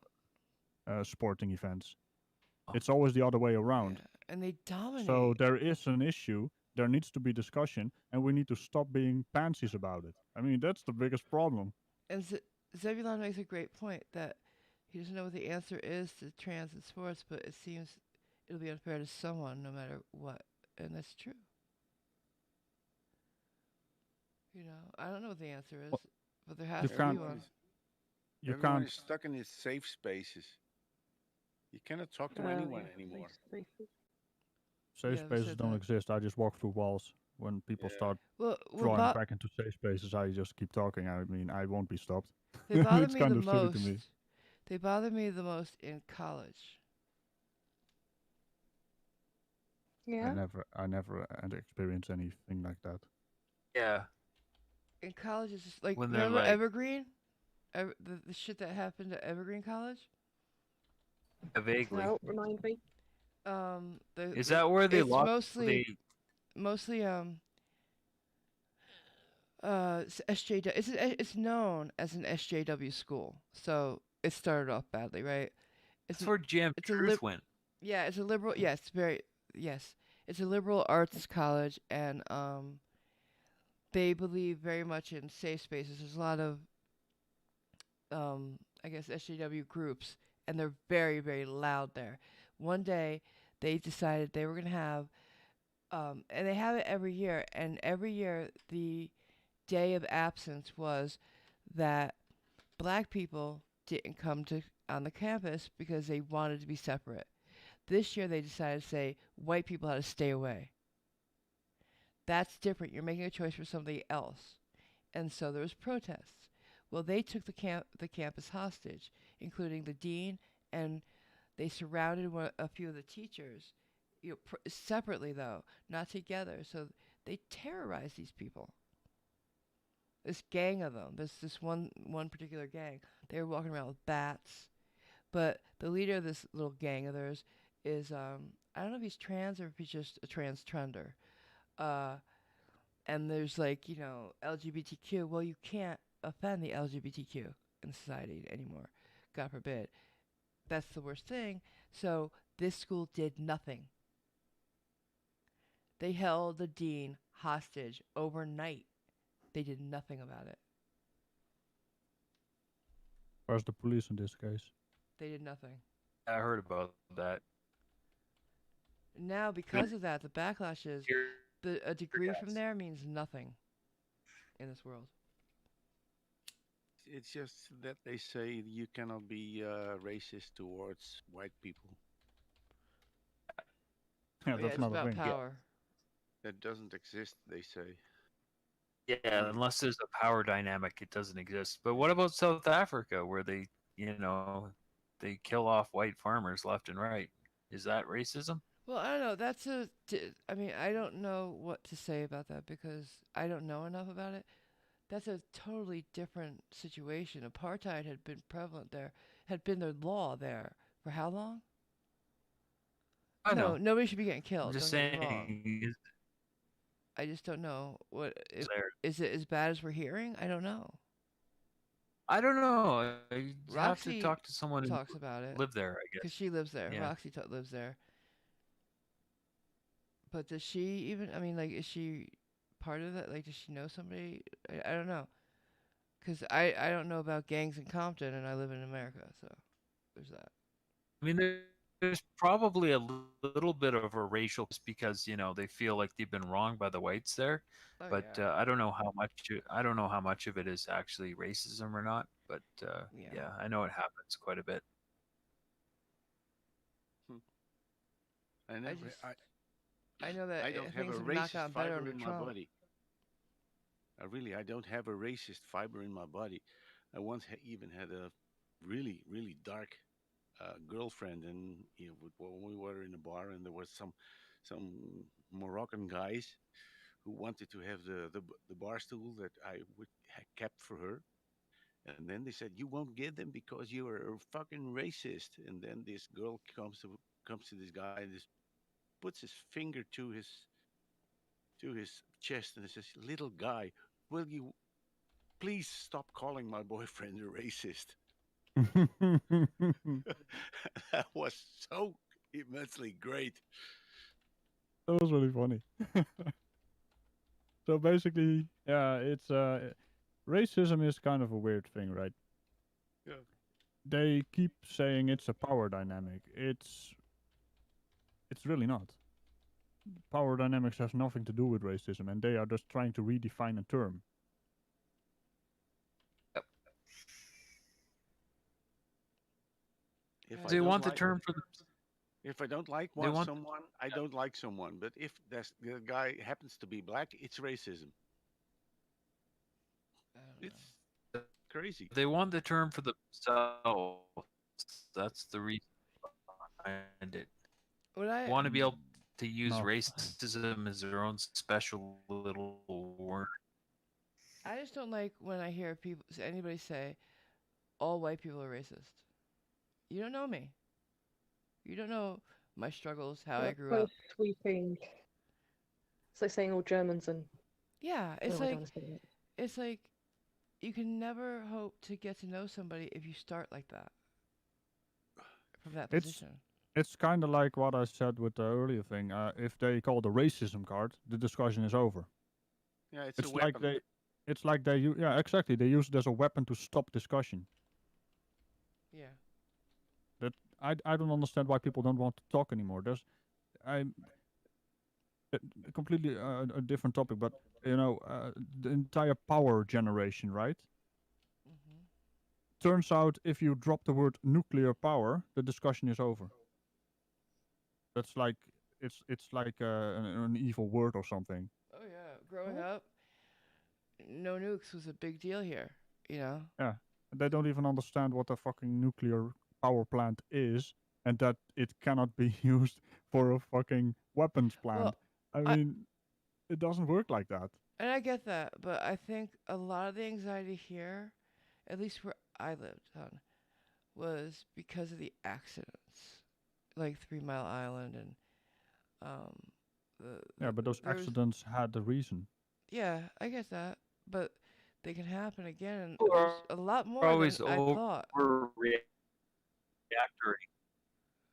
sporting events. Oh, It's always the other way Yeah, around. and they So dominate. there is an issue there needs to be discussion, and we need to stop being pansies about it. I mean, that's the biggest problem. And Zebulon makes a great point that he doesn't know what the answer is to trans in sports, but it seems it'll be unfair to someone no matter what, and that's true. You know, I don't know what the answer is, Well, but there has you to be can't, Everyone one. is you everyone can't is stuck in his safe spaces. You cannot talk to Oh anyone yeah, anymore. safe Yeah, we spaces said don't that. exist. I just walk through walls. When people Yeah. start Well, drawing back into safe spaces, I just keep talking. I mean, I won't be stopped. they bother It's me the kind of silly to me. most. They bother me the most in college. Yeah. I never had experienced anything like that. Yeah, In college, it's just like when they're remember like Evergreen, the shit that happened at Evergreen College. vaguely. No, remind me. Is that where they It's lost? They mostly SJW. It's known as an SJW school, so it started off badly, right? It's that's an where Jam it's a Truth went. yeah, it's a liberal. Yes, very yes. It's a liberal arts college, and they believe very much in safe spaces. There's a lot of I guess SJW groups, and they're very loud there. One day, they decided they were gonna have and they have it every year, and every year the day of absence was that black people didn't come to on the campus because they wanted to be separate. This year they decided to say white people had to stay away. That's different. You're making a choice for somebody else. And so there was protests. Well, they took the campus hostage, including the dean, and they surrounded a few of the teachers, separately though, not together. So they terrorized these people. This gang of them. This one particular gang. They were walking around with bats. But the leader of this little gang of theirs is I don't know if he's trans or if he's just a trans trender. Uh, and there's like LGBTQ. Well, you can't offend the LGBTQ in society anymore. God forbid. That's the worst thing. So this school did nothing. They held the dean hostage overnight. They did nothing about it. Where's the police in this case? They did nothing. I heard about that. Now, because of that, the backlash is Tear a degree from gas. there means nothing in this world. It's just that they say you cannot be racist towards white people. Yeah, Oh, yeah, that's it's not a about thing. power. That doesn't exist, they say. Yeah, unless there's a power dynamic, it doesn't exist. But what about South Africa, where they kill off white farmers left and right? Is that racism? Well, I don't know. I mean, I don't know what to say about that because I don't know enough about it. That's a totally different situation. Apartheid had been prevalent there, had been the law there for how long? I No, know. nobody should be getting I'm killed. just Don't get me wrong. saying, is I just don't know what if there? is it as bad as we're hearing? I don't know. I don't know. I have to Roxy talk to someone who talks about it lived there, I because guess. she lives there. Yeah. Roxy lives there. But does she even? I mean, like, is she part of that? Like, does she know somebody? I don't know. Because I don't know about gangs in Compton, and I live in America, so there's that. I mean, there's probably a little bit of a racial because they feel like they've been wronged by the whites there, Oh but yeah, I don't know how much I don't know how much of it is actually racism or not. But yeah. yeah, I know it happens quite a bit. Hmm. I never, I know that I don't have a things have not racist gotten better fiber under in my Trump. body. I don't have a racist fiber in my body. I once even had a really dark girlfriend, and when we were in a bar, and there was some Moroccan guys who wanted to have the bar stool that I had kept for her. And then they said, "You won't get them because you are a fucking racist." And then this girl comes to this guy and just puts his finger to his chest and says, "Little guy, will you please stop calling my boyfriend a racist?" That was so immensely great. That was really funny. So basically, yeah, it's racism is kind of a weird thing, right? Yeah. They keep saying it's a power dynamic. It's really not. Power dynamics has nothing to do with racism, and they are just trying to redefine a term. Yep. If I They don't want the like term for the. if I don't like They want. someone, I don't like someone. But if the guy happens to be black, it's racism. I don't know. It's crazy. They want the term for themselves. That's the reason behind it. What I Want to be able to use No. racism as their own special little word. I just don't like when I hear anybody say all white people are racist. You don't know me. You don't know my struggles, how I That's grew so up. sweeping. It's like saying all Germans and Yeah, oh, I it's don't like wanna say that. it's like you can never hope to get to know somebody if you start like that from that It's position. it's kind of like what I said with the earlier thing. If they call the racism card, the discussion is over. Yeah, it's a It's like weapon. yeah, exactly. They use it as a weapon to stop discussion. Yeah. That I don't understand why people don't want to talk anymore. I completely a different topic, but you know, the entire power generation, right? Mhm. Turns out if you drop the word nuclear power, the discussion is over. That's like it's like an evil word or something. Oh yeah, growing up, no nukes was a big deal here. You know. Yeah, they don't even understand what a fucking nuclear power plant is, and that it cannot be used for a fucking weapons plant. Well, I I mean, it doesn't work like that. and I get that, but I think a lot of the anxiety here, at least where I lived, was because of the accidents, like 3 Mile Island and um, Yeah, but those there was accidents had a reason. yeah, I get that, but they can happen again. And People there's a lot are more than always I thought. overreacting.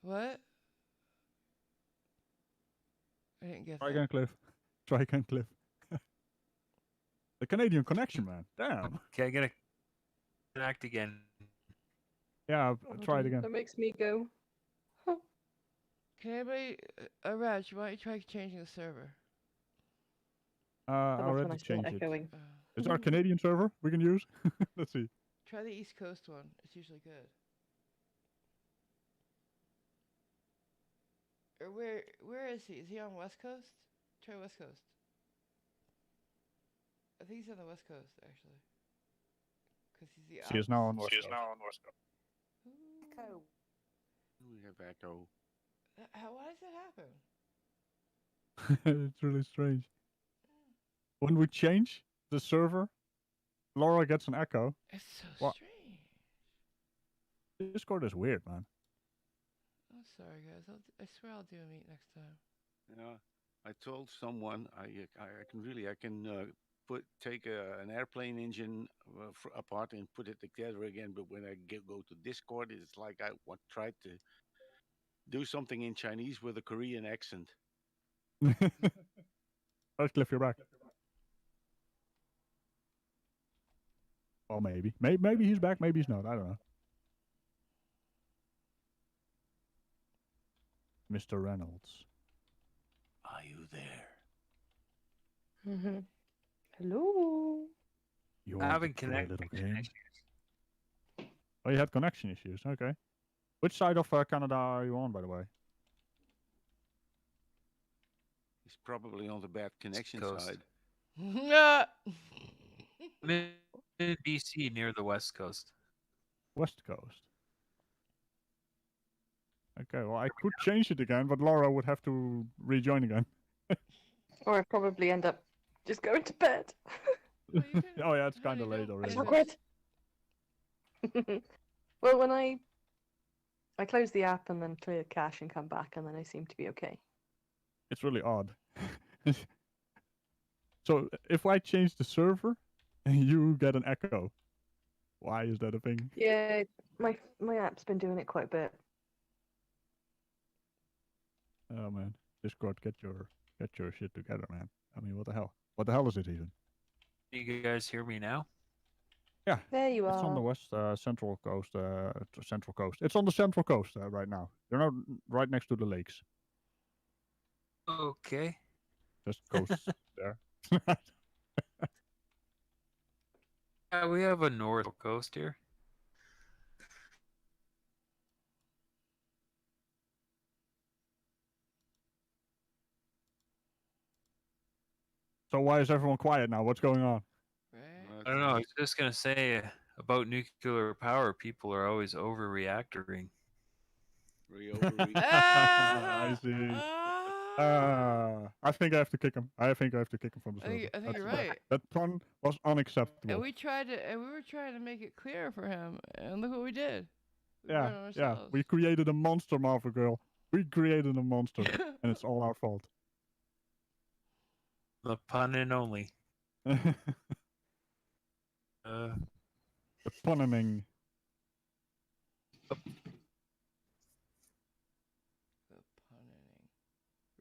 What? I didn't get Try that. again, Cliff. Try again, Cliff. The Canadian connection, man. Damn. Okay, I'm gonna connect again. Yeah, Oh, try it dear, again. that makes me go. Huh. Can anybody, Raj, why don't you try changing the server? I But that's when I already start changed it. echoing. Is there a Canadian server we can use? Let's see. Try the East Coast one. It's usually good. Or where is he? Is he on West Coast? Try West Coast. I think he's on the West Coast actually, because he's the She is now opposite. on West Coast. Echo. We have echo. How? Why does that happen? It's really strange. When we change the server, Laura gets an echo. It's so What? strange. Discord is weird, man. I'm sorry, guys. I swear I'll do a meet next time. Yeah, I told someone I can really I can take an airplane engine apart and put it together again. But when I go to Discord, it's like I tried to do something in Chinese with a Korean accent. Alright, Cliff, you're back. Well, maybe. Maybe he's back, maybe he's not. I don't know. Mr. Reynolds. Are you there? Mm-hmm. Hello. You want Having to play a little connection game? issues. Oh, you had connection issues. Okay. Which side of Canada are you on, by the way? He's probably on the bad connection Coast. side. I'm in BC near the West Coast. West Coast. Okay, well, I could change it again, but Laura would have to rejoin again. Or I probably end up just going to bed. Well, you can, Oh, yeah, it's kind honey, of late don't already. That's awkward. Well, when I close the app and then clear cache and come back, and then I seem to be okay. It's really odd. So, if I change the server, you get an echo. Why is that a thing? Yeah, my app's been doing it quite a bit. Oh, man. Discord, get your Get your shit together, man. I mean, what the hell? What the hell is it even? You guys hear me now? Yeah, There you it's on the are. west central coast. Central coast. It's on the central coast right now. You're not right next to the lakes. Okay. Just coast there. Yeah, we have a north coast here. So why is everyone quiet now? What's going on? Right? I don't know. I was just gonna say about nuclear power. People are always overreacting. I Ah! see. Ah! I think I have to kick him. I think I have to kick him from the I server. think, I think you're That's- right. That pun was unacceptable. And we were trying to make it clear for him, and look what we did. We Yeah, ruined yeah. ourselves. We created a monster, Marvel Girl. We created a monster, and it's all our fault. The pun and only. The Uh, punning. The punning.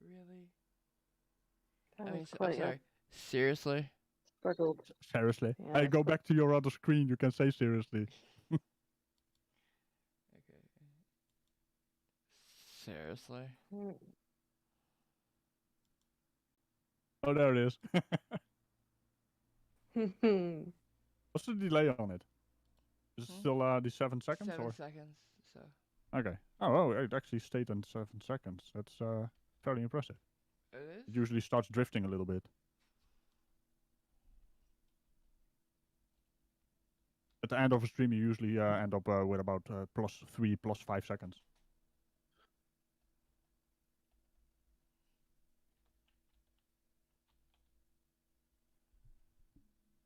Really? That I mean, was I'm quite a sorry. Seriously? struggle. Seriously. Yeah, Hey, go back to your other screen. You can say seriously. Okay. Seriously? Oh, there it is. Mm. What's the delay on it? Is it still the 7 seconds? 7 or? seconds. So. Okay. Oh, it actually stayed on 7 seconds. That's fairly impressive. It is? It usually starts drifting a little bit. At the end of a stream, you usually end up with about +3, +5 seconds.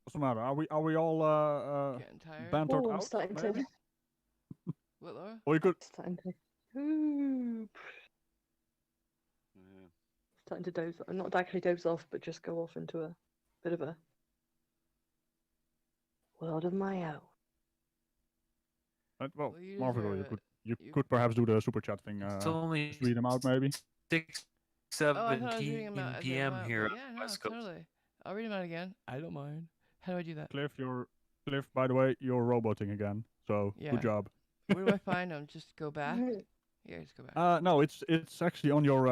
What's the matter? Are we all Getting tired? bantered Oh, I'm out? starting Maybe? to. What, Laura? Or you could. Starting to. Ooh, Yeah. starting to doze. Not actually doze off, but just go off into a bit of a world of my own. Well, Well, you Marvel, deserve you it. could you You- could perhaps do the super chat thing. it's only Just read them out, maybe. 6, Oh, I thought I was reading them out 17 as I p.m. went, here but on yeah, the no, West Coast. totally. I'll read them out again. I don't mind. How do I do that? Cliff, by the way, you're roboting again. So Yeah. good job. Where do I find them? Just go back? Yeah, just go back. No, it's actually on your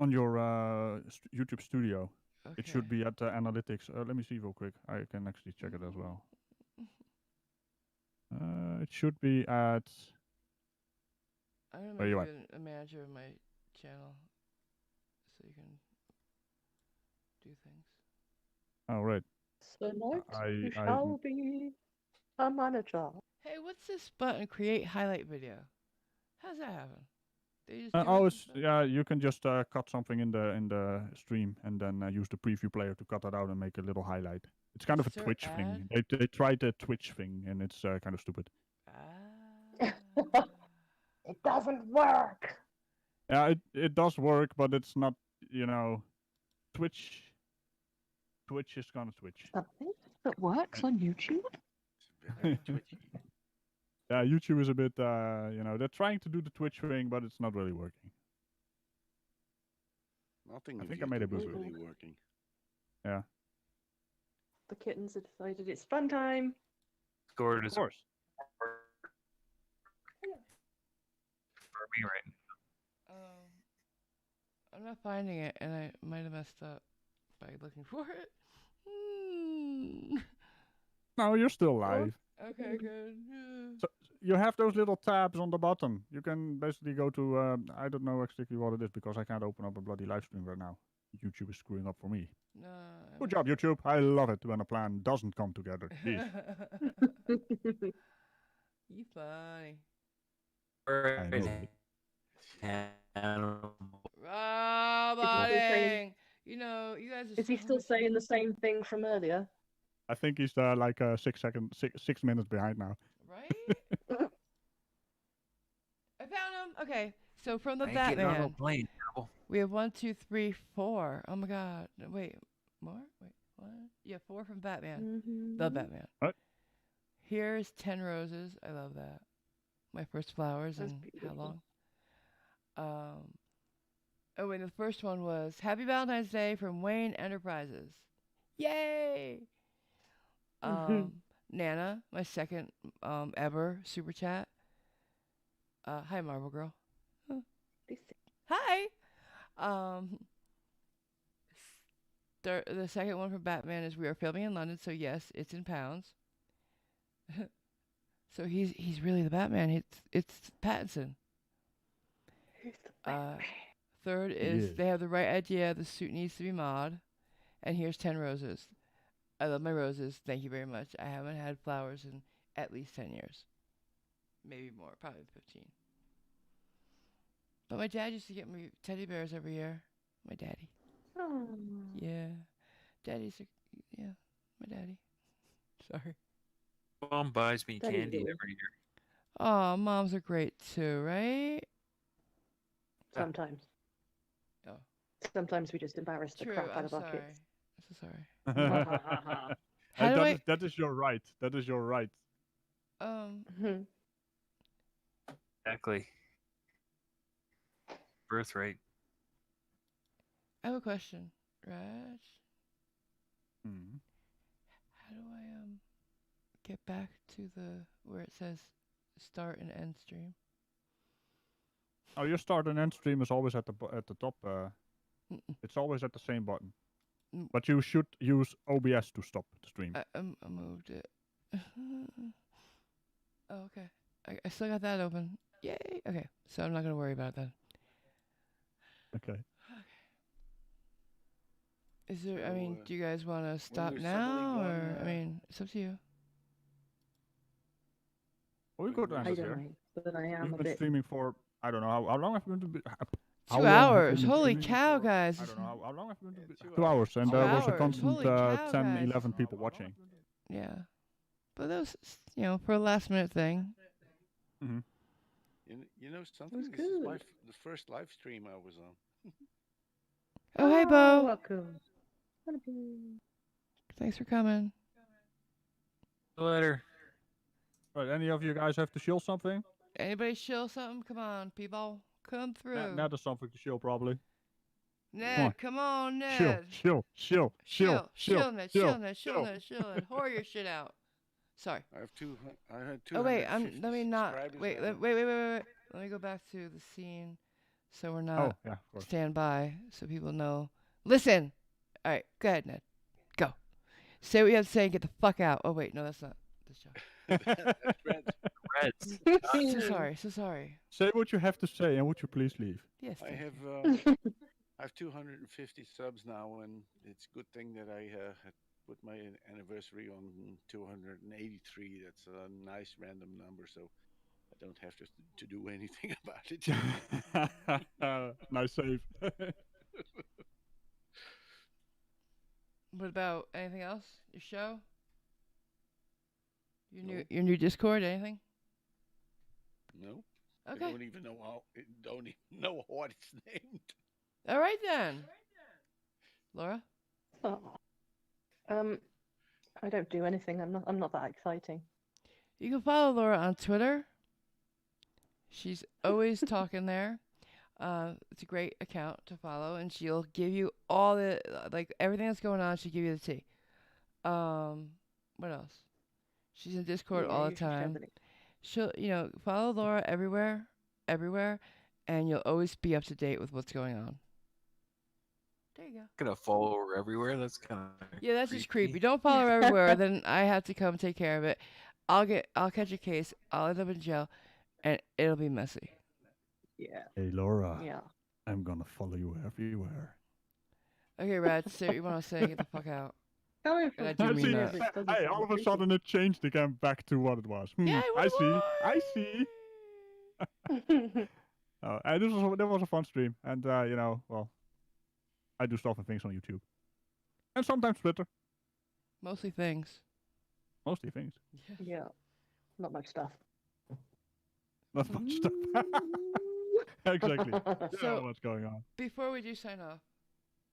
YouTube studio. Okay. It should be at analytics. Let me see real quick. I can actually check it as well. It should be at. I'm gonna Where make you you at? a manager of my channel, so you can do things. Oh right. Tonight you I shall be a manager. Hey, what's this button? Create highlight video. How's that happen? They just give oh, us it's you can just cut something in the stream and then use the preview player to cut that out and make a little highlight. It's kind of a Insert Twitch ad? thing. They tried the Twitch thing and it's kind of stupid. It doesn't work. Yeah, it does work, but it's not, Twitch is gonna Twitch. Something that works on YouTube. It's very twitchy. Yeah, YouTube is a bit, they're trying to do the Twitch thing, but it's not really working. Nothing I in think I made a YouTube is boo-boo. really working. Yeah, The kittens have decided it's fun time. Scored of is course. for me right now. I'm not finding it, and I might have messed up by looking for it. Hmm. No, you're still live. Okay, good. Yeah. So you have those little tabs on the bottom. You can basically go to, I don't know exactly what it is because I can't open up a bloody live stream right now. YouTube is screwing up for me. No. I Good job, messed YouTube. I love it when a plan doesn't come together. Jeez. up. You funny. I know. Roboting. You know, you guys are Is he so still much- saying the same thing from earlier? I think he's like 6 minutes behind now. Right? I found him. Okay, so from the I ain't getting on no Batman, plane. we have 1, 2, 3, 4. Oh my God! No, wait, more? Wait, what? Yeah, 4 from Batman. The Batman. What? Here's 10 roses. I love that. My first flowers That's in how beautiful. long? Oh, wait, the first one was Happy Valentine's Day from Wayne Enterprises. Yay! Nana, my second ever super chat. Hi, Marvel Girl. Hi. Um, the second one from Batman is we are filming in London, so yes, it's in pounds. So he's really the Batman. It's Pattinson. Third is they have the right idea. The suit needs to be mod, and here's 10 roses. I love my roses. Thank you very much. I haven't had flowers in at least 10 years, maybe more, probably 15. But my dad used to get me teddy bears every year. My daddy. Oh. Yeah, yeah, my daddy. Sorry. Mom buys me Daddy's candy good. every year. Oh, moms are great too, right? Sometimes. Oh, Sometimes we just embarrass the true. crap out I'm of our sorry. kids. I'm so sorry. How And do I? that is your right. That is your right. Mhm. Exactly. Birthright. I have a question, Raj. Hmm. How do I get back to the where it says start and end stream? Oh, your start and end stream is always at the top. Mm-mm. It's always at the same button. Mm. But you should use OBS to stop the stream. I moved it. Oh, okay. I still got that open. Yay. Okay, so I'm not gonna worry about that. Okay. Is there? I So, mean, do you guys want to stop we're suddenly now, gone, or I mean, it's up to you. Well, we could I end I it don't here. mind, but I am We've a been bit. streaming for I don't know how long have we been. How 2 long have we hours. been Holy streaming cow, for? guys! I don't know how long have we been. Yeah, 2 hours, and 2 there was a hours. constant Holy cow, 10, guys. 11 people watching. Yeah, but that was for a last minute thing. Mm-hmm. You know something? was This is good. the first live stream I was on. Oh, hey, Bo. Welcome. Thanks for coming. Later. Right, any of you guys have to shield something? Anybody shill something? Come on, people. Come through. Ned has something to shield, probably. Ned, come on, Shield, Ned. shield, shield, shield, shield, Ned, shield, Ned, shield. Ned, Ned. Whore your shit out. Sorry. I have I had Oh wait, 250 let me not. subscribers Wait, now. wait. Let me go back to the scene, so we're Oh, not yeah, of course. stand by, so people know. Listen. All right, go ahead, Ned. Go. Say what you have to say and get the fuck out. Oh wait, no, that's not this show. That's Red. Reds. So sorry. Say what you have to say, and would you please leave? Yes. I thank have you. I have 250 subs now, and it's a good thing that I had put my anniversary on 283. That's a nice random number, so I don't have to do anything about it. Nice save. What about anything else? Your show? No. Your new Discord? Anything? No, I Okay. don't even know what it's named. All right then. Laura? Oh. I don't do anything. I'm not that exciting. You can follow Laura on Twitter. She's always talking there. It's a great account to follow, and she'll give you all the everything that's going on. She'll give you the tea. What else? She's in Discord all the you should share time. the link. She'll follow Laura everywhere, and you'll always be up to date with what's going on. There you go. Gonna follow her everywhere. That's kind of Yeah, that's just creepy. Don't follow her everywhere. Then I have to come take care of it. I'll catch a case. I'll end up in jail, and it'll be messy. Yeah. Hey, Laura. Yeah. I'm gonna follow you everywhere. Okay, Rad, say what you want to say. Get the fuck out. Oh, And I do mean that. Hey, all of a sudden it changed again back to what it was. Yeah, I see. And that was a fun stream, and well, I do stuff and things on YouTube, and sometimes Twitter. Mostly things. Mostly things. Yeah. Not much stuff. Not much stuff. Exactly. So- What's going on? Before we do sign off,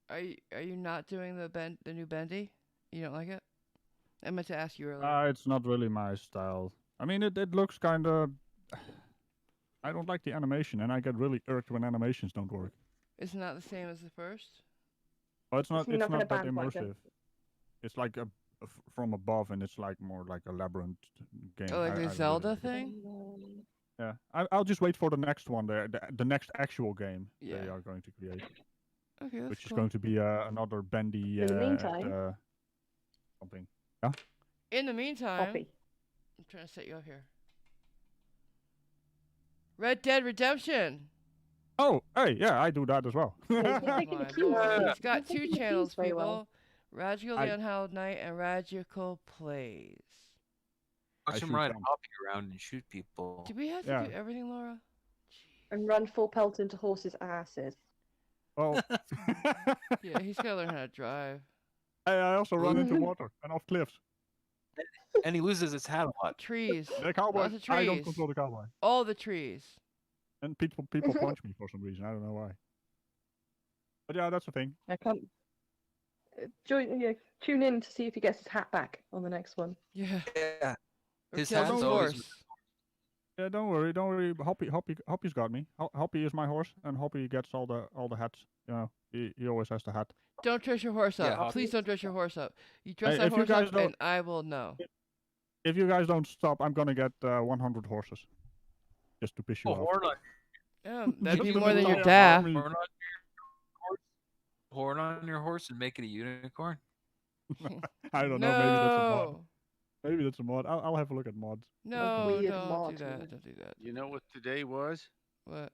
are you not doing the new bendy? You don't like it? I meant to ask you earlier. It's not really my style. I mean, it looks kind of. I don't like the animation, and I get really irked when animations don't work. It's not the same as the first. Well, it's not. You're It's not gonna not that ban quite a- immersive. It's like from above, and it's like more like a labyrinth game. Oh, like I the really Zelda like it. thing. Yeah, I'll just wait for the next one. The next actual game they Yeah. are going to create, Okay, that's which is cool. going to be another bendy In the meantime- something. In the meantime, Poppy. I'm trying to set you up here. Red Dead Redemption. Oh, hey, yeah, I do that as well. Yeah, Oh you're taking the my cues. lord. Yeah. He's got You're two taking the cues channels, very people. well. Ragical the Unhallowed Knight and Ragical Plays. I Watch him shoot ride them. Poppy around and shoot people. Do we have to Yeah. do everything, Laura? And run full pelt into horses' asses. Well, Yeah, he's got to learn how to drive. I also run into water and off cliffs. And he loses his hat a lot. Trees. The cowboy. Lots of I don't trees. control the cowboy. All the trees. And people punch me for some reason. I don't know why. But yeah, that's the thing. I can't. Tune in to see if he gets his hat back on the next one. Yeah. Yeah. Or His kills hat's his always horse. Yeah, don't worry. Hoppy's got me. Hoppy is my horse, and Hoppy gets all the hats. You know, he always has the hat. Don't dress your horse up. Yeah, Hoppy. Please don't dress your horse up. You dress Hey, that if you horse guys up, don't- and I will know. If you guys don't stop, I'm gonna get 100 horses, just to piss you Oh, off. horn on, Yeah, that'd be Just more than your an dad. army. horn on your horse and make it a unicorn. I don't know. Maybe that's a mod. No. Maybe that's a mod. I'll have a look at mods. No, weird don't mod. do that. Don't do that. You know what today was? What?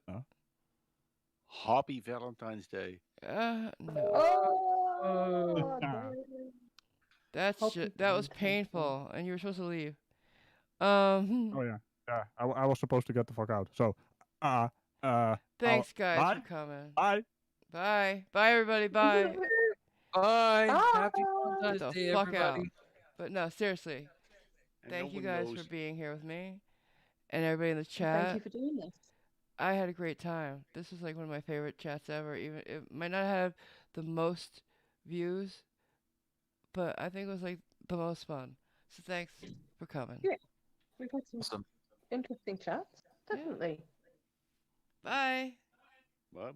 Happy Valentine's Day. No. Oh, Ah. That's Happy that was Valentine's Day. painful, and you were supposed to leave. Oh yeah. I was supposed to get the fuck out. So, Thanks, guys, bye. for coming. bye. Bye. Bye, everybody. Bye. Bye. Happy Bye. Valentine's Get the Day, fuck everybody. out. But no, seriously. And Thank you no one guys knows. for being here with me, and everybody in the Thank chat. you for doing this. I had a great time. This was like one of my favorite chats ever. Even it might not have the most views, but I think it was like the most fun. So thanks for coming. Yeah. We've had some Awesome. interesting chats. Yeah. Definitely. Bye.